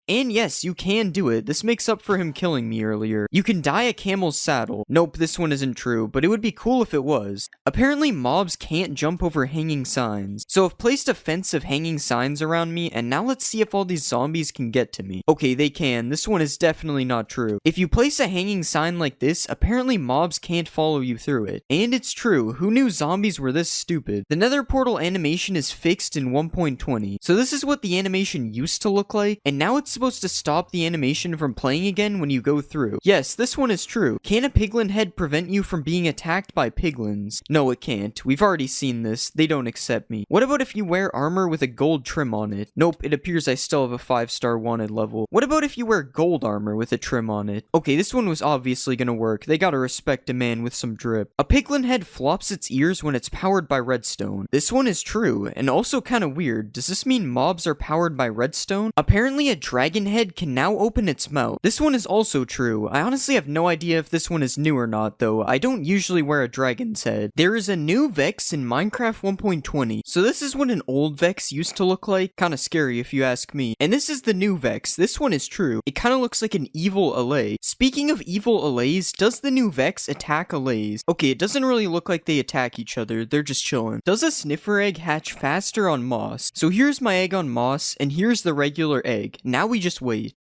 A: And yes, you can do it. This makes up for him killing me earlier. You can dye a camel's saddle. Nope, this one isn't true, but it would be cool if it was. Apparently, mobs can't jump over hanging signs. So I've placed a fence of hanging signs around me, and now let's see if all these zombies can get to me. Okay, they can. This one is definitely not true. If you place a hanging sign like this, apparently mobs can't follow you through it. And it's true. Who knew zombies were this stupid? The nether portal animation is fixed in 1.20. So this is what the animation used to look like, and now it's supposed to stop the animation from playing again when you go through. Yes, this one is true. Can a piglin head prevent you from being attacked by piglins? No, it can't. We've already seen this. They don't accept me. What about if you wear armor with a gold trim on it? Nope, it appears I still have a 5-star wanted level. What about if you wear gold armor with a trim on it? Okay, this one was obviously gonna work. They gotta respect a man with some drip. A piglin head flops its ears when it's powered by redstone. This one is true, and also kinda weird. Does this mean mobs are powered by redstone? Apparently a dragon head can now open its mouth. This one is also true. I honestly have no idea if this one is new or not, though. I don't usually wear a dragon's head. There is a new Vex in Minecraft 1.20. So this is what an old Vex used to look like. Kinda scary if you ask me. And this is the new Vex. This one is true. It kinda looks like an evil Allay. Speaking of evil Allays, does the new Vex attack Allays? Okay, it doesn't really look like they attack each other. They're just chilling. Does a sniffer egg hatch faster on moss? So here's my egg on moss, and here's the regular egg. Now we just wait.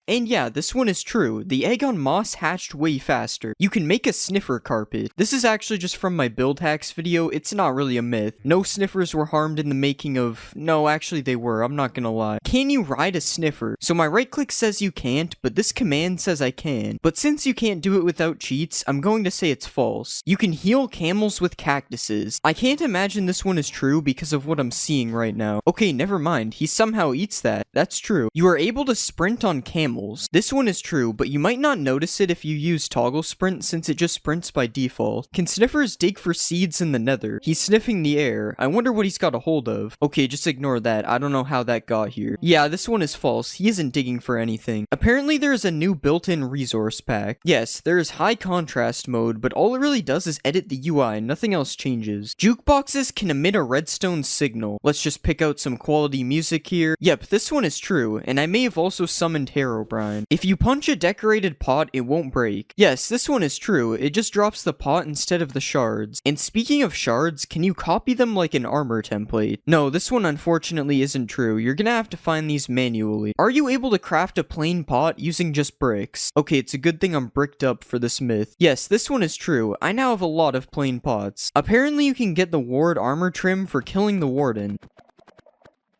A: And yeah, this one is true. The egg on moss hatched way faster. You can make a sniffer carpet. This is actually just from my build hacks video. It's not really a myth. No sniffers were harmed in the making of... No, actually they were. I'm not gonna lie. Can you ride a sniffer? So my right click says you can't, but this command says I can. But since you can't do it without cheats, I'm going to say it's false. You can heal camels with cactuses. I can't imagine this one is true because of what I'm seeing right now. Okay, never mind. He somehow eats that. That's true. You are able to sprint on camels. This one is true, but you might not notice it if you use toggle sprint since it just sprints by default. Can sniffers dig for seeds in the nether? He's sniffing the air. I wonder what he's got a hold of. Okay, just ignore that. I don't know how that got here. Yeah, this one is false. He isn't digging for anything. Apparently there is a new built-in resource pack. Yes, there is high contrast mode, but all it really does is edit the UI. Nothing else changes. Jukeboxes can emit a redstone signal. Let's just pick out some quality music here. Yep, this one is true, and I may have also summoned Herobrine. If you punch a decorated pot, it won't break. Yes, this one is true. It just drops the pot instead of the shards. And speaking of shards, can you copy them like an armor template? No, this one unfortunately isn't true. You're gonna have to find these manually. Are you able to craft a plain pot using just bricks? Okay, it's a good thing I'm bricked up for this myth. Yes, this one is true. I now have a lot of plain pots. Apparently you can get the ward armor trim for killing the warden.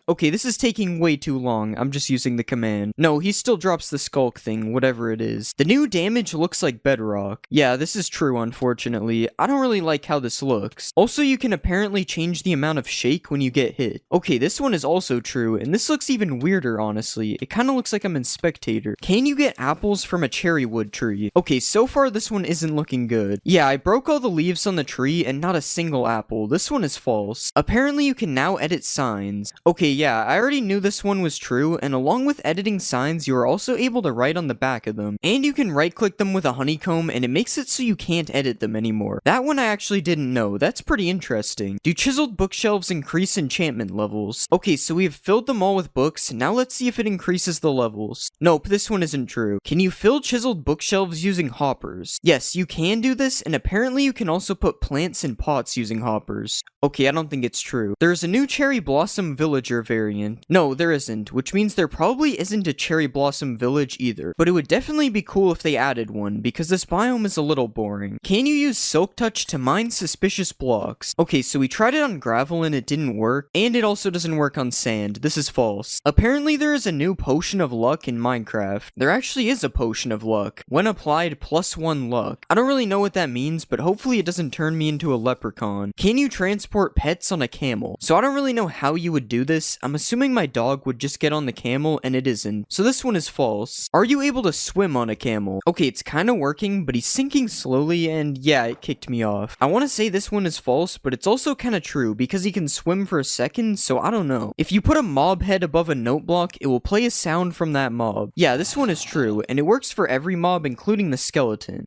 A: Okay, this is taking way too long. I'm just using the command. No, he still drops the skulk thing, whatever it is. The new damage looks like bedrock. Yeah, this is true, unfortunately. I don't really like how this looks. Also, you can apparently change the amount of shake when you get hit. Okay, this one is also true, and this looks even weirder, honestly. It kind of looks like I'm in Spectator. Can you get apples from a cherry wood tree? Okay, so far this one isn't looking good. Yeah, I broke all the leaves on the tree and not a single apple. This one is false. Apparently, you can now edit signs. Okay, yeah, I already knew this one was true, and along with editing signs, you are also able to write on the back of them. And you can right-click them with a honeycomb, and it makes it so you can't edit them anymore. That one I actually didn't know. That's pretty interesting. Do chiseled bookshelves increase enchantment levels? Okay, so we have filled them all with books. Now let's see if it increases the levels. Nope, this one isn't true. Can you fill chiseled bookshelves using hoppers? Yes, you can do this, and apparently you can also put plants in pots using hoppers. Okay, I don't think it's true. There's a new cherry blossom villager variant. No, there isn't, which means there probably isn't a cherry blossom village either. But it would definitely be cool if they added one, because this biome is a little boring. Can you use silk touch to mine suspicious blocks? Okay, so we tried it on gravel and it didn't work, and it also doesn't work on sand. This is false. Apparently there is a new potion of luck in Minecraft. There actually is a potion of luck. When applied, +1 luck. I don't really know what that means, but hopefully it doesn't turn me into a leprechaun. Can you transport pets on a camel? So I don't really know how you would do this. case, I'm assuming my dog would just get on the camel, and it isn't. So this one is false. Are you able to swim on a camel? Okay, it's kind of working, but he's sinking slowly, and yeah, it kicked me off. I want to say this one is false, but it's also kind of true, because he can swim for a second, so I don't know. If you put a mob head above a note block, it will play a sound from that mob. Yeah, this one is true, and it works for every mob, including the skeleton.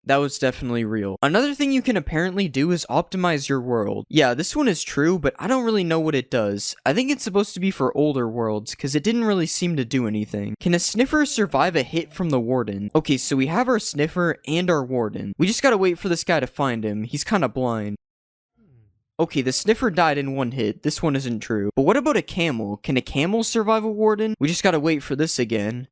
A: That was definitely real. Another thing you can apparently do is optimize your world. Yeah, this one is true, but I don't really know what it does. I think it's supposed to be for older worlds, because it didn't really seem to do anything. Can a sniffer survive a hit from the warden? Okay, so we have our sniffer and our warden. We just gotta wait for this guy to find him. He's kinda blind. Okay, the sniffer died in one hit. This one isn't true. But what about a camel? Can a camel survive a warden? We just gotta wait for this again.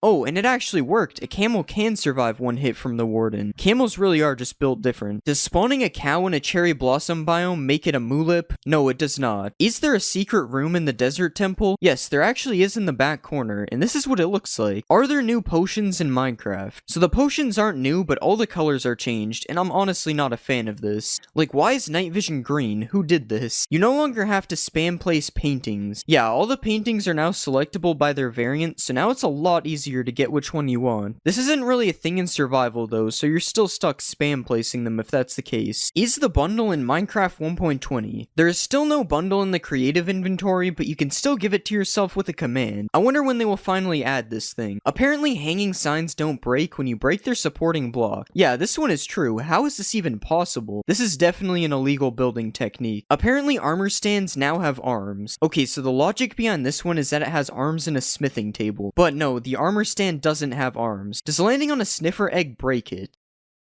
A: Oh, and it actually worked. A camel can survive one hit from the warden. Camels really are just built different. Does spawning a cow in a cherry blossom biome make it a mulip? No, it does not. Is there a secret room in the desert temple? Yes, there actually is in the back corner, and this is what it looks like. Are there new potions in Minecraft? So the potions aren't new, but all the colors are changed, and I'm honestly not a fan of this. Like, why is night vision green? Who did this? You no longer have to spam place paintings. Yeah, all the paintings are now selectable by their variant, so now it's a lot easier to get which one you want. This isn't really a thing in survival though, so you're still stuck spam placing them if that's the case. Is the bundle in Minecraft 1.20? There is still no bundle in the creative inventory, but you can still give it to yourself with a command. I wonder when they will finally add this thing. Apparently hanging signs don't break when you break their supporting block. Yeah, this one is true. How is this even possible? This is definitely an illegal building technique. Apparently armor stands now have arms. Okay, so the logic behind this one is that it has arms in a smithing table. But no, the armor stand doesn't have arms. Does landing on a sniffer egg break it?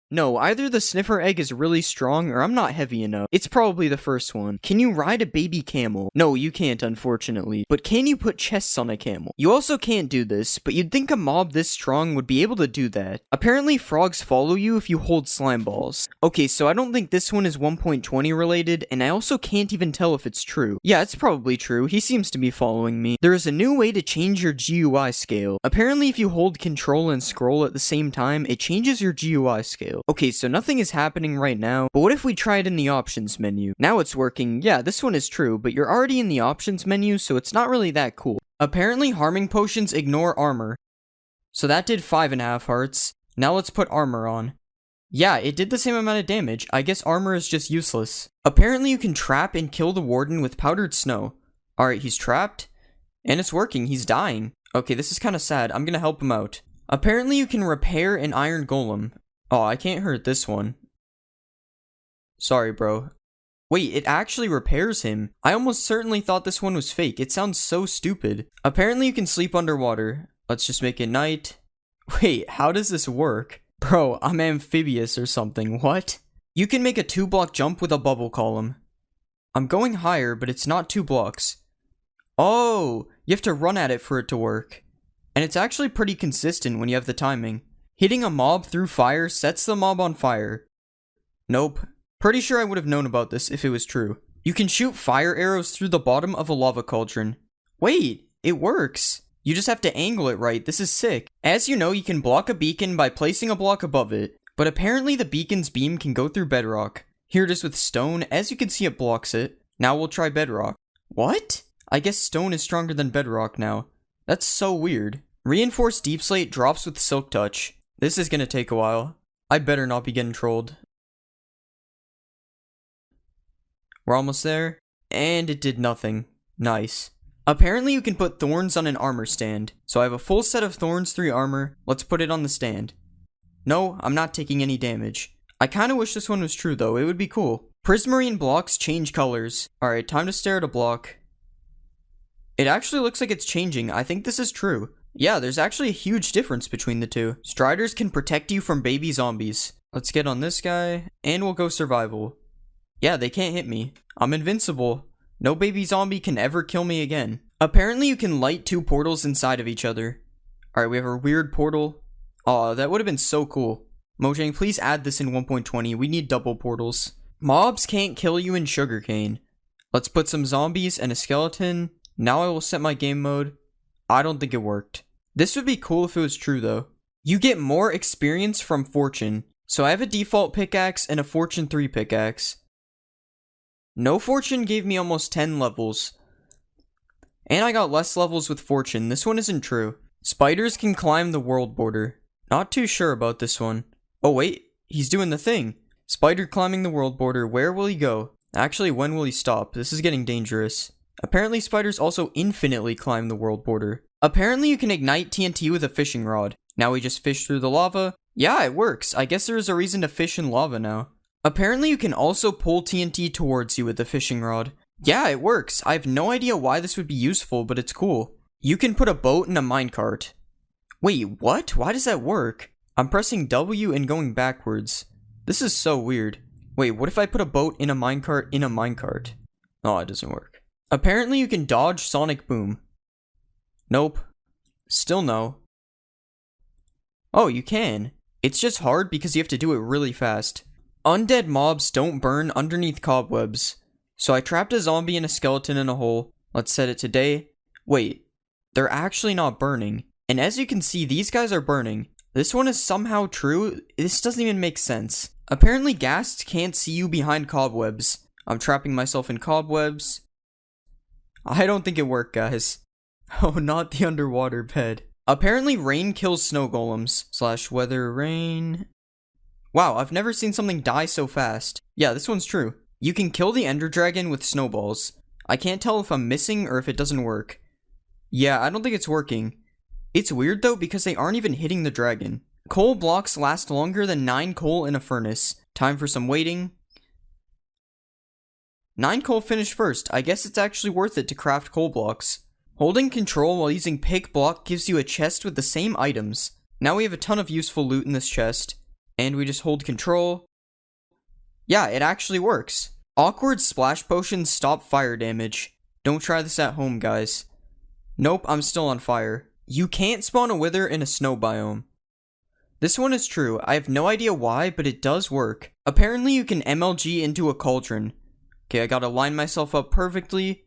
A: No, either the sniffer egg is really strong or I'm not heavy enough. It's probably the first one. Can you ride a baby camel? No, you can't, unfortunately. But can you put chests on a camel? You also can't do this, but you'd think a mob this strong would be able to do that. Apparently frogs follow you if you hold slime balls. Okay, so I don't think this one is 1.20 related, and I also can't even tell if it's true. Yeah, it's probably true. He seems to be following me. There is a new way to change your GUI scale. Apparently if you hold control and scroll at the same time, it changes your GUI scale. Okay, so nothing is happening right now, but what if we try it in the options menu? Now it's working. Yeah, this one is true, but you're already in the options menu, so it's not really that cool. Apparently harming potions ignore armor. So that did 5.5 hearts. Now let's put armor on. Yeah, it did the same amount of damage. I guess armor is just useless. Apparently you can trap and kill the warden with powdered snow. Alright, he's trapped. And it's working. He's dying. Okay, this is kind of sad. I'm gonna help him out. Apparently you can repair an iron golem. Oh, I can't hurt this one. Sorry, bro. Wait, it actually repairs him. I almost certainly thought this one was fake. It sounds so stupid. Apparently you can sleep underwater. Let's just make it night. Wait, how does this work? Bro, I'm amphibious or something. What? You can make a 2-block jump with a bubble column. I'm going higher, but it's not 2 blocks. Oh, you have to run at it for it to work. And it's actually pretty consistent when you have the timing. Hitting a mob through fire sets the mob on fire. Nope. Pretty sure I would have known about this if it was true. You can shoot fire arrows through the bottom of a lava cauldron. Wait, it works. You just have to angle it right. This is sick. As you know, you can block a beacon by placing a block above it, but apparently the beacon's beam can go through bedrock. Here it is with stone. As you can see, it blocks it. Now we'll try bedrock. What? I guess stone is stronger than bedrock now. That's so weird. Reinforced deep slate drops with silk touch. This is gonna take a while. I better not be getting trolled. We're almost there. And it did nothing. Nice. Apparently you can put thorns on an armor stand. So I have a full set of thorns 3 armor. Let's put it on the stand. No, I'm not taking any damage. I kinda wish this one was true though. It would be cool. Prismarine blocks change colors. Alright, time to stare at a block. It actually looks like it's changing. I think this is true. Yeah, there's actually a huge difference between the two. Striders can protect you from baby zombies. Let's get on this guy, and we'll go survival. Yeah, they can't hit me. I'm invincible. No baby zombie can ever kill me again. Apparently you can light 2 portals inside of each other. Alright, we have a weird portal. Aw, that would have been so cool. Mojang, please add this in 1.20. We need double portals. Mobs can't kill you in sugarcane. Let's put some zombies and a skeleton. Now I will set my game mode. I don't think it worked. This would be cool if it was true though. You get more experience from fortune. So I have a default pickaxe and a fortune 3 pickaxe. No fortune gave me almost 10 levels. And I got less levels with fortune. This one isn't true. Spiders can climb the world border. Not too sure about this one. Oh wait, he's doing the thing. Spider climbing the world border. Where will he go? Actually, when will he stop? This is getting dangerous. Apparently, spiders also infinitely climb the world border. Apparently, you can ignite TNT with a fishing rod. Now we just fish through the lava. Yeah, it works. I guess there is a reason to fish in lava now. Apparently, you can also pull TNT towards you with the fishing rod. Yeah, it works. I have no idea why this would be useful, but it's cool. You can put a boat in a minecart. Wait, what? Why does that work? I'm pressing W and going backwards. This is so weird. Wait, what if I put a boat in a minecart in a minecart? Oh, it doesn't work. Apparently, you can dodge Sonic Boom. Nope. Still no. Oh, you can. It's just hard because you have to do it really fast. Undead mobs don't burn underneath cobwebs. So I trapped a zombie and a skeleton in a hole. Let's set it to day. Wait, they're actually not burning. And as you can see, these guys are burning. This one is somehow true. This doesn't even make sense. Apparently ghasts can't see you behind cobwebs. I'm trapping myself in cobwebs. I don't think it worked, guys. Oh, not the underwater bed. Apparently rain kills snow golems. / weather rain. Wow, I've never seen something die so fast. Yeah, this one's true. You can kill the ender dragon with snowballs. I can't tell if I'm missing or if it doesn't work. Yeah, I don't think it's working. It's weird though because they aren't even hitting the dragon. Coal blocks last longer than 9 coal in a furnace. Time for some waiting. 9 coal finished first. I guess it's actually worth it to craft coal blocks. Holding control while using pick block gives you a chest with the same items. Now we have a ton of useful loot in this chest. And we just hold control. Yeah, it actually works. Awkward splash potions stop fire damage. Don't try this at home, guys. Nope, I'm still on fire. You can't spawn a wither in a snow biome. This one is true. I have no idea why, but it does work. Apparently you can MLG into a cauldron. Okay, I gotta line myself up perfectly.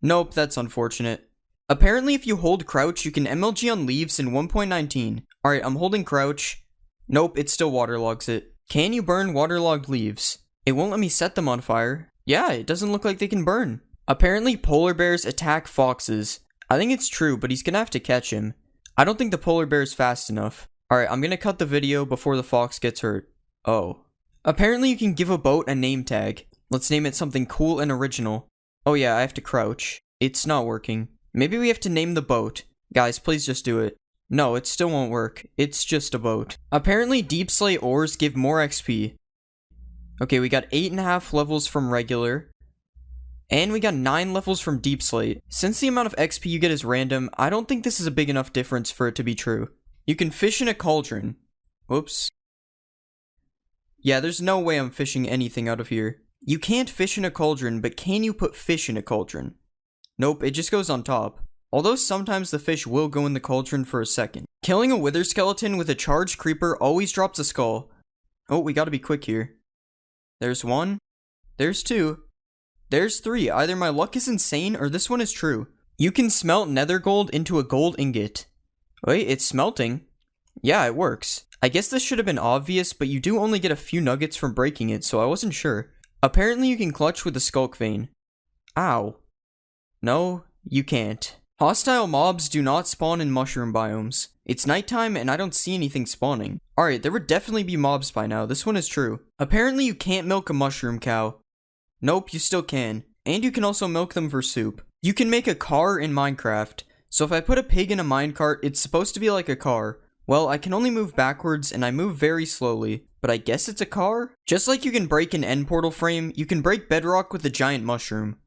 A: Nope, that's unfortunate. Apparently if you hold crouch, you can MLG on leaves in 1.19. Alright, I'm holding crouch. Nope, it still waterlogs it. Can you burn waterlogged leaves? It won't let me set them on fire. Yeah, it doesn't look like they can burn. Apparently polar bears attack foxes. I think it's true, but he's gonna have to catch him. I don't think the polar bear is fast enough. Alright, I'm gonna cut the video before the fox gets hurt. Oh. Apparently you can give a boat a name tag. Let's name it something cool and original. Oh yeah, I have to crouch. It's not working. Maybe we have to name the boat. Guys, please just do it. No, it still won't work. It's just a boat. Apparently deep slate ores give more XP. Okay, we got 8.5 levels from regular. And we got 9 levels from deep slate. Since the amount of XP you get is random, I don't think this is a big enough difference for it to be true. You can fish in a cauldron. Whoops. Yeah, there's no way I'm fishing anything out of here. You can't fish in a cauldron, but can you put fish in a cauldron? Nope, it just goes on top. Although sometimes the fish will go in the cauldron for a second. Killing a wither skeleton with a charged creeper always drops a skull. Oh, we gotta be quick here. There's 1. There's 2. There's 3. Either my luck is insane or this one is true. You can smelt nether gold into a gold ingot. Wait, it's smelting. Yeah, it works. I guess this should have been obvious, but you do only get a few nuggets from breaking it, so I wasn't sure. Apparently you can clutch with the skulk vein. Ow. No, you can't. Hostile mobs do not spawn in mushroom biomes. It's nighttime and I don't see anything spawning. Alright, there would definitely be mobs by now. This one is true. Apparently you can't milk a mushroom cow. Nope, you still can. And you can also milk them for soup. You can make a car in Minecraft. So if I put a pig in a minecart, it's supposed to be like a car. Well, I can only move backwards and I move very slowly. But I guess it's a car? Just like you can break an end portal frame, you can break bedrock with a giant mushroom.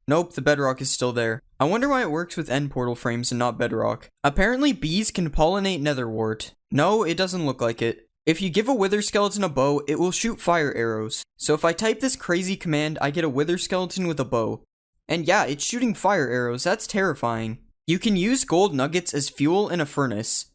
A: Nope, the bedrock is still there. I wonder why it works with end portal frames and not bedrock. Apparently bees can pollinate netherwort. No, it doesn't look like it. If you give a wither skeleton a bow, it will shoot fire arrows. So if I type this crazy command, I get a wither skeleton with a bow. And yeah, it's shooting fire arrows. That's terrifying. You can use gold nuggets as fuel in a furnace.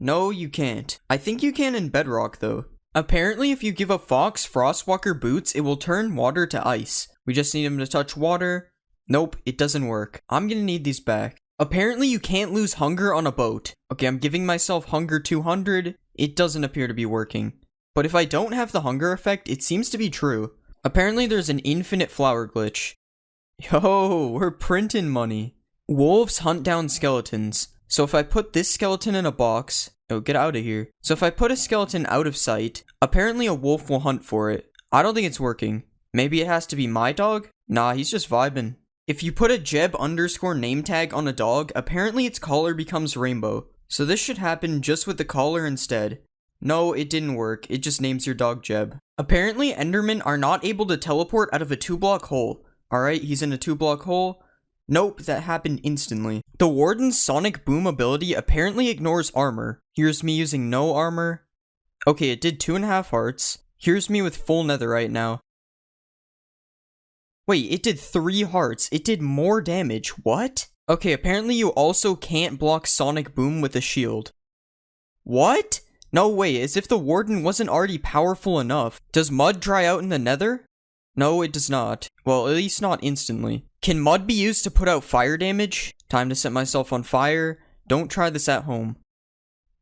A: No, you can't. I think you can in bedrock though. Apparently if you give a fox frostwalker boots, it will turn water to ice. We just need him to touch water. Nope, it doesn't work. I'm gonna need these back. Apparently you can't lose hunger on a boat. Okay, I'm giving myself hunger 200. It doesn't appear to be working. but if I don't have the hunger effect, it seems to be true. Apparently there's an infinite flower glitch. Yo, we're printing money. Wolves hunt down skeletons. So if I put this skeleton in a box... Oh, get out of here. So if I put a skeleton out of sight, apparently a wolf will hunt for it. I don't think it's working. Maybe it has to be my dog? Nah, he's just vibing. If you put a Jeb underscore name tag on a dog, apparently its collar becomes rainbow. So this should happen just with the collar instead. No, it didn't work. It just names your dog Jeb. Apparently Endermen are not able to teleport out of a 2-block hole. Alright, he's in a 2-block hole. Nope, that happened instantly. The Warden's Sonic Boom ability apparently ignores armor. Here's me using no armor. Okay, it did 2.5 hearts. Here's me with full netherite now. Wait, it did 3 hearts. It did more damage. What? Okay, apparently you also can't block Sonic Boom with a shield. What? No way, as if the Warden wasn't already powerful enough. Does mud dry out in the nether? No, it does not. Well, at least not instantly. Can mud be used to put out fire damage? Time to set myself on fire. Don't try this at home.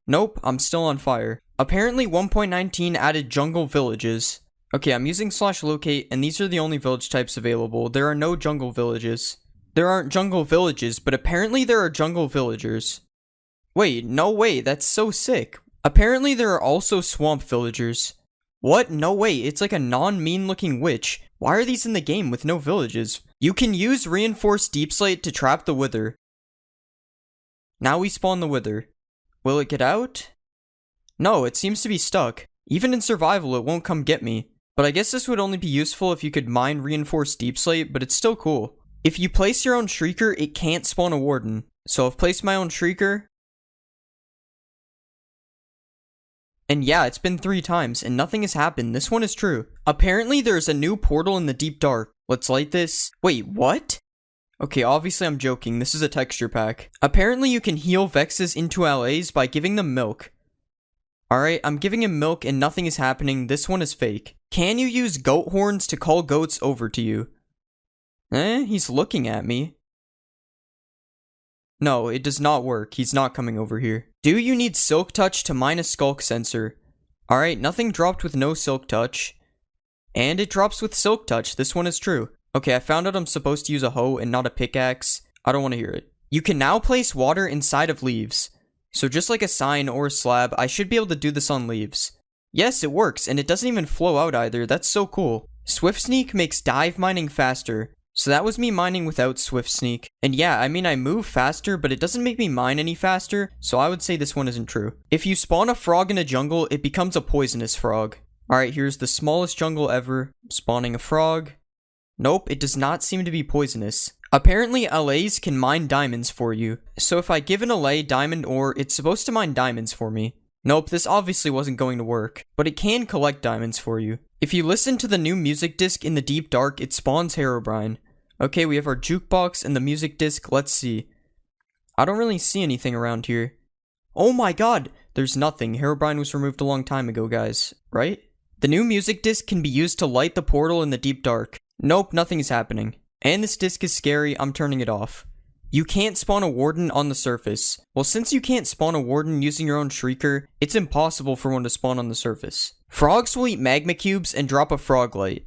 A: Nope, I'm still on fire. Apparently 1.19 added jungle villages. Okay, I'm using /locate, and these are the only village types available. There are no jungle villages. There aren't jungle villages, but apparently there are jungle villagers. Wait, no way, that's so sick. Apparently there are also swamp villagers. What? No way, it's like a non-mean looking witch. Why are these in the game with no villages? You can use reinforced deep slate to trap the wither. Now we spawn the wither. Will it get out? No, it seems to be stuck. Even in survival, it won't come get me. But I guess this would only be useful if you could mine reinforced deep slate, but it's still cool. If you place your own shrieker, it can't spawn a warden. So I've placed my own shrieker. And yeah, it's been 3 times, and nothing has happened. This one is true. Apparently, there's a new portal in the deep dark. Let's light this. Wait, what? Okay, obviously I'm joking. This is a texture pack. Apparently, you can heal Vexes into LAs by giving them milk. Alright, I'm giving him milk and nothing is happening. This one is fake. Can you use goat horns to call goats over to you? He's looking at me. No, it does not work. He's not coming over here. Do you need Silk Touch to mine a Skulk Sensor? Alright, nothing dropped with no Silk Touch. And it drops with Silk Touch. This one is true. Okay, I found out I'm supposed to use a hoe and not a pickaxe. I don't want to hear it. You can now place water inside of leaves. So just like a sign or a slab, I should be able to do this on leaves. Yes, it works, and it doesn't even flow out either. That's so cool. Swift Sneak makes dive mining faster. So that was me mining without Swift Sneak. And yeah, I mean I move faster, but it doesn't make me mine any faster, so I would say this one isn't true. If you spawn a frog in a jungle, it becomes a poisonous frog. Alright, here's the smallest jungle ever. Spawning a frog. Nope, it does not seem to be poisonous. Apparently LAs can mine diamonds for you. So if I give an LA diamond ore, it's supposed to mine diamonds for me. Nope, this obviously wasn't going to work, but it can collect diamonds for you. If you listen to the new music disc in the deep dark, it spawns Herobrine. Okay, we have our jukebox and the music disc. Let's see. I don't really see anything around here. Oh my god! There's nothing. Herobrine was removed a long time ago, guys. Right? The new music disc can be used to light the portal in the deep dark. Nope, nothing is happening. And this disc is scary. I'm turning it off. You can't spawn a warden on the surface. Well, since you can't spawn a warden using your own shrieker, it's impossible for one to spawn on the surface. Frogs will eat magma cubes and drop a frog light.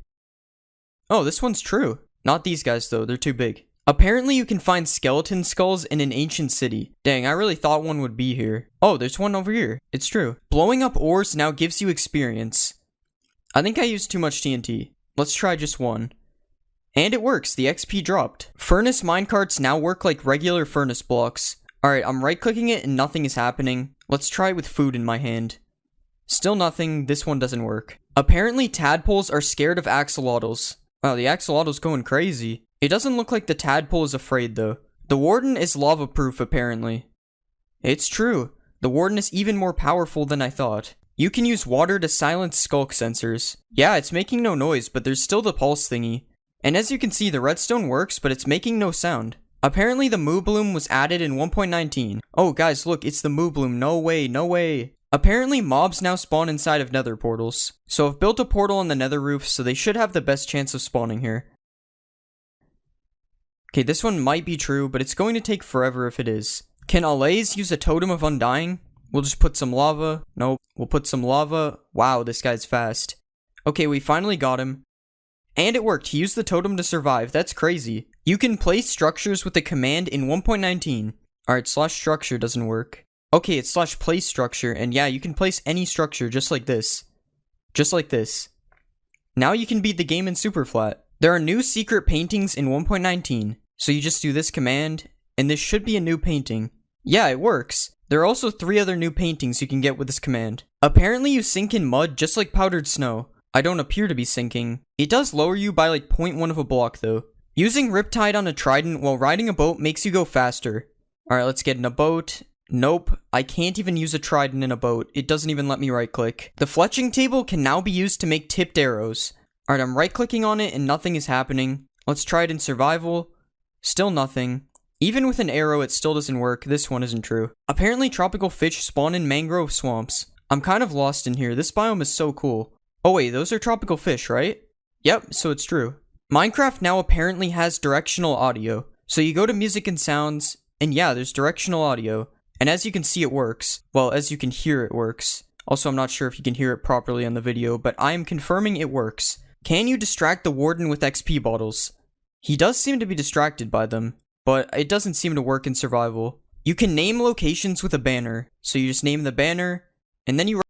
A: Oh, this one's true. Not these guys though, they're too big. Apparently you can find skeleton skulls in an ancient city. Dang, I really thought one would be here. Oh, there's one over here. It's true. Blowing up ores now gives you experience. I think I used too much TNT. Let's try just one. And it works, the XP dropped. Furnace minecarts now work like regular furnace blocks. Alright, I'm right clicking it and nothing is happening. Let's try it with food in my hand. Still nothing, this one doesn't work. Apparently tadpoles are scared of axolotls. Wow, the axolotl's going crazy. It doesn't look like the tadpole is afraid though. The warden is lava proof apparently. It's true. The warden is even more powerful than I thought. You can use water to silence skulk sensors. Yeah, it's making no noise, but there's still the pulse thingy. And as you can see, the redstone works, but it's making no sound. Apparently the moo bloom was added in 1.19. Oh guys, look, it's the moo bloom. No way, no way. Apparently mobs now spawn inside of nether portals. So I've built a portal on the nether roof, so they should have the best chance of spawning here. Okay, this one might be true, but it's going to take forever if it is. Can Allays use a totem of undying? We'll just put some lava. Nope. We'll put some lava. Wow, this guy's fast. Okay, we finally got him. And it worked. He used the totem to survive. That's crazy. You can place structures with a command in 1.19. Alright, /structure doesn't work. Okay, it's /place structure. And yeah, you can place any structure just like this. Just like this. Now you can beat the game in super flat. There are new secret paintings in 1.19. So you just do this command, and this should be a new painting. Yeah, it works. There are also 3 other new paintings you can get with this command. Apparently you sink in mud just like powdered snow. I don't appear to be sinking. It does lower you by like 0.1 of a block though. Using Riptide on a trident while riding a boat makes you go faster. Alright, let's get in a boat. Nope, I can't even use a trident in a boat. It doesn't even let me right click. The fletching table can now be used to make tipped arrows. Alright, I'm right clicking on it and nothing is happening. Let's try it in survival. Still nothing. Even with an arrow, it still doesn't work. This one isn't true. Apparently tropical fish spawn in mangrove swamps. I'm kind of lost in here. This biome is so cool. Oh wait, those are tropical fish, right? Yep, so it's true. Minecraft now apparently has directional audio. So you go to music and sounds, and yeah, there's directional audio. And as you can see, it works. Well, as you can hear, it works. Also, I'm not sure if you can hear it properly on the video, but I am confirming it works. Can you distract the warden with XP bottles? He does seem to be distracted by them, but it doesn't seem to work in survival. You can name locations with a banner. So you just name the banner, and then you